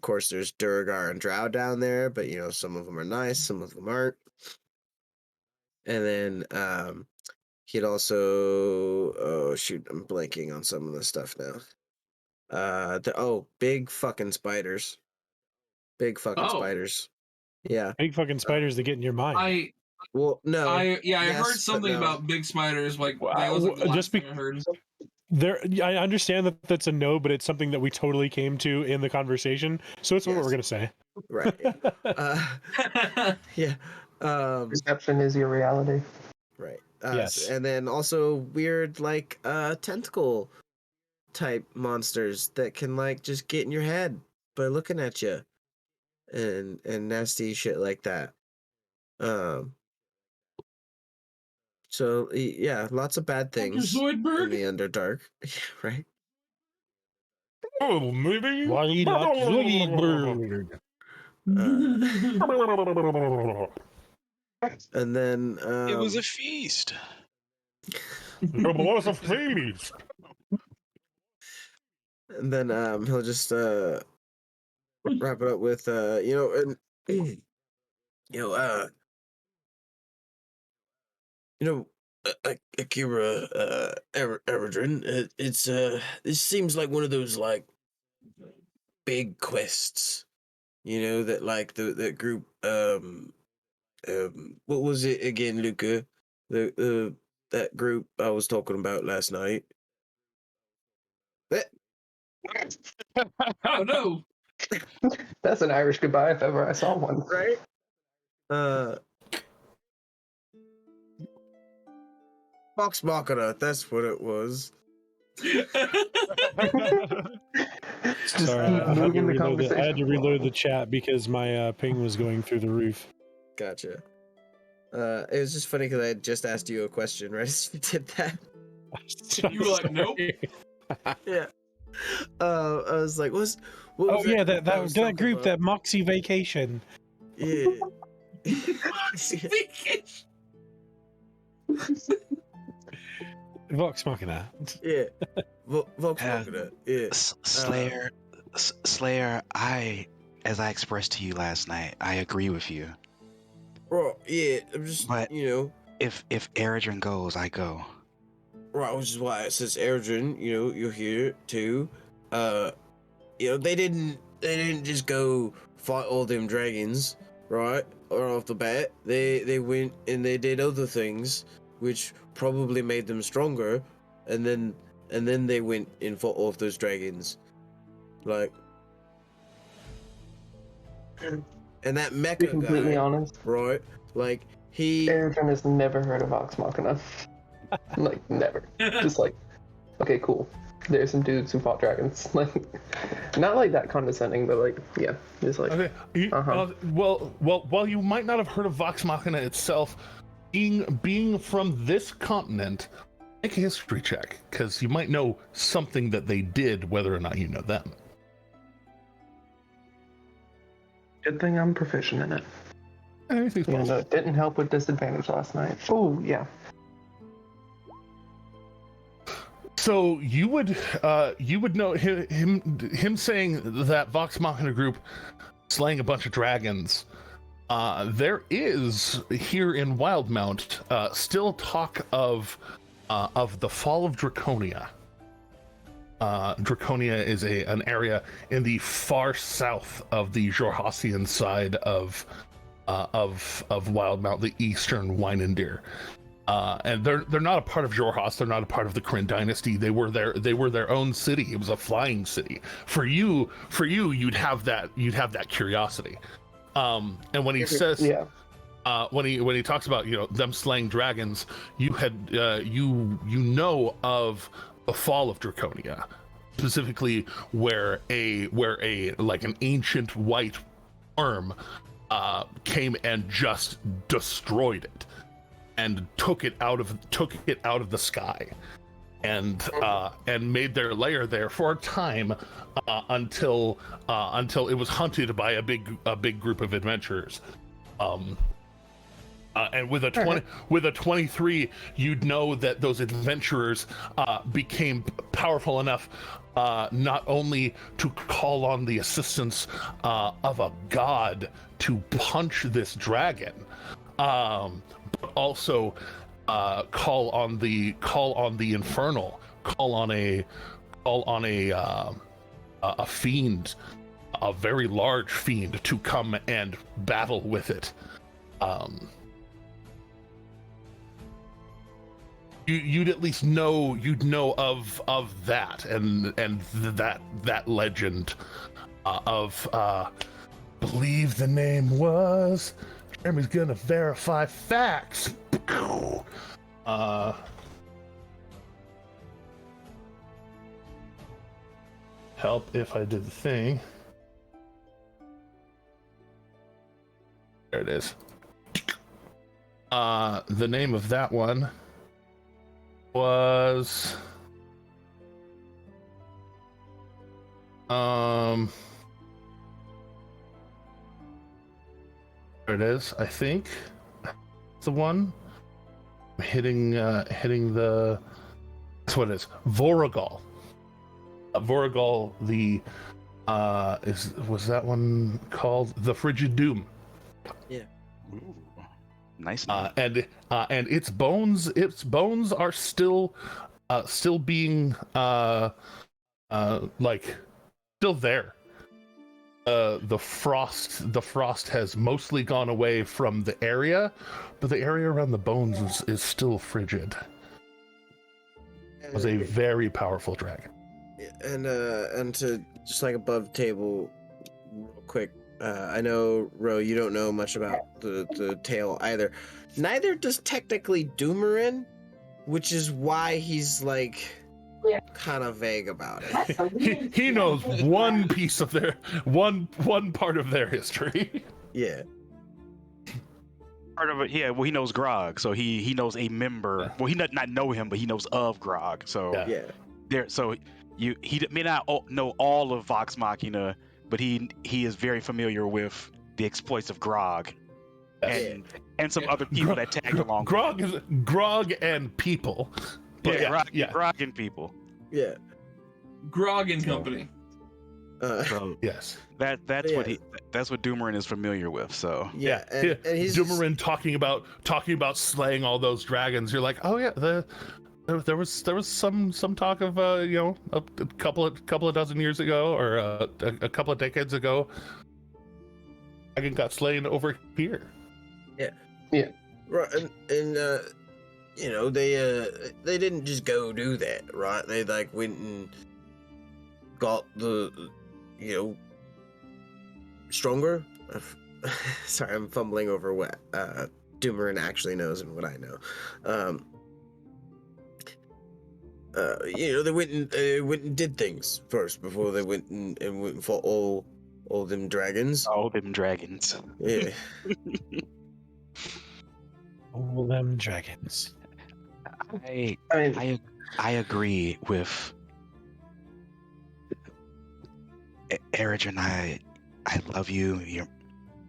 course there's Durgar and Drow down there, but some of them are nice, some of them aren't. And then he'd also, oh shoot, I'm blanking on some of the stuff now. Big fucking spiders. Big fucking spiders. Yeah.
Big fucking spiders that get in your mind.
Well, no.
I
Yes,
heard
but
something
no.
about big spiders. Like
Wow,
that was like the last
just
thing I heard.
I understand that that's a no, but it's something that we totally came to in the conversation, so it's what
Yes.
we're gonna say.
Right. Yeah.
Perception is your reality.
Right.
Yes.
And then also weird like tentacle type monsters that can like just get in your head by looking at you, and nasty shit like that. So yeah, lots of bad things in
Zoidberg?
the Underdark. Right.
Oh, maybe.
Why not Zoidberg?
And then
It was a feast.
Lots of feelings.
and then he'll just wrap it up with Akira Eredrin, it's this seems like one of those like big quests, that like that group what was it again, Luca? The that group I was talking about last night.
Oh no!
That's an Irish goodbye if ever I saw one.
Right? Vox Machina, that's what it was.
Just
Sorry,
keep
I
moving the
had
conversation.
to reload the chat because my ping was going through the roof.
Gotcha. It was just funny because I had just asked you a question right as you did that.
You were like, nope.
Yeah. I was like, what was
yeah,
that was
that
talking
group,
about?
that Moxie Vacation.
Yeah.
Vox Machina.
Yeah. Vox Machina. Yeah.
Slayer, Slayer, as I expressed to you last night, I agree with you.
Right, yeah, I'm just,
But- If Eredrin goes, I go.
Right, which is why it says Eredrin, you're here too. They didn't just go fight all them dragons, right? Or off the bat. They went and they did other things which probably made them stronger, and then they went and fought off those dragons. Like, and that
To be
mecha
completely
guy,
honest,
right? Like, he
Eredrin has never heard of Vox Machina. Like, never. Just like, okay, cool. There's some dudes who fought dragons. Like, not like that condescending, but like, yeah, just like.
Okay. Well, while you might not have heard of Vox Machina itself, being from this continent, make a history check, because you might know something that they did, whether or not you know them.
Good thing I'm proficient in it.
Anything's
And
possible.
it didn't help with disadvantage last night. Oh, yeah.
So you would know him saying that Vox Machina group slaying a bunch of dragons. There is here in Wildmount still talk of the fall of Draconia. Draconia is an area in the far south of the Jorhassian side of Wildmount, the eastern Wynendir. And they're not a part of Jorhas. They're not a part of the Kryn dynasty. They were their own city. It was a flying city. For you, you'd have that curiosity. And when he says,
Yeah.
when he talks about them slaying dragons, you know of the fall of Draconia, specifically where an ancient white worm came and just destroyed it and took it out of the sky and made their lair there for a time until it was hunted by a big group of adventurers. And with a 23, you'd know that those adventurers became powerful enough not only to call on the assistance of a god to punch this dragon, but also call on the infernal, call on a fiend a very large fiend to come and battle with it. You'd at least know of that and that legend of believe the name was. Jeremy's gonna verify facts. Help if I did the thing. There it is. The name of that one was there it is. I think it's the one hitting the. That's what it is. Voragal. Voragal. The was that one called the Frigid Doom?
Yeah.
Ooh, nice.
And its bones are still being like still there. The frost has mostly gone away from the area, but the area around the bones is still frigid. It was a very powerful dragon.
And to just like above table, real quick. I know, Ro, you don't know much about the tale either. Neither does technically Doomerin, which is why he's like kind of vague about it.
He knows one piece of their one part of their history.
Yeah.
Part of it, yeah. Well, he knows Grog, so he knows a member. Well, he not know him, but he knows of Grog. So
Yeah.
there. So he may not know all of Vox Machina, but he is very familiar with the exploits of Grog, and some other people that tagged along.
Grog and people. But
Grog and people.
Yeah.
Grog and company.
So
Yes.
that's what Doomerin is familiar with. So
yeah. And he's
Doomerin talking about slaying all those dragons. You're like, oh yeah, there was some talk of a couple of dozen years ago or a couple of decades ago. Dragon got slain over here.
Yeah. Right, and they didn't just go do that, right? They like went and got the stronger. Sorry, I'm fumbling over what Doomerin actually knows and what I know. They went and did things first before they went and fought all them dragons.
all them dragons.
Yeah.
All them dragons.
I mean,
I agree with Eridge. I love you.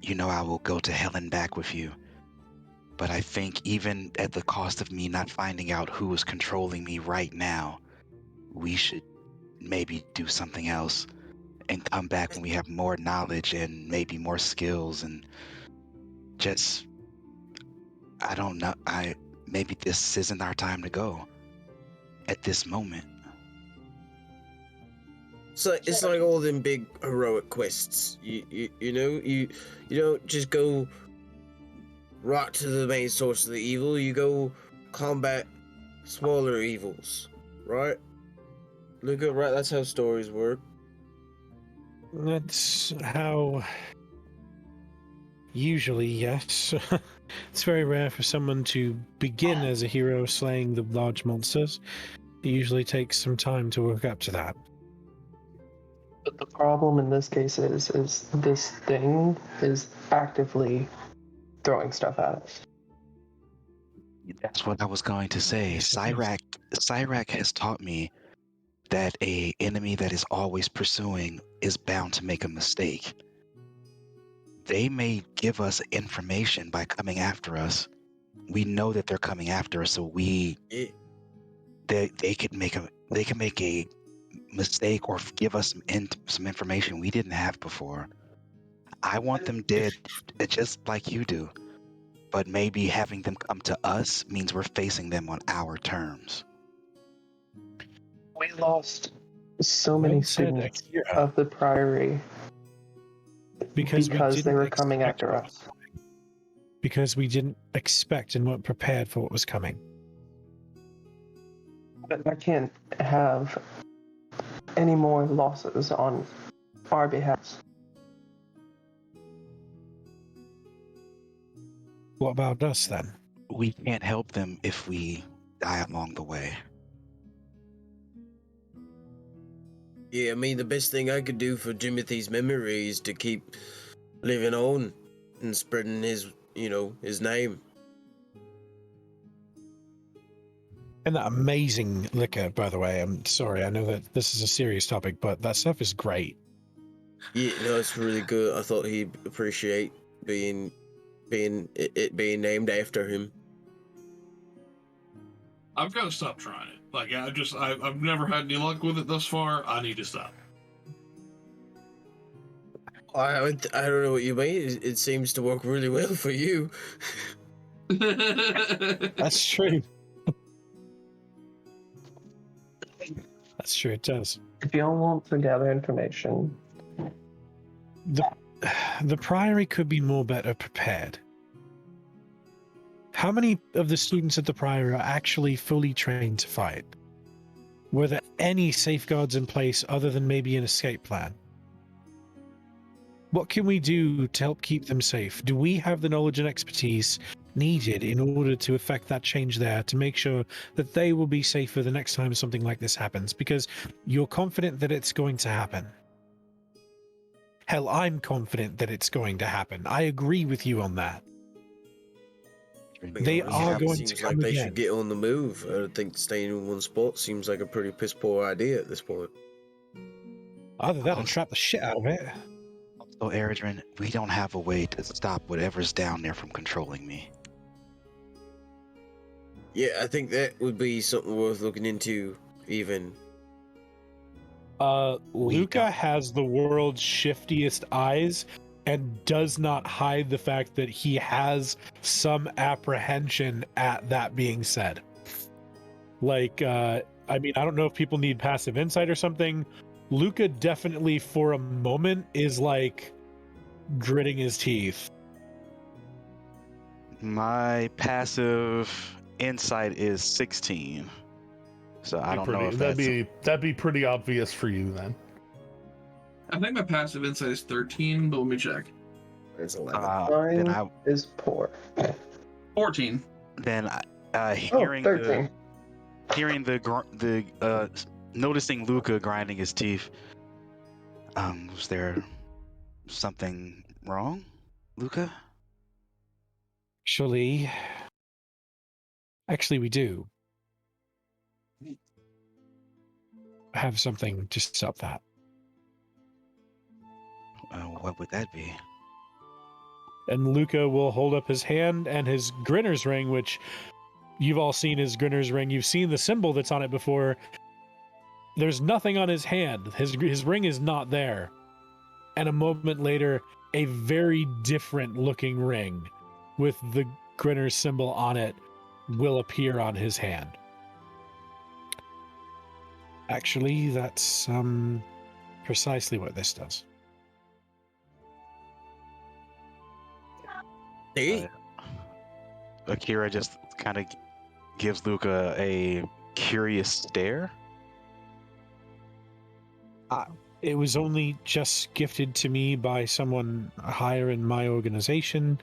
You know I will go to hell and back with you. But I think even at the cost of me not finding out who is controlling me right now, we should maybe do something else and come back when we have more knowledge and maybe more skills and just, I don't know, maybe this isn't our time to go at this moment.
So it's like all them big heroic quests. You don't just go right to the main source of the evil. You go combat smaller evils, right? Luca, right? That's how stories work.
That's how. Usually, yes. It's very rare for someone to begin as a hero slaying the large monsters. It usually takes some time to work up to that.
but the problem in this case is this thing is actively throwing stuff at us.
That's what I was going to say. Cyrac has taught me that a enemy that is always pursuing is bound to make a mistake. They may give us information by coming after us. We know that they're coming after us, so they could make a mistake or give us some information we didn't have before. I want them dead, just like you do. But maybe having them come to us means we're facing them on our terms.
We lost so many
Well said,
students
Akira.
of the Priory
Because
they
didn't
were coming
expect
after
what was
us.
coming. Because we didn't expect and weren't prepared for what was coming.
But I can't have any more losses on our behalf.
What about us then?
We can't help them if we die along the way.
Yeah, I mean, the best thing I could do for Timothy's memory is to keep living on and spreading his, his name.
And that amazing liquor, by the way. I'm sorry, I know that this is a serious topic, but that stuff is great.
Yeah, no, it's really good. I thought he'd appreciate being named after him.
I've got to stop trying it. Like, I've never had any luck with it thus far. I need to stop.
I don't know what you mean. It seems to work really well for you.
That's true. That's true, it does.
If y'all want to gather information,
The Priory could be more better prepared. How many of the students at the Priory are actually fully trained to fight? Were there any safeguards in place other than maybe an escape plan? What can we do to help keep them safe? Do we have the knowledge and expertise needed in order to effect that change there, to make sure that they will be safer the next time something like this happens? Because you're confident that it's going to happen. Hell, I'm confident that it's going to happen. I agree with you on that. They are going to
seems
come
like they
again.
should get on the move. I think staying in one spot seems like a pretty piss poor idea at this point.
Either that or trap the shit out of it.
So, Eridrin, we don't have a way to stop whatever's down there from controlling me.
Yeah, I think that would be something worth looking into, even.
Luca has the world's shiftiest eyes and does not hide the fact that he has some apprehension at that being said. Like, I mean, I don't know if people need passive insight or something. Luca definitely, for a moment, is like gritting his teeth.
My passive insight is 16. So I don't know if
that'd be pretty obvious for you then.
I think my passive insight is 13, but let me check.
It's 11.
mine is poor.
14.
Then
Hearing 13.
Noticing Luca grinding his teeth. Was there something wrong, Luca?
Actually, we do have something to stop that.
What would that be?
And Luca will hold up his hand and his Grinner's ring, which you've all seen his Grinner's ring. You've seen the symbol that's on it before. There's nothing on his hand. His ring is not there. And a moment later, a very different looking ring with the Grinner's symbol on it will appear on his hand. Actually, that's precisely what this does.
Hey.
Akira just kind of gives Luca a curious stare.
It was only just gifted to me by someone higher in my organization.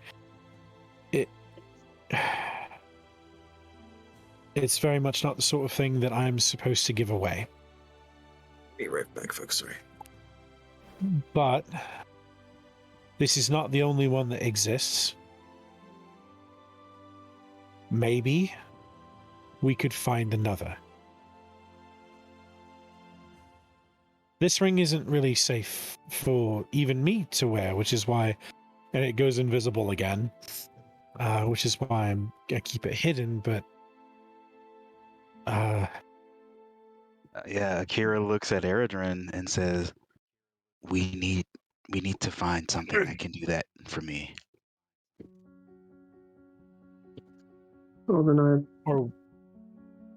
It's very much not the sort of thing that I'm supposed to give away.
Be right back, folks. Sorry.
But this is not the only one that exists. Maybe we could find another. This ring isn't really safe for even me to wear, which is why, and it goes invisible again, which is why I keep it hidden, but
Yeah, Akira looks at Eridrin and says, we need to find something that can do that for me.
Well, then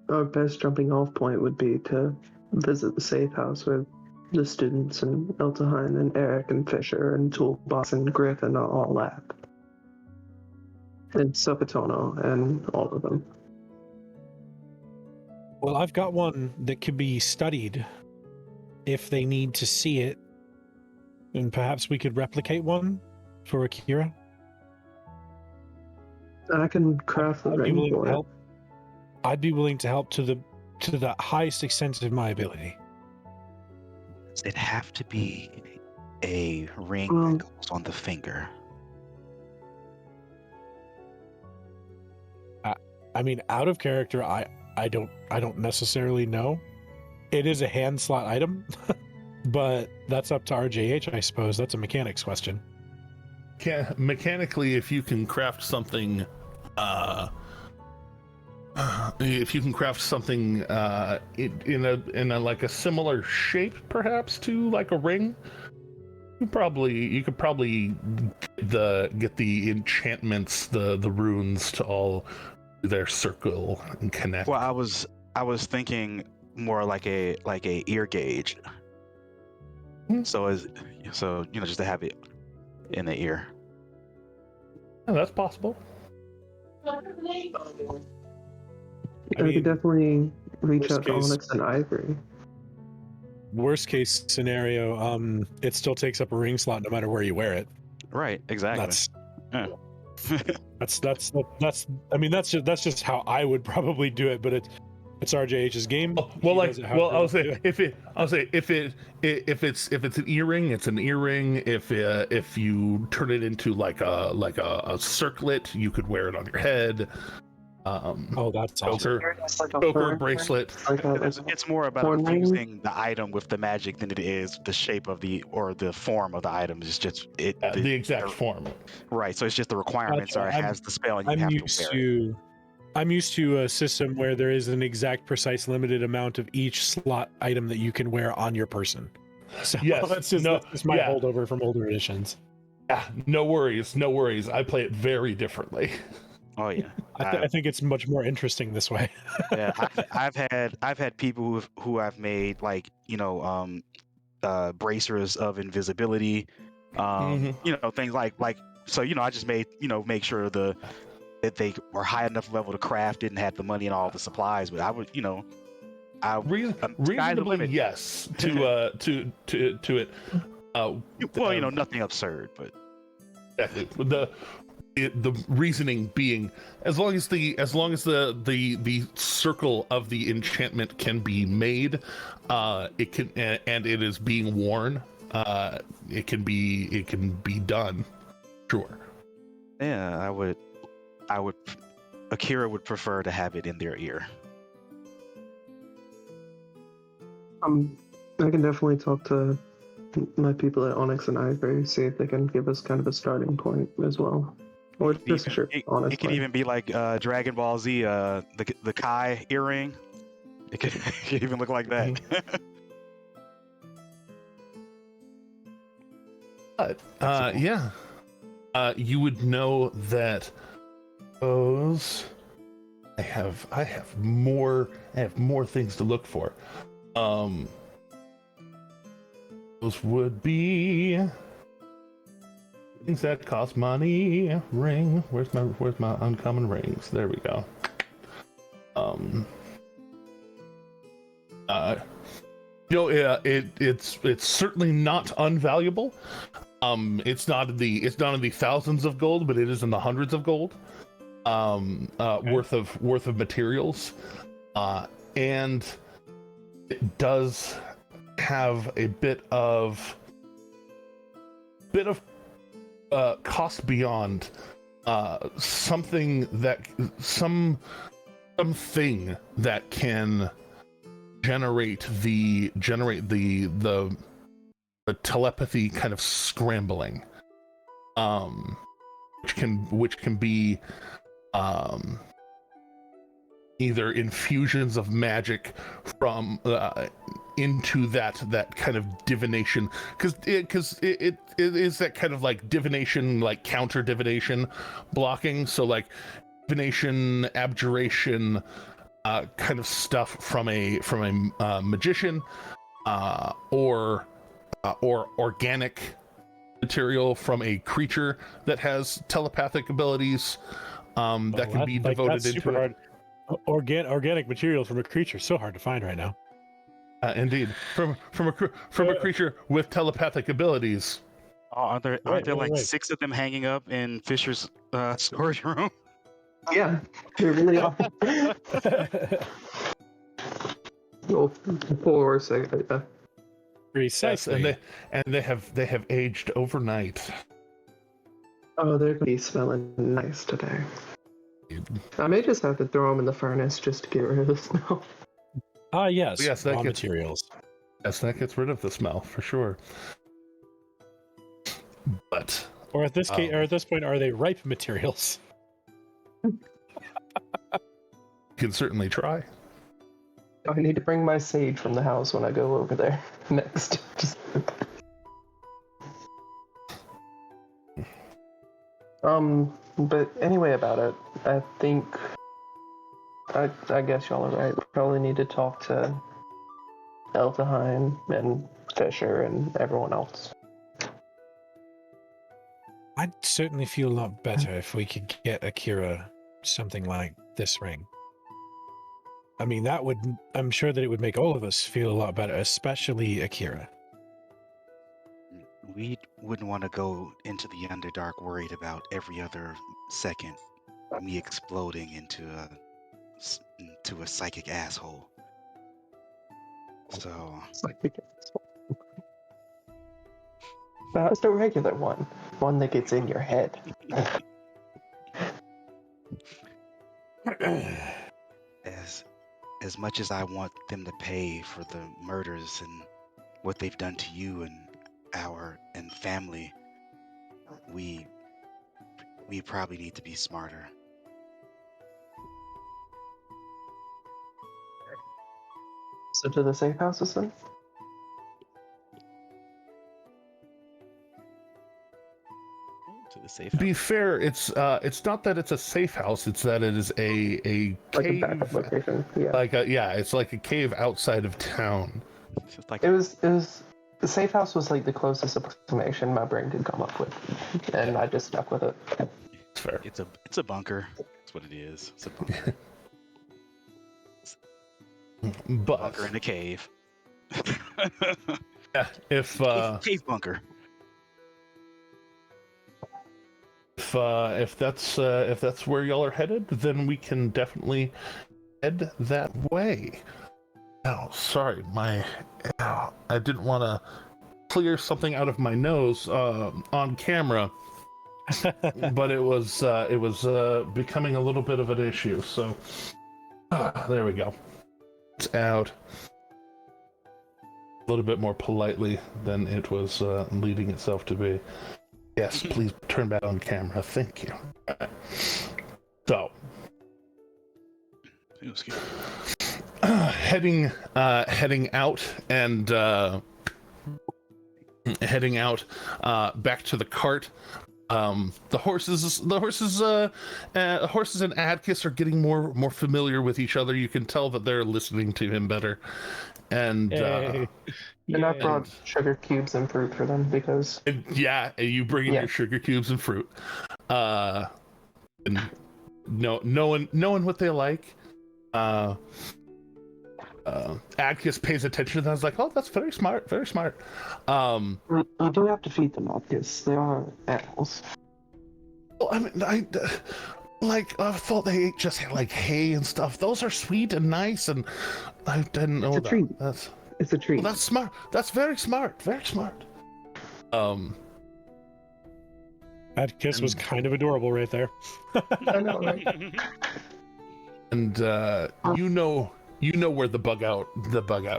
our best jumping off point would be to visit the safe house with the students and Eltahine and Eric and Fisher and Toolbox and Griffin are all at. And Sokatono and all of them.
Well, I've got one that could be studied if they need to see it. And perhaps we could replicate one for Akira.
I can craft the
I'd be
ring
willing
for
to
it.
help. I'd be willing to help to the highest extent of my ability.
Does it have to be a ring that goes on the finger?
I mean, out of character, I don't necessarily know. It is a hand slot item, but that's up to RJH, I suppose. That's a mechanics question.
Mechanically, if you can craft something, in a like a similar shape, perhaps to like a ring, you could probably get the enchantments, the runes to all do their circle and connect.
Well, I was thinking more like a ear gauge. So just to have it in the ear.
Yeah, that's possible.
I could definitely reach out to Onyx and Ivory.
Worst case scenario, it still takes up a ring slot no matter where you wear it.
Right, exactly.
That's that's just how I would probably do it, but it's RJH's game.
If it's an earring, it's an earring. If you turn it into like a circlet, you could wear it on your head.
That's awesome.
Choker bracelet.
It's more about infusing the item with the magic than it is the shape of the form of the item. It's just
the exact form.
Right. So it's just the requirements it has the spell and you have to wear it.
I'm used to a system where there is an exact, precise, limited amount of each slot item that you can wear on your person. So
yes,
that's just my holdover from older editions.
Yeah, no worries. I play it very differently.
Oh yeah,
I think it's much more interesting this way.
Yeah, I've had people who have made bracers of invisibility, things like so I just made make sure that they were high enough level to craft it and had the money and all the supplies, but I would
reasonably yes to it.
Nothing absurd, but
exactly the reasoning being as long as the circle of the enchantment can be made, it can and it is being worn, it can be done. Sure.
Yeah, Akira would prefer to have it in their ear.
I can definitely talk to my people at Onyx and Ivory, see if they can give us kind of a starting point as well. Or just honestly.
It could even be like Dragon Ball Z, the Kai earring. It could even look like that.
But you would know that those. I have more things to look for. Those would be things that cost money. Ring. Where's my uncommon rings? There we go. It's certainly not unvaluable. It's not in the thousands of gold, but it is in the hundreds of gold. Worth of materials, and it does have a bit of cost beyond something that something that can generate the telepathy kind of scrambling, which can be either infusions of magic from into that kind of divination, because it is that kind of like divination, like counter divination blocking, so like divination, abjuration kind of stuff from a magician, or organic material from a creature that has telepathic abilities that can be devoted into
super
it.
hard. Organic materials from a creature so hard to find right now.
Indeed, from a creature with telepathic abilities.
Oh, aren't there
Right.
6 of them hanging up in Fisher's storage room?
Yeah, there really are. Well, 4 or 6.
Precisely.
Yes, and they have aged overnight.
Oh, they're gonna be smelling nice today. I may just have to throw them in the furnace just to get rid of the smell.
Yes.
Yes, that
Raw
gets-
materials.
Yes, that gets rid of the smell for sure. But
Or at this case, or at this point, are they ripe materials?
you can certainly try.
I need to bring my sage from the house when I go over there next. But anyway about it, I think I guess y'all are right. We probably need to talk to Eltaheim and Fisher and everyone else.
I'd certainly feel a lot better if we could get Akira something like this ring. I mean, I'm sure that it would make all of us feel a lot better, especially Akira.
We wouldn't want to go into the Underdark worried about every other second me exploding into a psychic asshole. So
Just a regular one that gets in your head.
as much as I want them to pay for the murders and what they've done to you and our family, we probably need to be smarter.
So to the safe houses then?
To the safe
To be fair, it's not that it's a safe house; it's that it is a
Like a
cave,
backup location. Yeah.
it's like a cave outside of town.
It's just like
It was the safe house was like the closest approximation my brain could come up with, and I just stuck with it.
It's fair.
it's a bunker. That's what it is. It's a bunker.
But
Bunker in a cave.
yeah, if
Cave bunker.
if that's where y'all are headed, then we can definitely head that way. Oh, sorry, I didn't want to clear something out of my nose on camera, but it was becoming a little bit of an issue. So there we go. It's out a little bit more politely than it was leading itself to be. Yes, please turn back on camera. Thank you. So, heading out and heading out back to the cart. The horses and Adkis are getting more familiar with each other. You can tell that they're listening to him better. And
And I brought sugar cubes and fruit for them because
you bring in your sugar cubes and fruit. And knowing what they like. Adkis pays attention to that. I was like, oh, that's very smart, very smart.
you don't have to feed them Adkis. They are animals.
Well, I mean, I thought they ate just like hay and stuff. Those are sweet and nice, and I didn't know
It's a treat. It's a treat.
Well, that's smart. That's very smart. Very smart.
Adkis was kind of adorable right there.
I know, right?
And you know where the bug out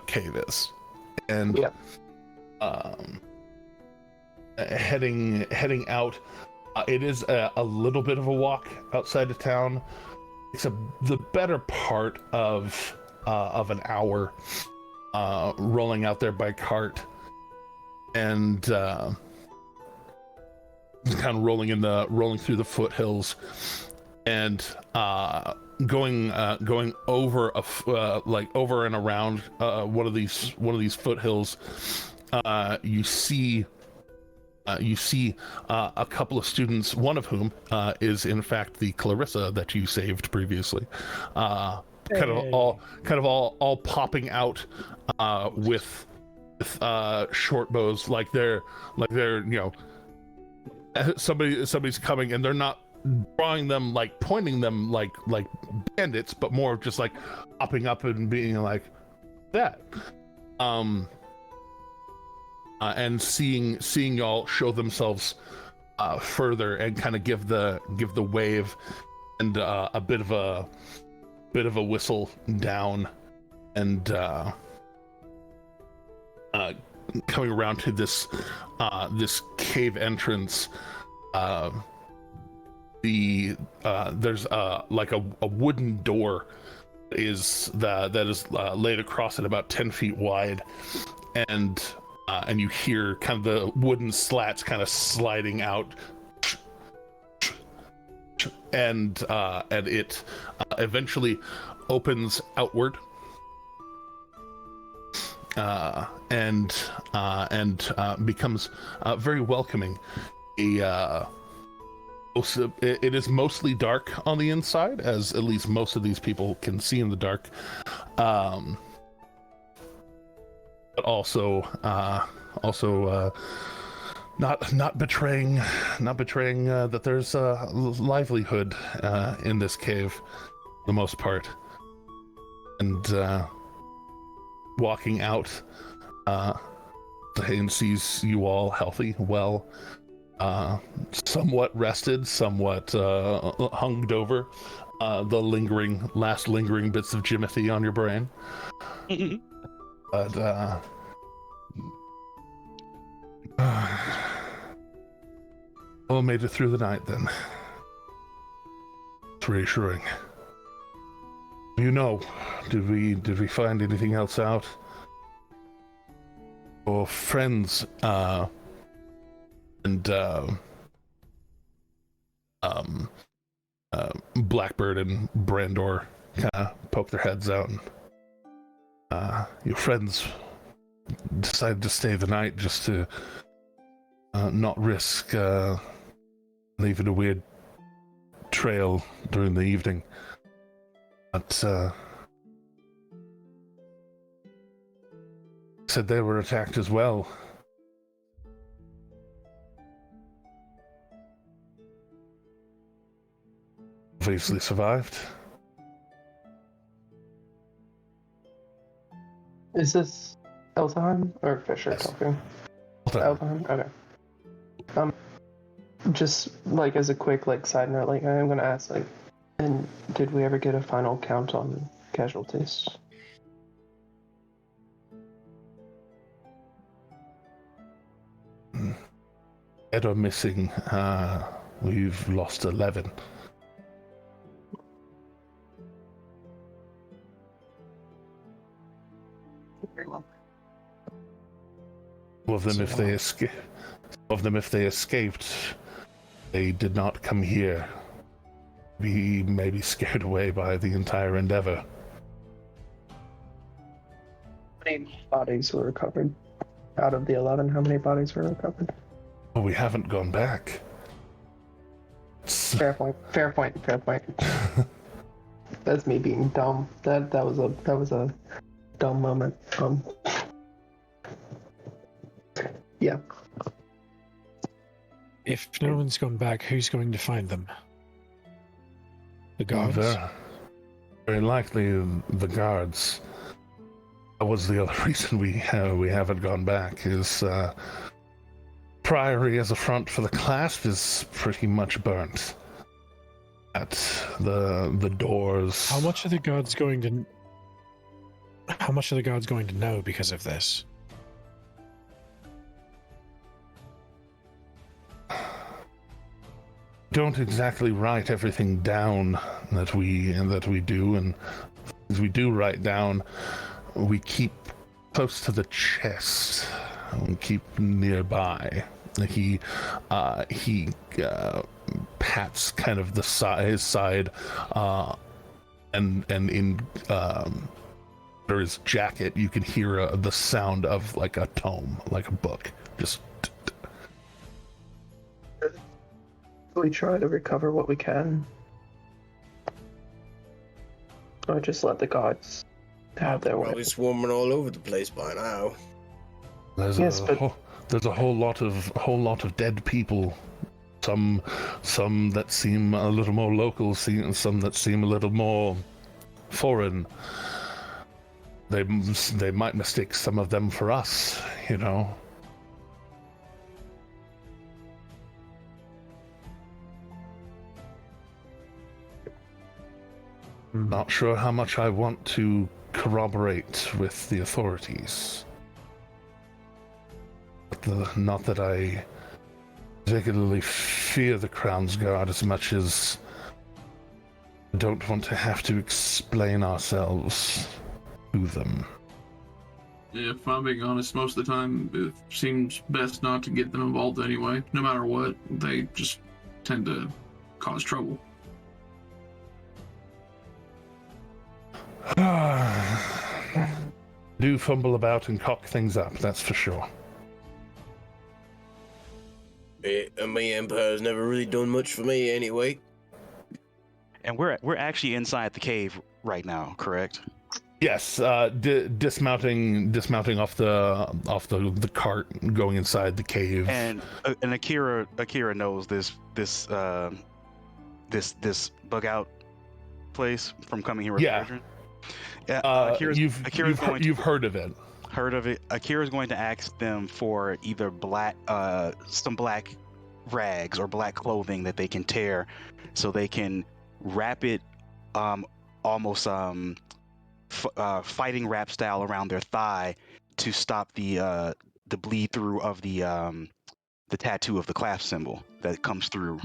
cave is, and heading out. It is a little bit of a walk outside of town. It's the better part of an hour rolling out there by cart, and kind of rolling through the foothills, and going over like over and around one of these foothills, you see a couple of students, one of whom is in fact the Clarissa that you saved previously, kind of all popping out with short bows, like they're somebody's coming, and they're not drawing them, like pointing them like bandits, but more just like popping up and being like that. And seeing y'all show themselves further and kind of give the wave and a bit of a whistle down, and coming around to this cave entrance. There's like a wooden door that is laid across it about 10 feet wide, and you hear kind of the wooden slats kind of sliding out, and it eventually opens outward, and becomes very welcoming. It is mostly dark on the inside, as at least most of these people can see in the dark, but also not betraying that there's a livelihood in this cave for the most part. And walking out, Zane sees you all healthy, well, somewhat rested, somewhat hunged over the last lingering bits of Jimothy on your brain. But all made it through the night then. It's reassuring. Did we find anything else out? Or friends and Blackbird and Brandor kind of poke their heads out, and your friends decided to stay the night just to not risk leaving a weird trail during the evening. But said they were attacked as well. Obviously survived.
Is this Eltheim or Fisher
Yes.
talking?
Eltheim.
Eltheim. Okay. Just like as a quick side note, I'm gonna ask and did we ever get a final count on casualties?
Dead or missing, we've lost 11.
Very well.
Some of them, if they escaped, they did not come here. We may be scared away by the entire endeavor.
How many bodies were recovered? Out of the 11, how many bodies were recovered?
Oh, we haven't gone back.
Fair point. That's me being dumb. That was a dumb moment. Yeah.
If no one's gone back, who's going to find them? The guards?
Very likely the guards. That was the other reason we haven't gone back, is Priory as a front for the clasp is pretty much burnt. At the doors.
How much are the guards going to know because of this?
Don't exactly write everything down that we do, and things we do write down, we keep close to the chest. We keep nearby. He pats kind of his side and in his jacket, you can hear the sound of like a tome, like a book. Just.
We try to recover what we can, or just let the gods have their way.
Probably swarming all over the place by now.
There's there's a whole lot of dead people. Some that seem a little more local, some that seem a little more foreign. They might mistake some of them for us, you know. Not sure how much I want to corroborate with the authorities. Not that I particularly fear the Crown's Guard as much as I don't want to have to explain ourselves to them.
If I'm being honest, most of the time it seems best not to get them involved anyway. No matter what, they just tend to cause trouble.
Do fumble about and cock things up, that's for sure.
And my Empire's never really done much for me anyway.
And we're actually inside the cave right now, correct?
Yes, dismounting off the cart, going inside the cave.
And Akira knows this bug out place from coming here with Adrian.
You've heard of it.
Heard of it. Akira's going to ask them for either some black rags or black clothing that they can tear, so they can wrap it, almost fighting wrap style around their thigh to stop the bleed through of the tattoo of the clasp symbol that comes through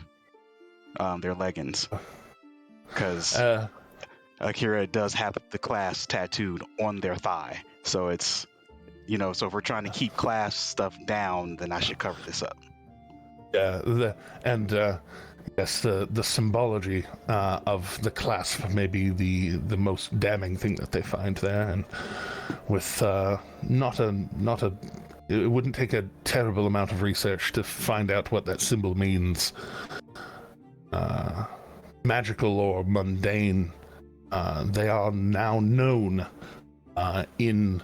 their leggings, because Akira does have the clasp tattooed on their thigh, so it's. So if we're trying to keep class stuff down, then I should cover this up.
Yeah, yes, the symbology of the clasp may be the most damning thing that they find there, and with it wouldn't take a terrible amount of research to find out what that symbol means. Magical or mundane, they are now known in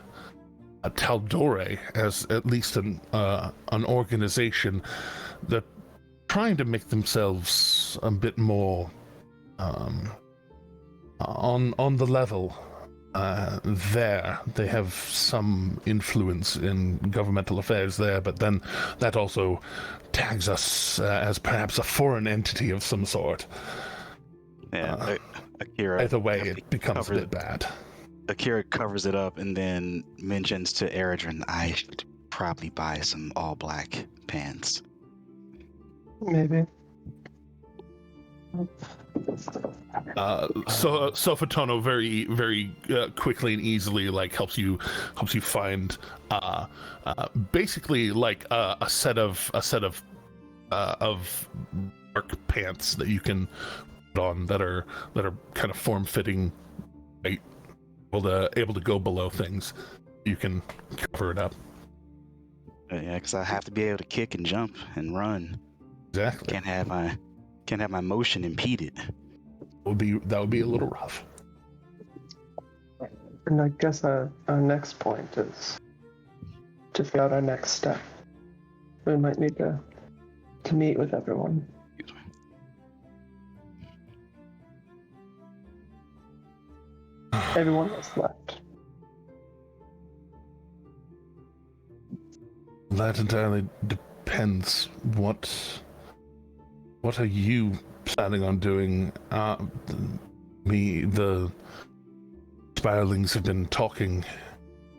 Taldore as at least an organization that trying to make themselves a bit more on the level. There they have some influence in governmental affairs there, but then that also tags us as perhaps a foreign entity of some sort.
Yeah, Akira.
Either way, it becomes a bit bad.
Akira covers it up and then mentions to Eredrin, I should probably buy some all-black pants.
Maybe.
So Fatono very, very quickly and easily helps you find basically like a set of dark pants that you can put on that are kind of form-fitting, right? Able to go below things. You can cover it up.
Yeah, because I have to be able to kick and jump and run.
Exactly.
Can't have my motion impeded.
That would be a little rough.
And I guess our next point is to figure out our next step. We might need to meet with everyone. Everyone that's left.
That entirely depends. What are you planning on doing? The Spiralings have been talking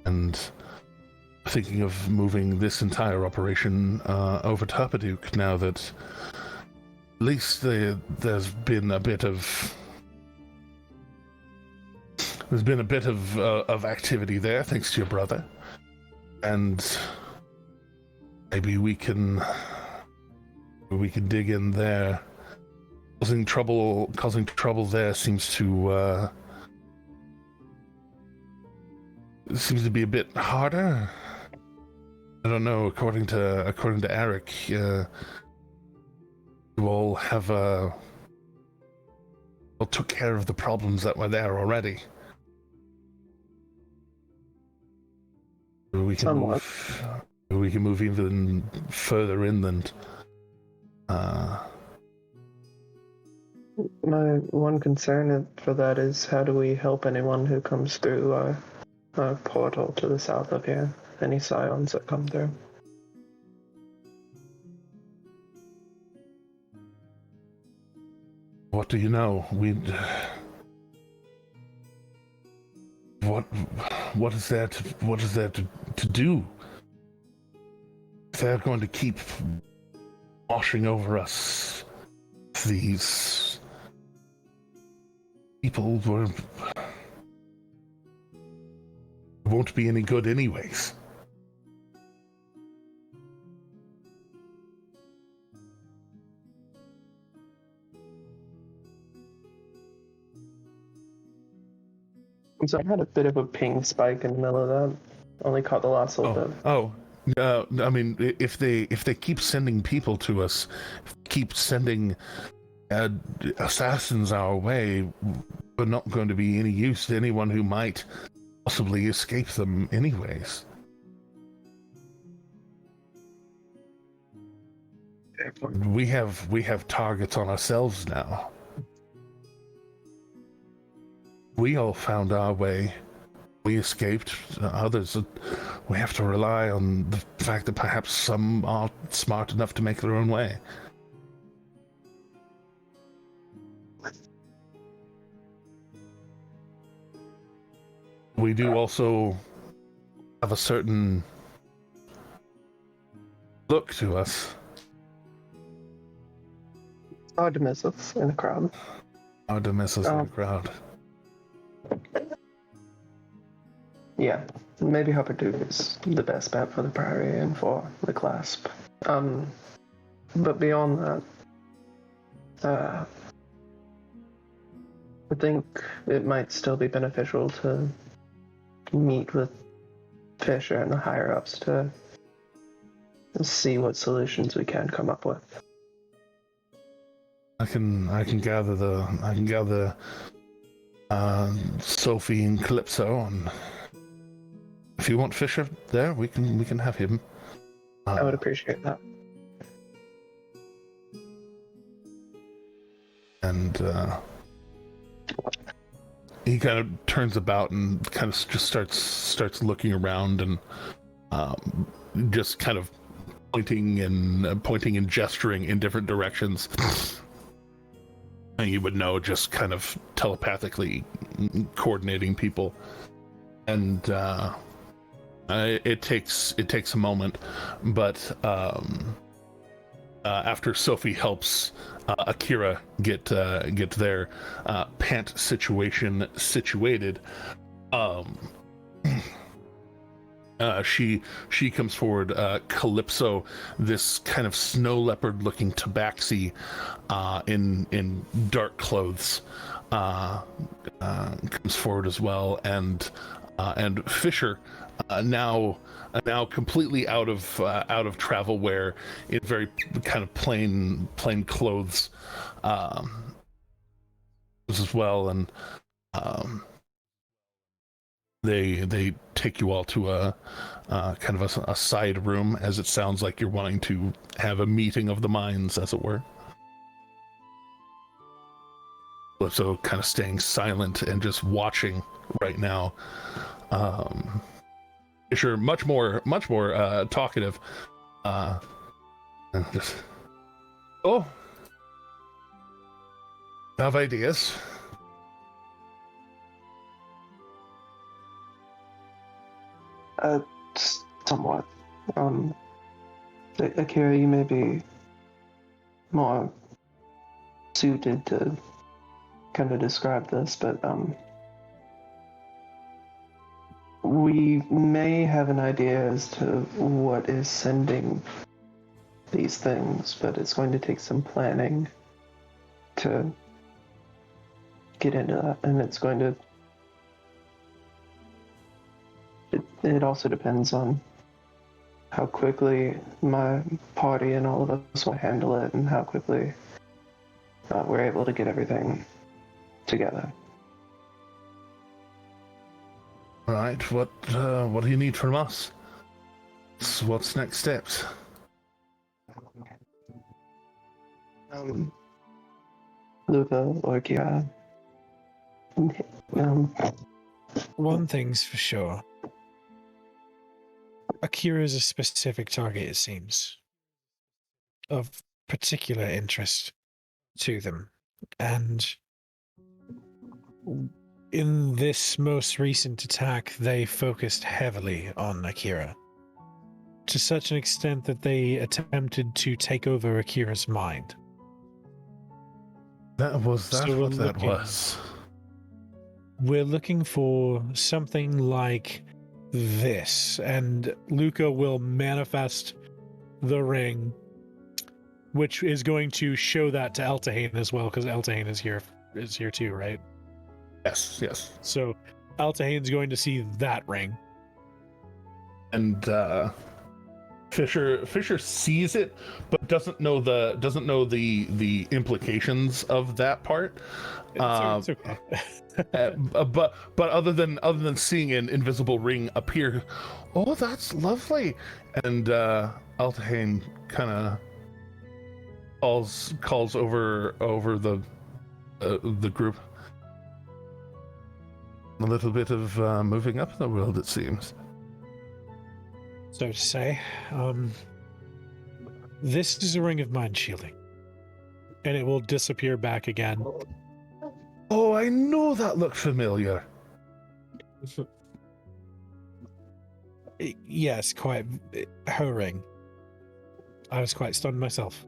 and thinking of moving this entire operation over to Huppaduke now that at least there's been a bit of activity there, thanks to your brother, and maybe we can dig in there. Causing trouble there seems to seems to be a bit harder. I don't know. According to Eric, you all have well, took care of the problems that were there already. We can
Somewhat.
move even further inland.
My one concern for that is how do we help anyone who comes through our portal to the south of here? Any scions that come through?
What do you know? What is there to do? If they're going to keep washing over us, these people won't be any good anyways.
So I had a bit of a ping spike in the middle of that. Only caught the last little bit.
I mean, if they keep sending people to us, keep sending assassins our way, we're not going to be any use to anyone who might possibly escape them anyways. We have targets on ourselves now. We all found our way. We escaped. Others, we have to rely on the fact that perhaps some are smart enough to make their own way. We do also have a certain look to us.
Hard to miss us in a crowd.
Hard to miss us in the crowd.
Yeah, maybe Hubbard is the best bet for the Prairie and for the Clasp. But beyond that, I think it might still be beneficial to meet with Fisher and the higher-ups to see what solutions we can come up with.
I can gather Sophie and Calypso, and if you want Fisher there, we can have him.
I would appreciate that.
And he kind of turns about and kind of just starts looking around and just kind of pointing and gesturing in different directions. And you would know, just kind of telepathically coordinating people. And it takes a moment, but after Sophie helps Akira get their pant situation situated, she comes forward. Calypso, this kind of snow leopard looking tabaxi in dark clothes, comes forward as well, and Fisher, now completely out of travel wear, in very kind of plain clothes, as well, and they take you all to a kind of a side room, as it sounds like you're wanting to have a meeting of the minds, as it were. So kind of staying silent and just watching right now. Fisher, much more talkative. Just, oh, have ideas?
Somewhat. Akira, you may be more suited to kind of describe this, but we may have an idea as to what is sending these things, but it's going to take some planning to get into that, and it's going to it also depends on how quickly my party and all of us will handle it, and how quickly we're able to get everything together.
All right, what do you need from us? What's next steps?
Luca or Kira.
One thing's for sure. Akira is a specific target, it seems, of particular interest to them. And in this most recent attack, they focused heavily on Akira, to such an extent that they attempted to take over Akira's mind.
That was
So
what that was.
We're looking for something like this, and Luca will manifest the ring, which is going to show that to Eltahane as well, because Eltahane is here too, right?
Yes.
So Eltahane's going to see that ring.
And Fisher sees it, but doesn't know the implications of that part.
It's okay.
But other than seeing an invisible ring appear, oh, that's lovely. And Altahane kind of calls over the group. A little bit of moving up in the world, it seems.
So to say, this is a ring of mind shielding, and it will disappear back again.
Oh, I know that looked familiar.
Yes, quite. Her ring. I was quite stunned myself.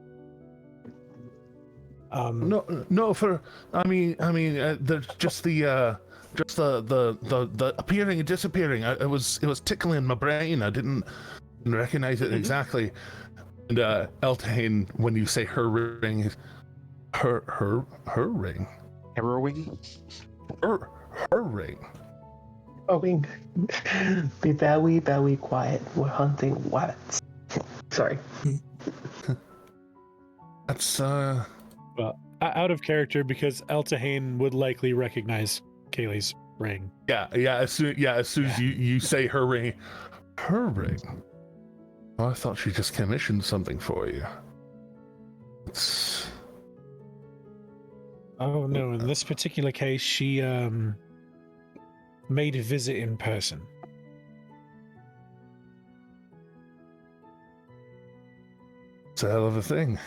No. Just the appearing and disappearing. It was tickling my brain. I didn't recognize it exactly. And Eltahane, when you say her ring, her ring.
Harrowing?
Her ring.
Oh, be very quiet. We're hunting rabbits. Sorry.
That's
Well, out of character, because Eltahane would likely recognize Kaylee's ring.
Yeah. As soon as you say her ring. Oh, I thought she just commissioned something for you.
Oh no! In this particular case, she made a visit in person.
It's a hell of a thing.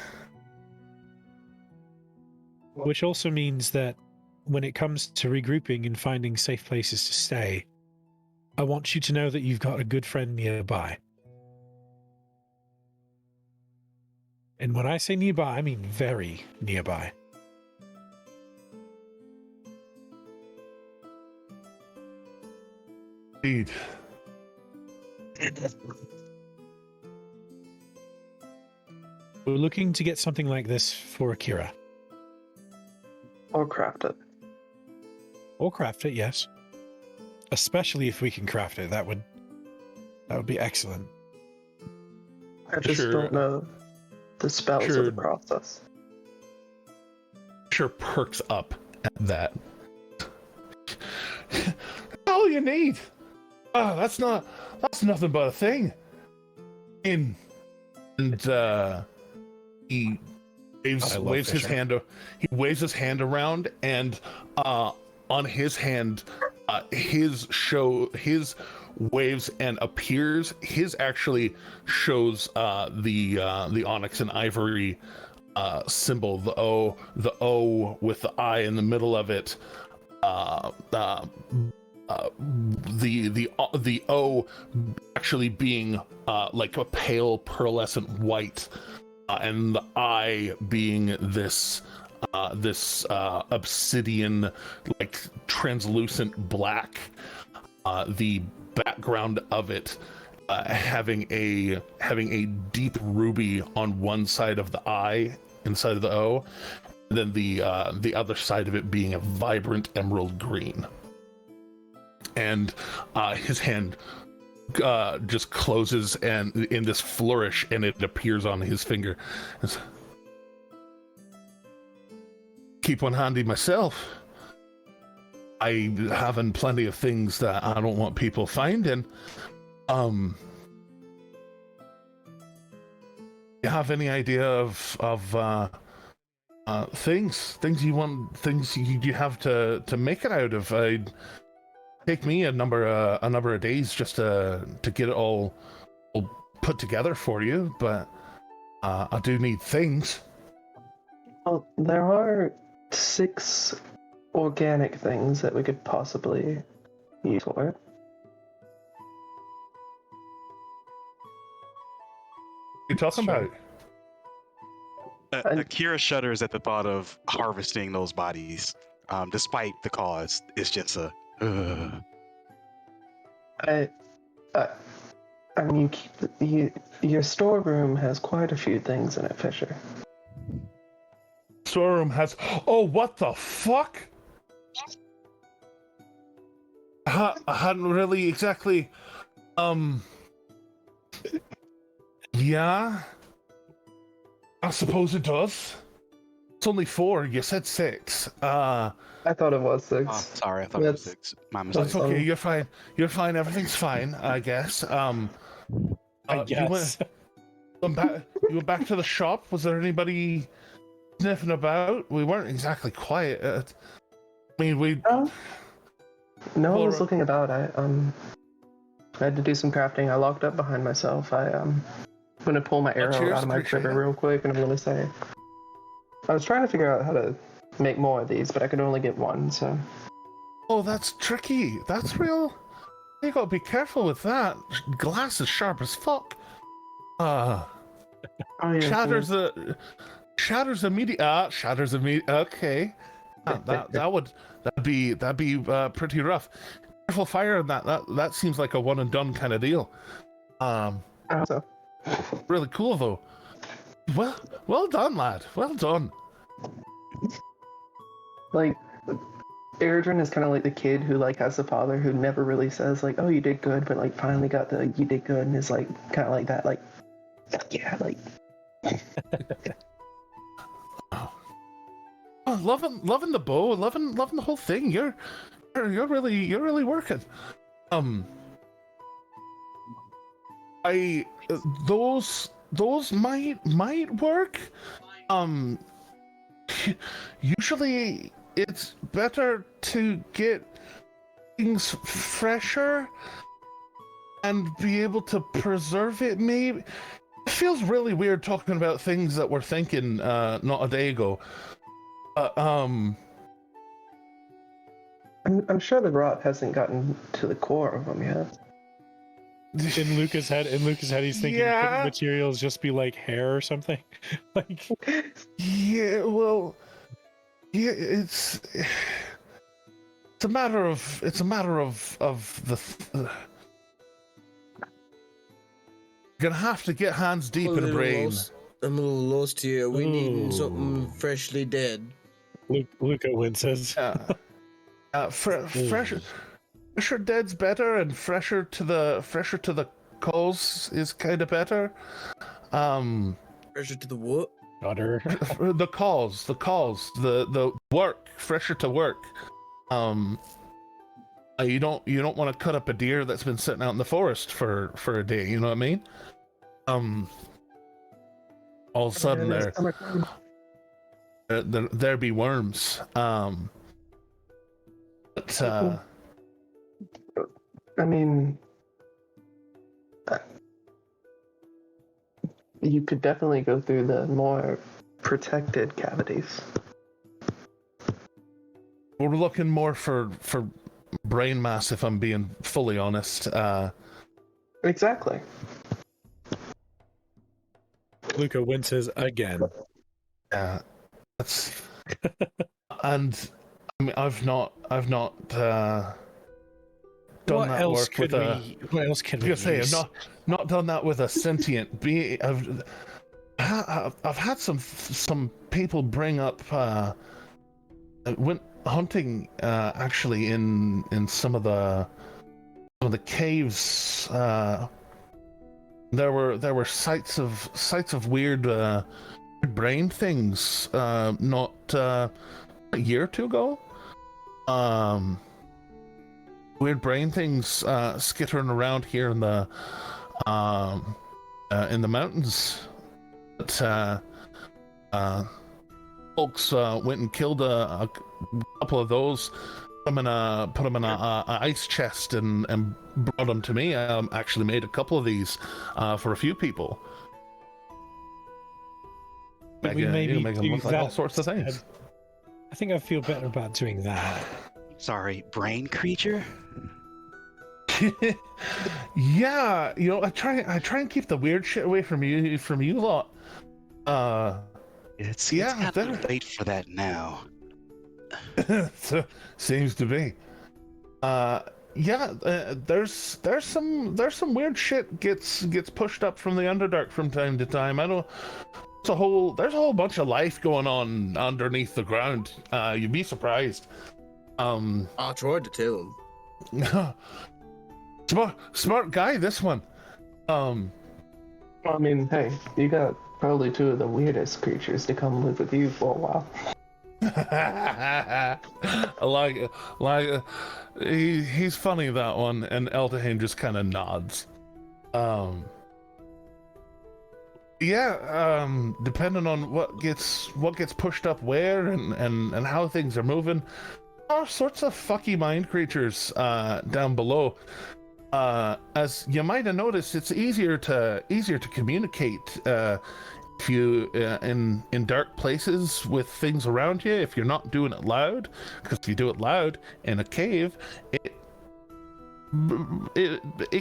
Which also means that when it comes to regrouping and finding safe places to stay, I want you to know that you've got a good friend nearby. And when I say nearby, I mean very nearby.
Indeed.
We're looking to get something like this for Akira.
Or craft it.
Or craft it, yes. Especially if we can craft it, that would be excellent.
I just don't know the spells of the process.
Sure perks up at that. All you need. Oh, that's nothing but a thing. And he waves his hand. He waves his hand around, and on his hand, his waves and appears. His actually shows the onyx and ivory symbol, the O with the I in the middle of it. The O actually being like a pale pearlescent white, and the I being this obsidian, like translucent black. The background of it having a deep ruby on one side of the I inside of the O, and then the other side of it being a vibrant emerald green. And his hand just closes and in this flourish, and it appears on his finger. It's, keep one handy myself. I having plenty of things that I don't want people finding. You have any idea of things you want, things you have to make it out of? I'd take me a number of days just to get it all put together for you, but I do need things.
Well, there are 6 organic things that we could possibly use for it.
You talking about?
Akira shudders at the thought of harvesting those bodies, despite the cause. It's just a.
I mean, your storeroom has quite a few things in it, Fisher.
Storeroom has. Oh, what the fuck? I hadn't really exactly. Yeah. I suppose it does. It's only 4. You said 6.
I thought it was 6.
Oh, sorry, I thought it was 6. My mistake.
That's okay. You're fine. You're fine. Everything's fine, I guess.
I guess.
You went back to the shop. Was there anybody sniffing about? We weren't exactly quiet. I mean,
No one was looking about. I had to do some crafting. I locked up behind myself. I'm gonna pull my arrow
cheers,
out of my
appreciate
quiver
it.
real quick, and I'm gonna say, I was trying to figure out how to make more of these, but I could only get one. So.
Oh, that's tricky. That's real. You gotta be careful with that. Glass is sharp as fuck.
Oh, yeah,
Shatters immediate. Shatters immediate. Okay, that'd be pretty rough. Careful fire on that. That seems like a one and done kind of deal.
So.
Really cool though. Well done, lad. Well done.
Like, Erdrin is kind of like the kid who like has a father who never really says like, "Oh, you did good," but like finally got the "you did good," and is like kind of like that, like, yeah, like.
Oh, loving the bow, loving the whole thing. You're really working. Those might work. Usually it's better to get things fresher and be able to preserve it. Maybe it feels really weird talking about things that we're thinking not a day ago.
I'm sure the rot hasn't gotten to the core of them yet.
In Luca's head, he's thinking couldn't materials just be like hair or something? Like,
yeah, well, yeah, it's a matter of the. Gonna have to get hands deep in the brain.
I'm a little lost here. We need something freshly dead.
Luca winces.
Fresher dead's better, and fresher to the coals is kind of better.
Fresher to the what?
Butter.
the calls, the work, fresher to work. You don't want to cut up a deer that's been sitting out in the forest for a day. You know what I mean? All of a sudden there be worms. But
I mean, you could definitely go through the more protected cavities.
we're looking more for brain mass, if I'm being fully honest.
Exactly.
Luca winces again.
Yeah, that's and I mean I've not done
What
that
else
work
could
with a.
What else can we
I was gonna say,
use?
I've not done that with a sentient being. I've had some people bring up. Went hunting actually in some of the of the caves, there were sights of weird brain things. Not a year or two ago. Weird brain things skittering around here in the mountains. But folks went and killed a couple of those. Put them in a ice chest and brought them to me. I actually made a couple of these for a few people.
Could we maybe
make them
do
look like
that
all sorts of things.
I think I feel better about doing that.
Sorry, brain creature?
Yeah, you know, I try and keep the weird shit away from you lot.
It's
Yeah,
kind of late for that now.
So, seems to be. There's some weird shit gets pushed up from the Underdark from time to time. I don't. There's a whole bunch of life going on underneath the ground. You'd be surprised.
I tried to tell him.
Smart guy, this one.
I mean, hey, you got probably two of the weirdest creatures to come live with you for a while.
He's funny, that one, and Eldahane just kind of nods. Depending on what gets pushed up where and how things are moving, all sorts of fucky mind creatures down below. As you might have noticed, it's easier to communicate if you in dark places with things around you, if you're not doing it loud. Because if you do it loud in a cave, it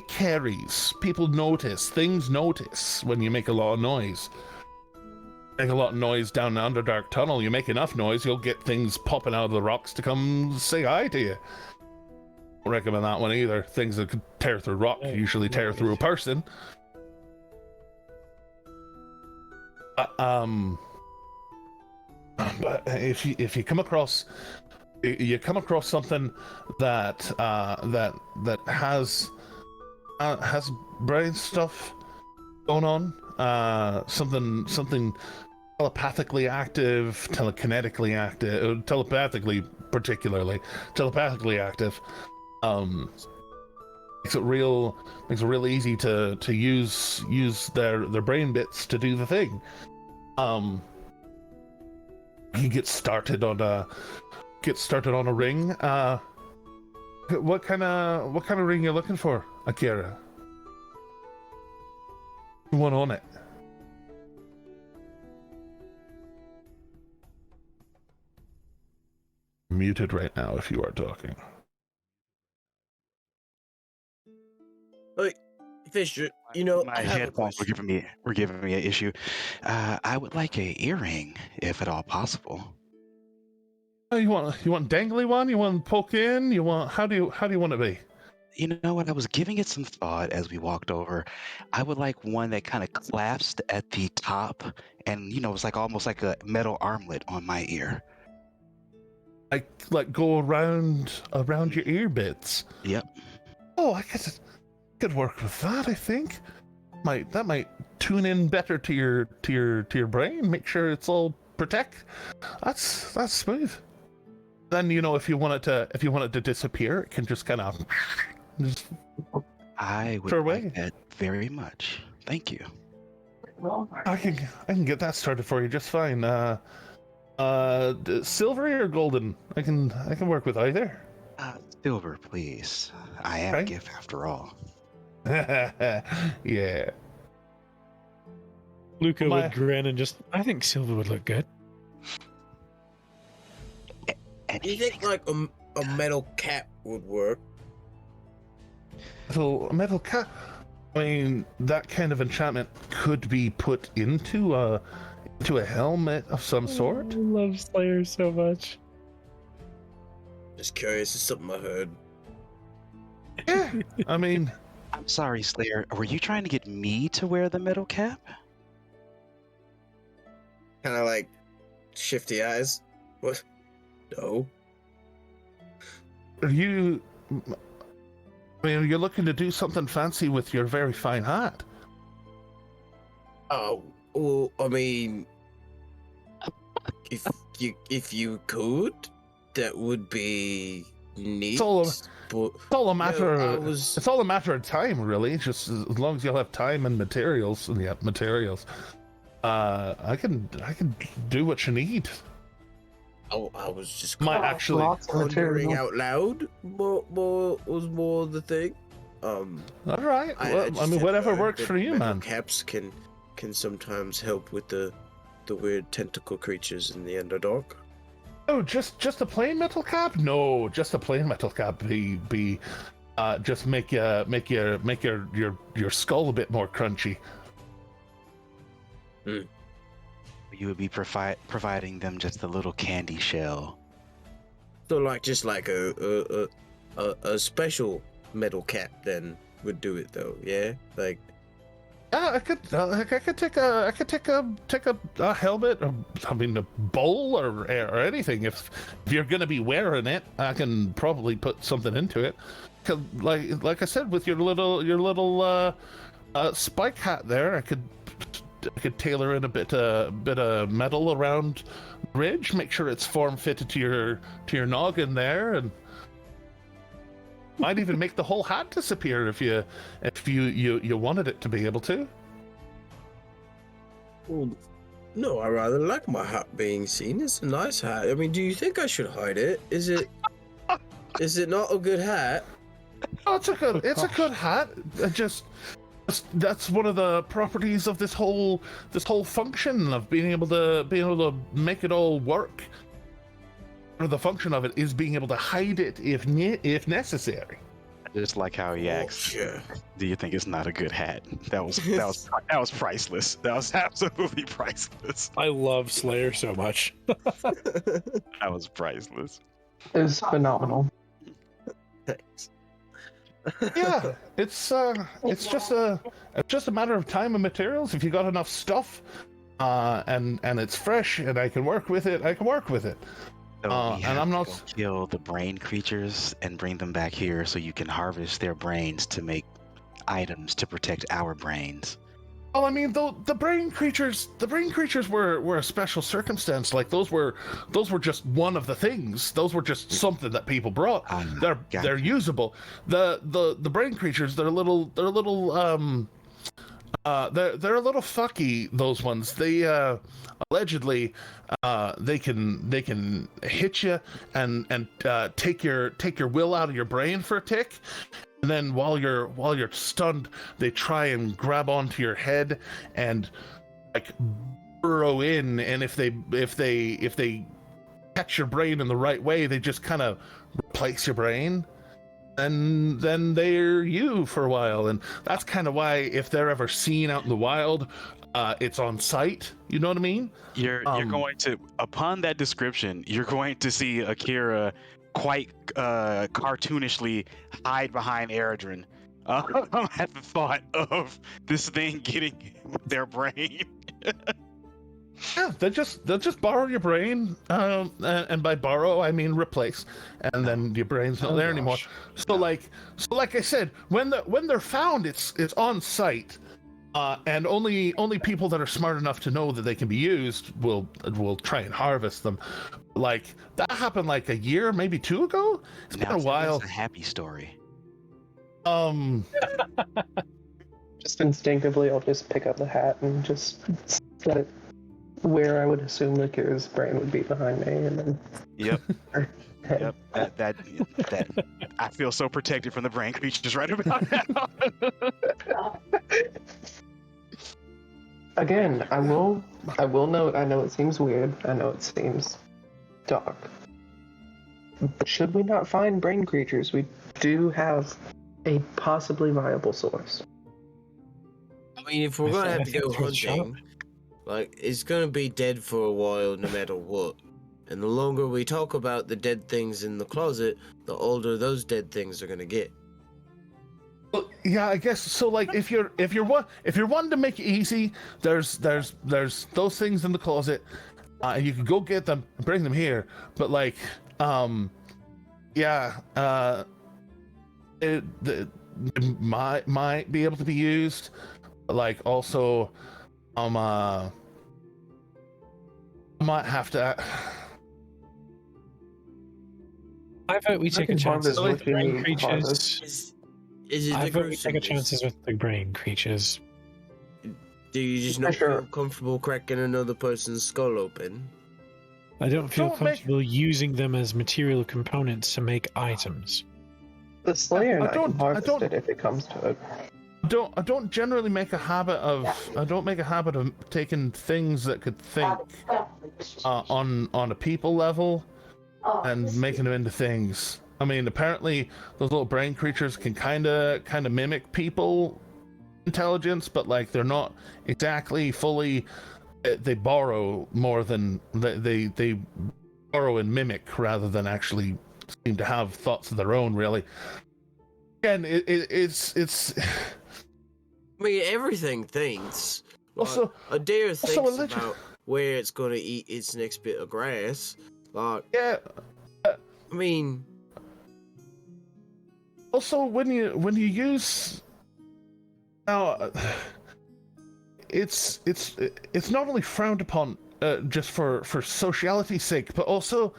carries. People notice. Things notice when you make a lot of noise. Make a lot of noise down the Underdark tunnel. You make enough noise, you'll get things popping out of the rocks to come say hi to you. Don't recommend that one either. Things that could tear through rock usually tear through a person. But if you come across something that has brain stuff going on, something telepathically active, telekinetically active, telepathically active, makes it real easy to use their brain bits to do the thing. You get started on a ring. What kind of ring you looking for, Akira? One on it. Muted right now if you are talking.
Like, Fisher, you know,
My
I have a
headphones were
question.
giving me an issue. I would like a earring, if at all possible.
Oh, you want dangly one? You want poke in? You want how do you want it to be?
You know what? I was giving it some thought as we walked over. I would like one that kind of collapsed at the top, and it's like almost like a metal armlet on my ear.
Like go around your ear bits.
Yep.
Oh, I could work with that. I think that might tune in better to your brain. Make sure it's all protect. That's smooth. Then if you want it to disappear, it can just kind of just.
I would like that very much. Thank you.
I can get that started for you just fine. Silvery or golden? I can work with either.
Silver, please. I am a gift after all.
Yeah.
Luca would grin and just, I think silver would look good.
Do you think like a metal cap would work?
A metal cap? I mean, that kind of enchantment could be put into a helmet of some sort.
I love Slayer so much.
Just curious, it's something I heard.
Yeah, I mean...
I'm sorry, Slayer. Were you trying to get me to wear the metal cap?
Kind of like shifty eyes. What? No.
You... I mean, you're looking to do something fancy with your very fine hat.
Oh, well, I mean, if you could, that would be neat.
It's all a matter.
No,
It's all a matter of time, really. Just as long as you'll have time and materials, and materials. I can do what you need.
Oh, I was just
Might actually
wondering out loud. More was more the thing.
All right. Well, I mean, whatever works for you, man.
Caps can sometimes help with the weird tentacle creatures in the Underdark.
Oh, just a plain metal cap? No, just a plain metal cap. Just make your skull a bit more crunchy.
You would be providing them just a little candy shell.
So just like a special metal cap then would do it though, yeah? Like
I could take a helmet, or, I mean, a bowl or anything. If you're gonna be wearing it, I can probably put something into it. 'Cause like I said, with your little spike hat there, I could tailor in a bit of metal around the ridge, make sure it's form fitted to your noggin there, and might even make the whole hat disappear if you wanted it to be able to.
well, no, I rather like my hat being seen. It's a nice hat. I mean, do you think I should hide it? Is it not a good hat?
Oh, it's a good hat. That's one of the properties of this whole function of being able to make it all work. Or the function of it is being able to hide it if necessary.
I just like how he asks, "Do you think it's not a good hat?" That was priceless. That was absolutely priceless.
I love Slayer so much.
That was priceless.
It was phenomenal.
Thanks.
Yeah, it's just a matter of time and materials. If you got enough stuff, and it's fresh, and I can work with it, I can work with it.
So we
And
have
I'm
to
not.
go kill the brain creatures and bring them back here so you can harvest their brains to make items to protect our brains.
Well, I mean, the brain creatures were a special circumstance. Like those were just one of the things. Those were just something that people brought. They're usable. The brain creatures, they're a little fucky. Those ones. They allegedly they can hit you and take your will out of your brain for a tick. And then while you're stunned, they try and grab onto your head and like burrow in. And if they catch your brain in the right way, they just kind of replace your brain. And then they're you for a while. And that's kind of why if they're ever seen out in the wild, it's on sight. You know what I mean?
You're going to, upon that description, you're going to see Akira quite cartoonishly hide behind Eredrin at the thought of this thing getting their brain.
Yeah, they'll just borrow your brain, and by borrow I mean replace, and then your brain's not there anymore. So like I said, when they're found, it's on site, and only people that are smart enough to know that they can be used will try and harvest them. Like that happened like a year, maybe 2 ago. It's been a while.
It's a happy story.
Just instinctively, I'll just pick up the hat and just set it where I would assume Lakira's brain would be behind me, and then.
Yep. Yep. That I feel so protected from the brain creatures right about now.
Again, I will note. I know it seems weird. I know it seems dark. But should we not find brain creatures, we do have a possibly viable source.
I mean, if we're gonna have to go hunting, like it's gonna be dead for a while, no matter what. And the longer we talk about the dead things in the closet, the older those dead things are gonna get.
Well, yeah, I guess so. Like, if you're wanting to make it easy, there's those things in the closet, and you can go get them and bring them here. But like, might be able to be used. Like also, I might have to.
I vote we take a chances with
looking
brain
at
creatures.
Is it
I
the
vote we take a
gruesomeness?
chances with the brain creatures.
Do you just not
Sure.
feel comfortable cracking another person's skull open?
I don't feel
Don't make-
comfortable using them as material components to make items.
The Slayer and
I
I can
don't- I
harvest
don't-
it if it comes to it.
I don't generally make a habit of taking things that could think on a people level and making them into things. I mean, apparently those little brain creatures can kind of mimic people intelligence, but like they're not exactly fully. They borrow more than they borrow and mimic rather than actually seem to have thoughts of their own. Really, again, it's.
I mean, everything thinks.
Also,
a deer
also
thinks
religion.
about where it's going to eat its next bit of grass. Like,
Yeah.
I mean,
Also, when you use now, it's not only frowned upon just for sociality's sake, but also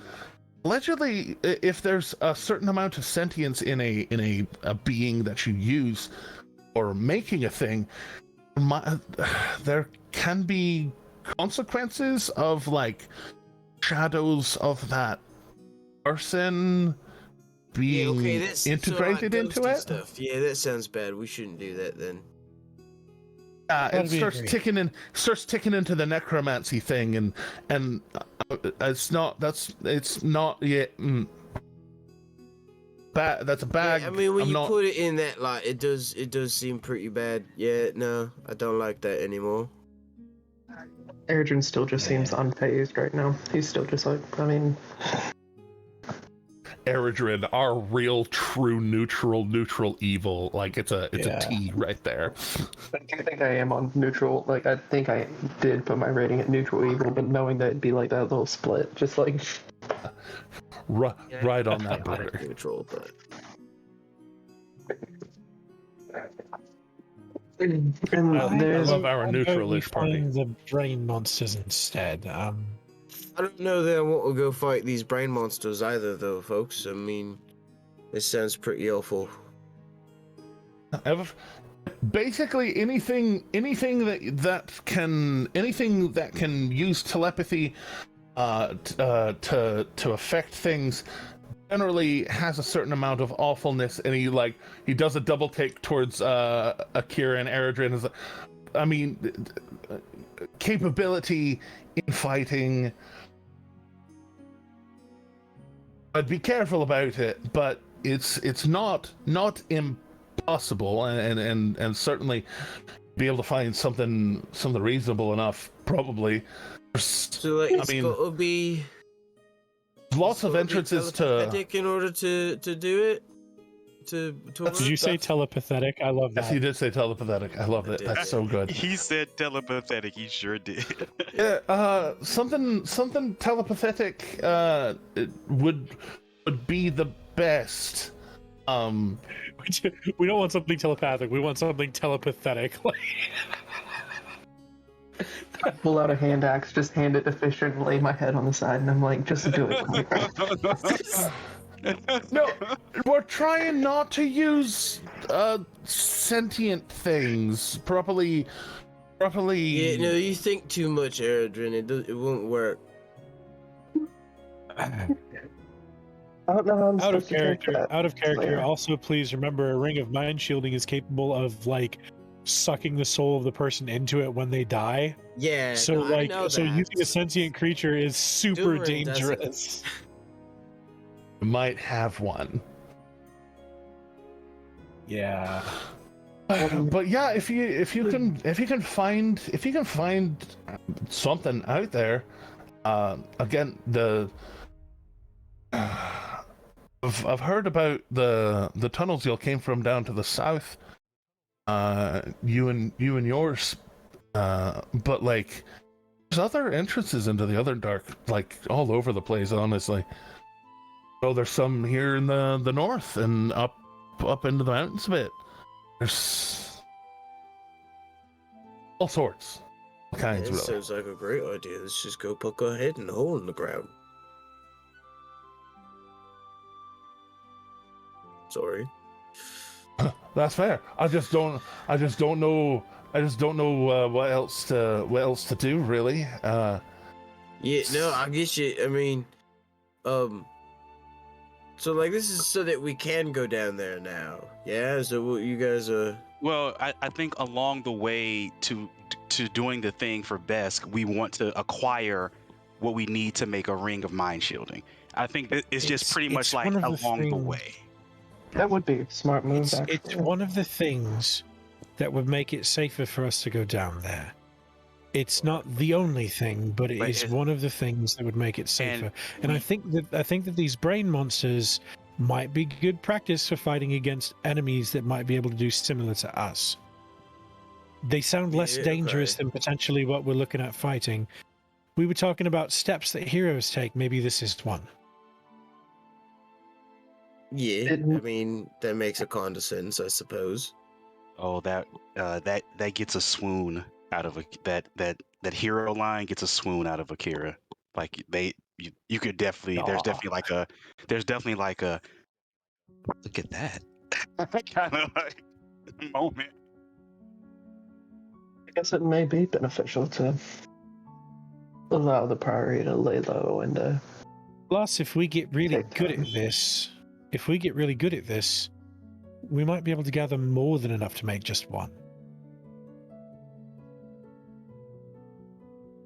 allegedly, if there's a certain amount of sentience in a being that you use or making a thing, there can be consequences of like shadows of that person being
yeah, okay, that's
integrated
sort of
into
like
it.
ghosty stuff. Yeah, that sounds bad. We shouldn't do that then.
It
That'd be
starts
great.
ticking into the necromancy thing, and it's not yet. Bad. That's a bag.
Yeah, I mean, when
I'm
you
not.
put it in that light, it does seem pretty bad. Yeah, no, I don't like that anymore.
Erdrin still just seems unfazed right now. He's still just like, I mean,
Eridrin, our real, true, neutral evil. Like it's a T right there.
I do think I am on neutral. Like, I think I did put my rating at neutral evil, but knowing that it'd be like that little split, just like.
Right on that
I like
border.
neutral, but
And
I
there's.
love our
I vote
neutral-ish
we
party.
find the brain monsters instead.
I don't know that I want to go fight these brain monsters either, though, folks. I mean, this sounds pretty awful.
Basically, anything that can use telepathy to affect things generally has a certain amount of awfulness, and he does a double take towards Akira and Eridrin. I mean, capability in fighting. I'd be careful about it, but it's not impossible, and certainly be able to find something reasonable enough, probably.
So, like, it's gotta be
Lots of entrances to.
telepathic in order to do it. To
Did you say telepathetic? I love
Yes,
that.
he did say telepathetic. I love it. That's so good.
He said telepathetic. He sure did.
Yeah, something telepathetic would be the best.
We don't want something telepathic. We want something telepathetic.
Pull out a hand axe, just hand it to Fisher, and lay my head on the side, and I'm like, just do it.
No, we're trying not to use sentient things properly.
Yeah, no, you think too much, Eridrin. It won't work.
I don't know how I'm
Out of
supposed to take
character.
that.
Out of character.
Slayer.
Also, please remember, a ring of mind shielding is capable of like sucking the soul of the person into it when they die.
Yeah.
So
no, I know
so
that.
using a sentient creature is super
Doomerin doesn't.
dangerous.
Might have one.
Yeah.
But yeah, if you can find something out there, again, I've heard about the tunnels you came from down to the south. You and yours, but like there's other entrances into the other dark, like all over the place. Honestly, oh, there's some here in the north and up up into the mountains a bit. There's all sorts, all kinds.
It
Really.
sounds like a great idea. Let's just go poke our head in a hole in the ground. Sorry.
That's fair. I just don't know what else to do really.
Yeah, no, I get you. I mean, so like this is so that we can go down there now. Yeah, so what you guys
Well, I think along the way to doing the thing for Besk, we want to acquire what we need to make a ring of mind shielding. I think it's just pretty much
it's
like
one of the
along the
things-
way.
That would be a smart move,
It's
actually.
one of the things that would make it safer for us to go down there. It's not the only thing, but it
But
is
it-
one of the things that would make it safer. And I think that these brain monsters might be good practice for fighting against enemies that might be able to do similar to us. They sound less
Yeah,
dangerous
okay.
than potentially what we're looking at fighting. We were talking about steps that heroes take. Maybe this is one.
yeah,
It-
I mean, that makes a kind of sense, I suppose.
Oh, that gets a swoon out of that hero line gets a swoon out of Akira. Like you could definitely there's definitely like a
Look at that.
kind of like moment.
I guess it may be beneficial to allow the priory to lay low and
Plus, if we get really
Take
good
time.
at this, we might be able to gather more than enough to make just one,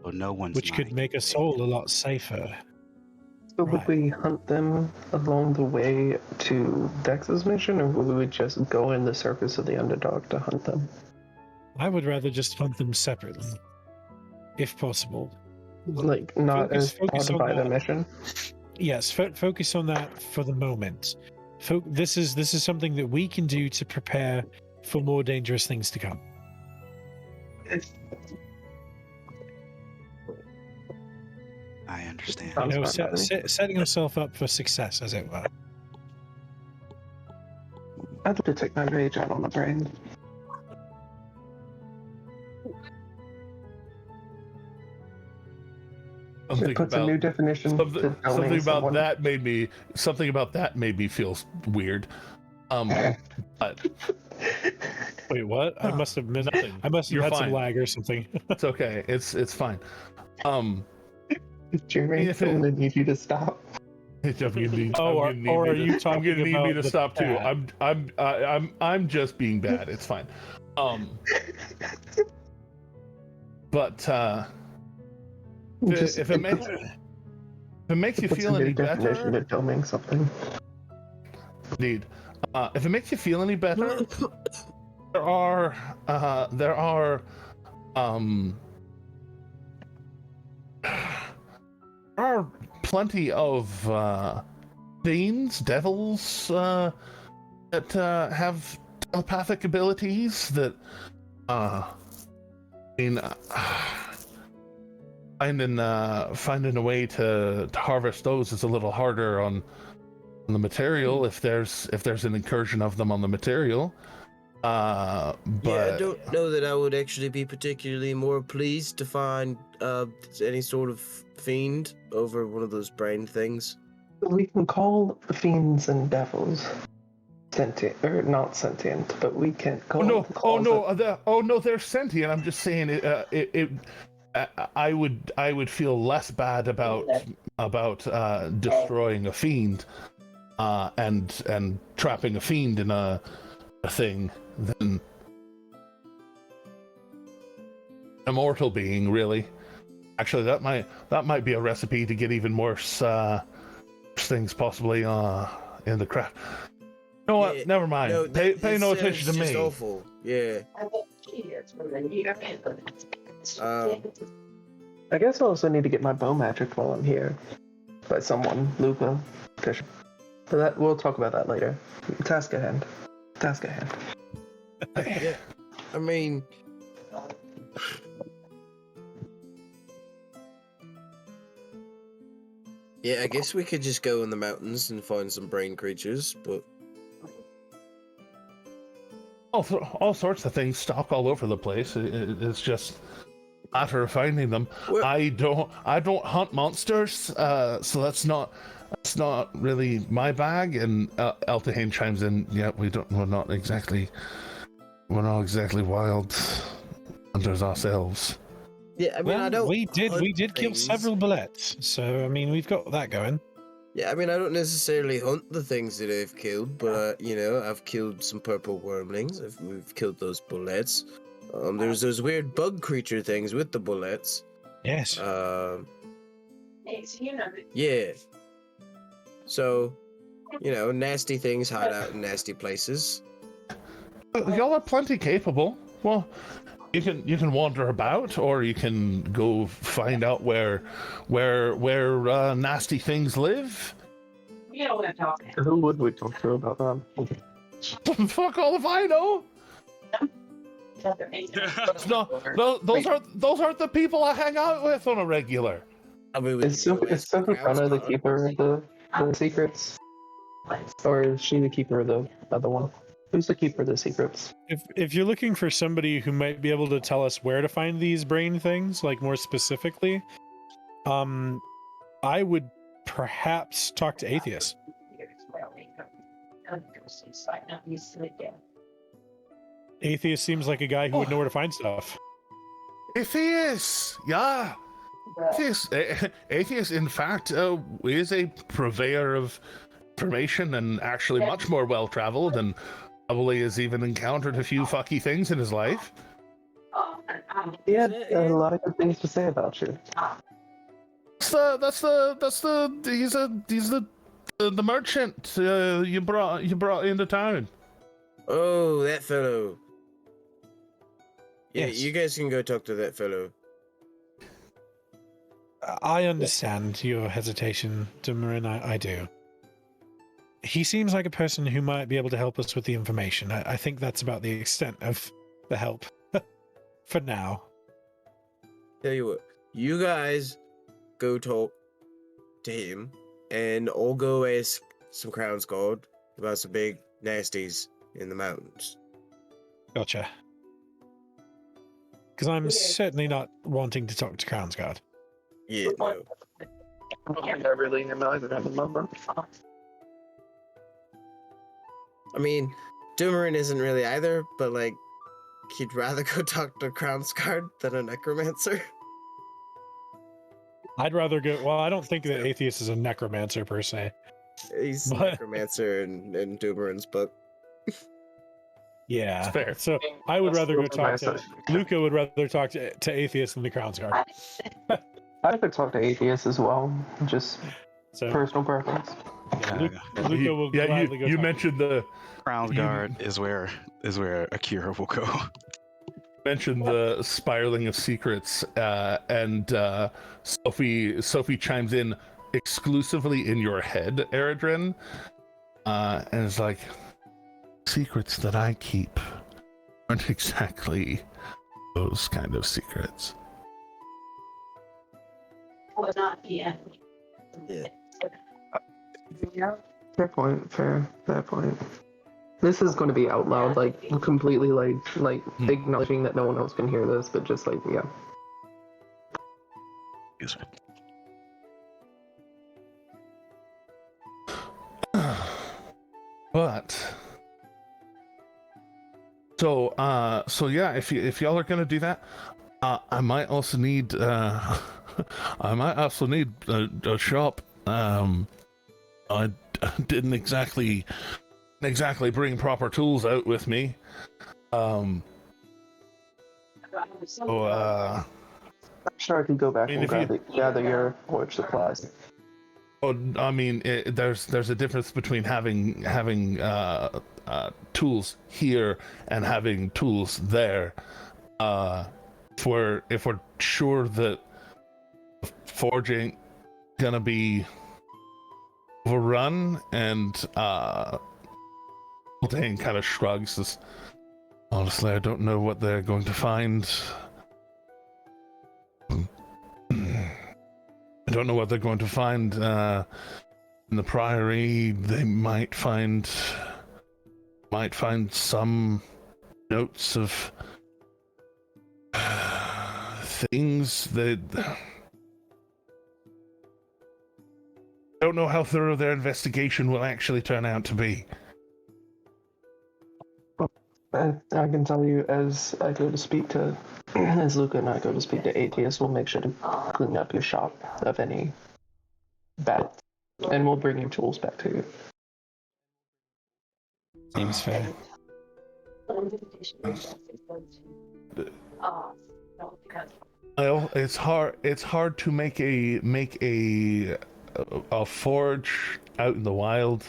So no one's
which could
mind
make us all a lot safer.
So would
Right.
we hunt them along the way to Dex's mission, or would we just go in the circus of the underdog to hunt them?
I would rather just hunt them separately, if possible.
Like, not
Focus
as part
on
of the
that.
mission?
Yes, focus on that for the moment. This is something that we can do to prepare for more dangerous things to come.
I understand.
You know,
Sounds fun to me.
setting yourself up for success, as it were.
I'd like to take my rage out on the brain.
Something
It puts a new definition to
something
telling
about
someone.
that made me feel weird. But
Wait, what? I must have missed.
nothing.
I must have
You're
had some
fine.
lag or something.
It's okay. It's fine.
Jeremy,
If
I'm
it-
gonna need you to stop.
I'm gonna need,
Oh,
I'm gonna need
or
me
are
to-
you
I'm
talking
gonna need me
about
to
the
stop too.
cat?
I'm just being bad. It's fine. But
Just-
if it makes you
puts
feel
a new
any
definition
better,
to filming something.
indeed. If it makes you feel any better, there are plenty of fiends, devils that have telepathic abilities that finding a way to harvest those is a little harder on the material if there's an incursion of them on the material. But
Yeah, I don't know that I would actually be particularly more pleased to find any sort of fiend over one of those brain things.
We can call the fiends and devils sentient, or not sentient, but we can't call.
they're sentient. I'm just saying I would feel less bad about destroying a fiend and trapping a fiend in a thing than a mortal being, really. Actually, that might be a recipe to get even worse things possibly in the craft. You know what?
Yeah,
Never mind.
No,
pay no
sounds
attention to
just
me.
awful. Yeah.
I guess I also need to get my bow magic while I'm here by someone, Luca. But that we'll talk about that later. Task at hand.
Yeah. I mean, yeah, I guess we could just go in the mountains and find some brain creatures, but
all sorts of things stock all over the place. It's just a matter of finding them.
Well-
I don't hunt monsters, so that's not really my bag. And Eltahane chimes in. Yeah, we're not exactly wild hunters ourselves.
Yeah, I mean, I don't.
we did kill
things.
several bullets, so I mean, we've got that going.
Yeah, I mean, I don't necessarily hunt the things that I've killed, but I've killed some purple wormlings. We've killed those bullets. There's those weird bug creature things with the bullets.
Yes.
Yeah. So, nasty things hide out in nasty places.
Y'all are plenty capable. Well, you can wander about, or you can go find out where nasty things live.
You don't want to talk. Who would we talk to about that?
Fuck all if I know. That's not. Those aren't the people I hang out with on a regular.
I mean,
Is Sophie Frona the keeper of the secrets? Or is she the keeper of the other one? Who's the keeper of the secrets?
If you're looking for somebody who might be able to tell us where to find these brain things, like more specifically, I would perhaps talk to Atheist. Atheist seems like a guy who would know where to find stuff.
Atheist, yeah. Atheist, in fact, is a purveyor of information and actually much more well-traveled, and probably has even encountered a few fucky things in his life.
He had a lot of good things to say about you.
He's the merchant you brought into town.
Oh, that fellow. Yeah,
Yes.
you guys can go talk to that fellow.
I understand your hesitation, Dumorin. I do. He seems like a person who might be able to help us with the information. I think that's about the extent of the help for now.
Tell you what, you guys go talk to him, and I'll go ask some Crown's Guard about some big nasties in the mountains.
Gotcha. Because I'm certainly not wanting to talk to Crown's Guard.
Yeah, no.
I don't think I really am either at the moment.
I mean, Doomerin isn't really either, but he'd rather go talk to Crown's Guard than a necromancer.
I'd rather go. Well, I don't think that Atheist is a necromancer per se.
He's a
But-
necromancer in Doomerin's book.
Yeah.
It's fair.
So I would rather go talk to.
Myself.
Luca would rather talk to Atheist than the Crown's Guard.
I could talk to Atheist as well, just
So
personal preference.
yeah,
Yeah.
Luca will gladly go
you
talk.
mentioned the
Crown's Guard is where Akira will go.
spiraling of secrets, and Sophie chimes in exclusively in your head, Eredrin, and is like, secrets that I keep aren't exactly those kind of secrets.
Yeah.
Fair point. Fair point. This is going to be out loud, completely, acknowledging that no one else can hear this, but just yeah.
Excuse me.
But so yeah, if y'all are gonna do that, I might also need a shop. I didn't exactly bring proper tools out with me.
I'm sure I could go back
I mean,
and gather your forge supplies.
I mean, there's a difference between having tools here and having tools there. If we're sure that forging gonna be overrun, and Dane kind of shrugs. Says, honestly, I don't know what they're going to find. I don't know what they're going to find in the Priory. They might find some notes of things that don't know how thorough their investigation will actually turn out to be.
I can tell you as I go to speak to, as Luca and I go to speak to ATS, we'll make sure to clean up your shop of any bad, and we'll bring your tools back to you.
Seems fair.
Well, it's hard to make a forge out in the wild.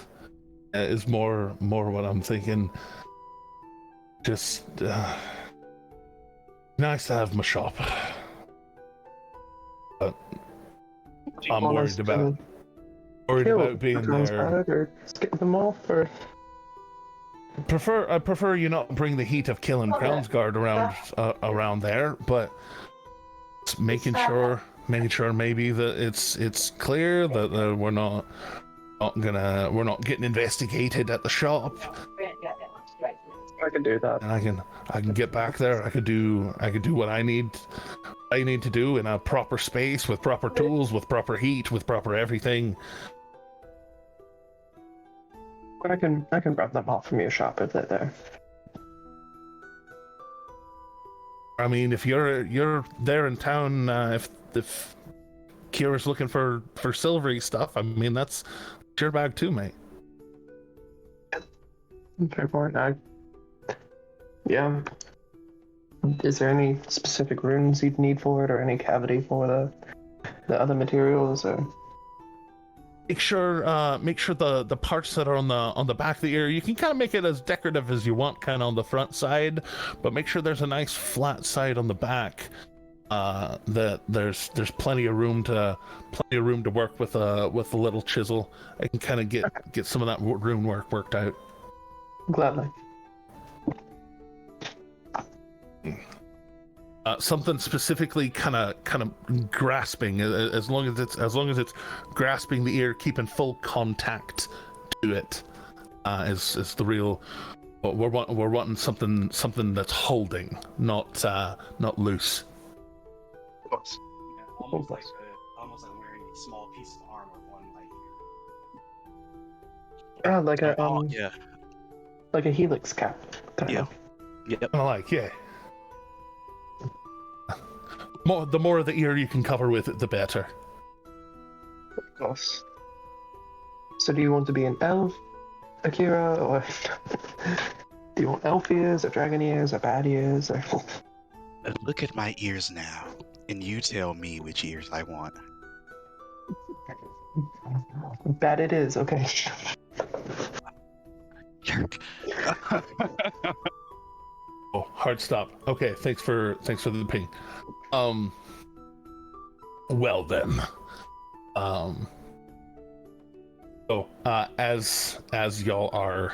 Is more what I'm thinking. Just nice to have my shop, but I'm worried about being there.
Or skip them off, or
I prefer you not bring the heat of killing Crownsguard around there, but making sure maybe that it's clear that we're not getting investigated at the shop.
I can do that.
And I can get back there. I could do what I need to do in a proper space with proper tools, with proper heat, with proper everything.
I can grab them off from your shop if they're there.
I mean, if you're there in town, if Kira's looking for silvery stuff, I mean that's your bag too, mate.
Fair point. Yeah. Is there any specific runes you'd need for it, or any cavity for the other materials, or?
Make sure the parts that are on the back of the ear, you can kind of make it as decorative as you want, kind of on the front side, but make sure there's a nice flat side on the back. That there's plenty of room to work with a little chisel. I can kind of get some of that rune work worked out.
Gladly.
Something specifically kind of grasping, as long as it's grasping the ear, keeping full contact to it, is the real. We're wanting something that's holding, not loose.
Of course.
Yeah, almost like wearing a small piece of armor one like
Yeah, like a helix cap.
Yeah.
Of.
Yep.
Kind of like, yeah. The more of the ear you can cover with it, the better.
Of course. So do you want to be an elf, Akira, or do you want elf ears, or dragon ears, or bat ears, or...
Look at my ears now, and you tell me which ears I want.
Bat it is, okay.
Yerk.
Oh, hard stop. Okay, thanks for the ping. Well then. So as y'all are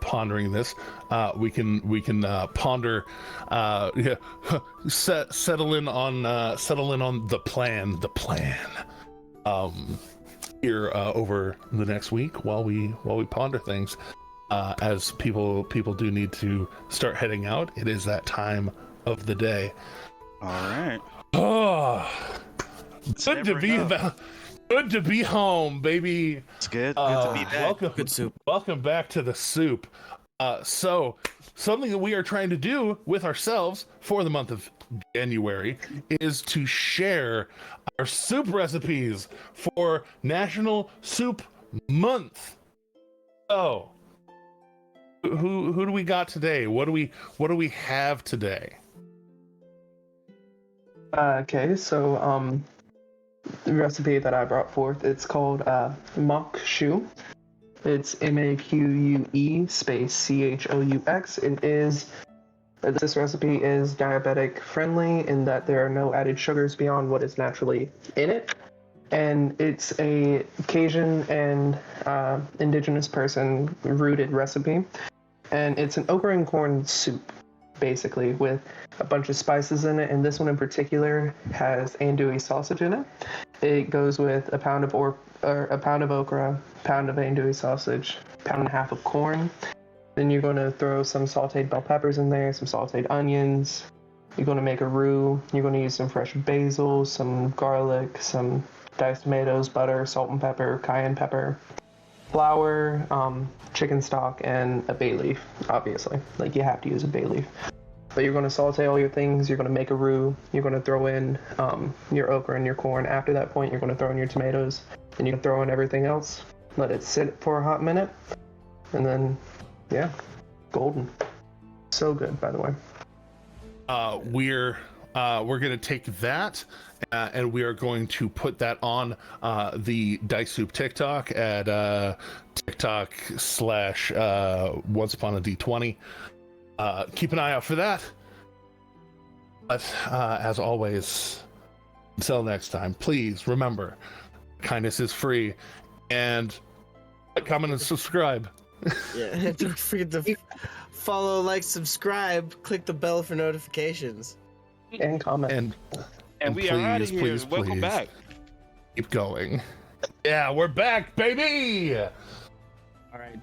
pondering this, we can ponder, settle in on the plan. Here over the next week while we ponder things. As people do need to start heading out. It is that time of the day.
All right.
Oh, good to be home, baby.
It's good. Good to be back.
Welcome,
Good soup.
Welcome back to the soup. So something that we are trying to do with ourselves for the month of January is to share our soup recipes for National Soup Month. So, who do we got today? What do we have today?
Okay, so the recipe that I brought forth, it's called mock choux. It's MAQUE space CHOUX. This recipe is diabetic friendly in that there are no added sugars beyond what is naturally in it. And it's a Cajun and indigenous person rooted recipe. And it's an okra and corn soup, basically, with a bunch of spices in it. And this one in particular has andouille sausage in it. It goes with a pound of okra, pound of andouille sausage, pound and a half of corn, Then you're going to throw some sauteed bell peppers in there, some sauteed onions. You're going to make a roux. You're going to use some fresh basil, some garlic, some diced tomatoes, butter, salt and pepper, cayenne pepper, flour, chicken stock, and a bay leaf, obviously. Like, you have to use a bay leaf. But you're going to saute all your things. You're going to make a roux. You're going to throw in your okra and your corn. After that point, you're going to throw in your tomatoes. And you can throw in everything else. Let it sit for a hot minute. And then, yeah, golden. So good, by the way.
We're going to take that and we are going to put that on the Dice Soup TikTok at TikTok / Once Upon a D20. Keep an eye out for that. But as always, until next time, please remember, kindness is free, and comment and subscribe.
Yeah, don't forget to follow, like, subscribe, click the bell for notifications.
And comment.
And we are out of here.
Please,
Welcome back.
Keep going. Yeah, we're back, baby!
All right.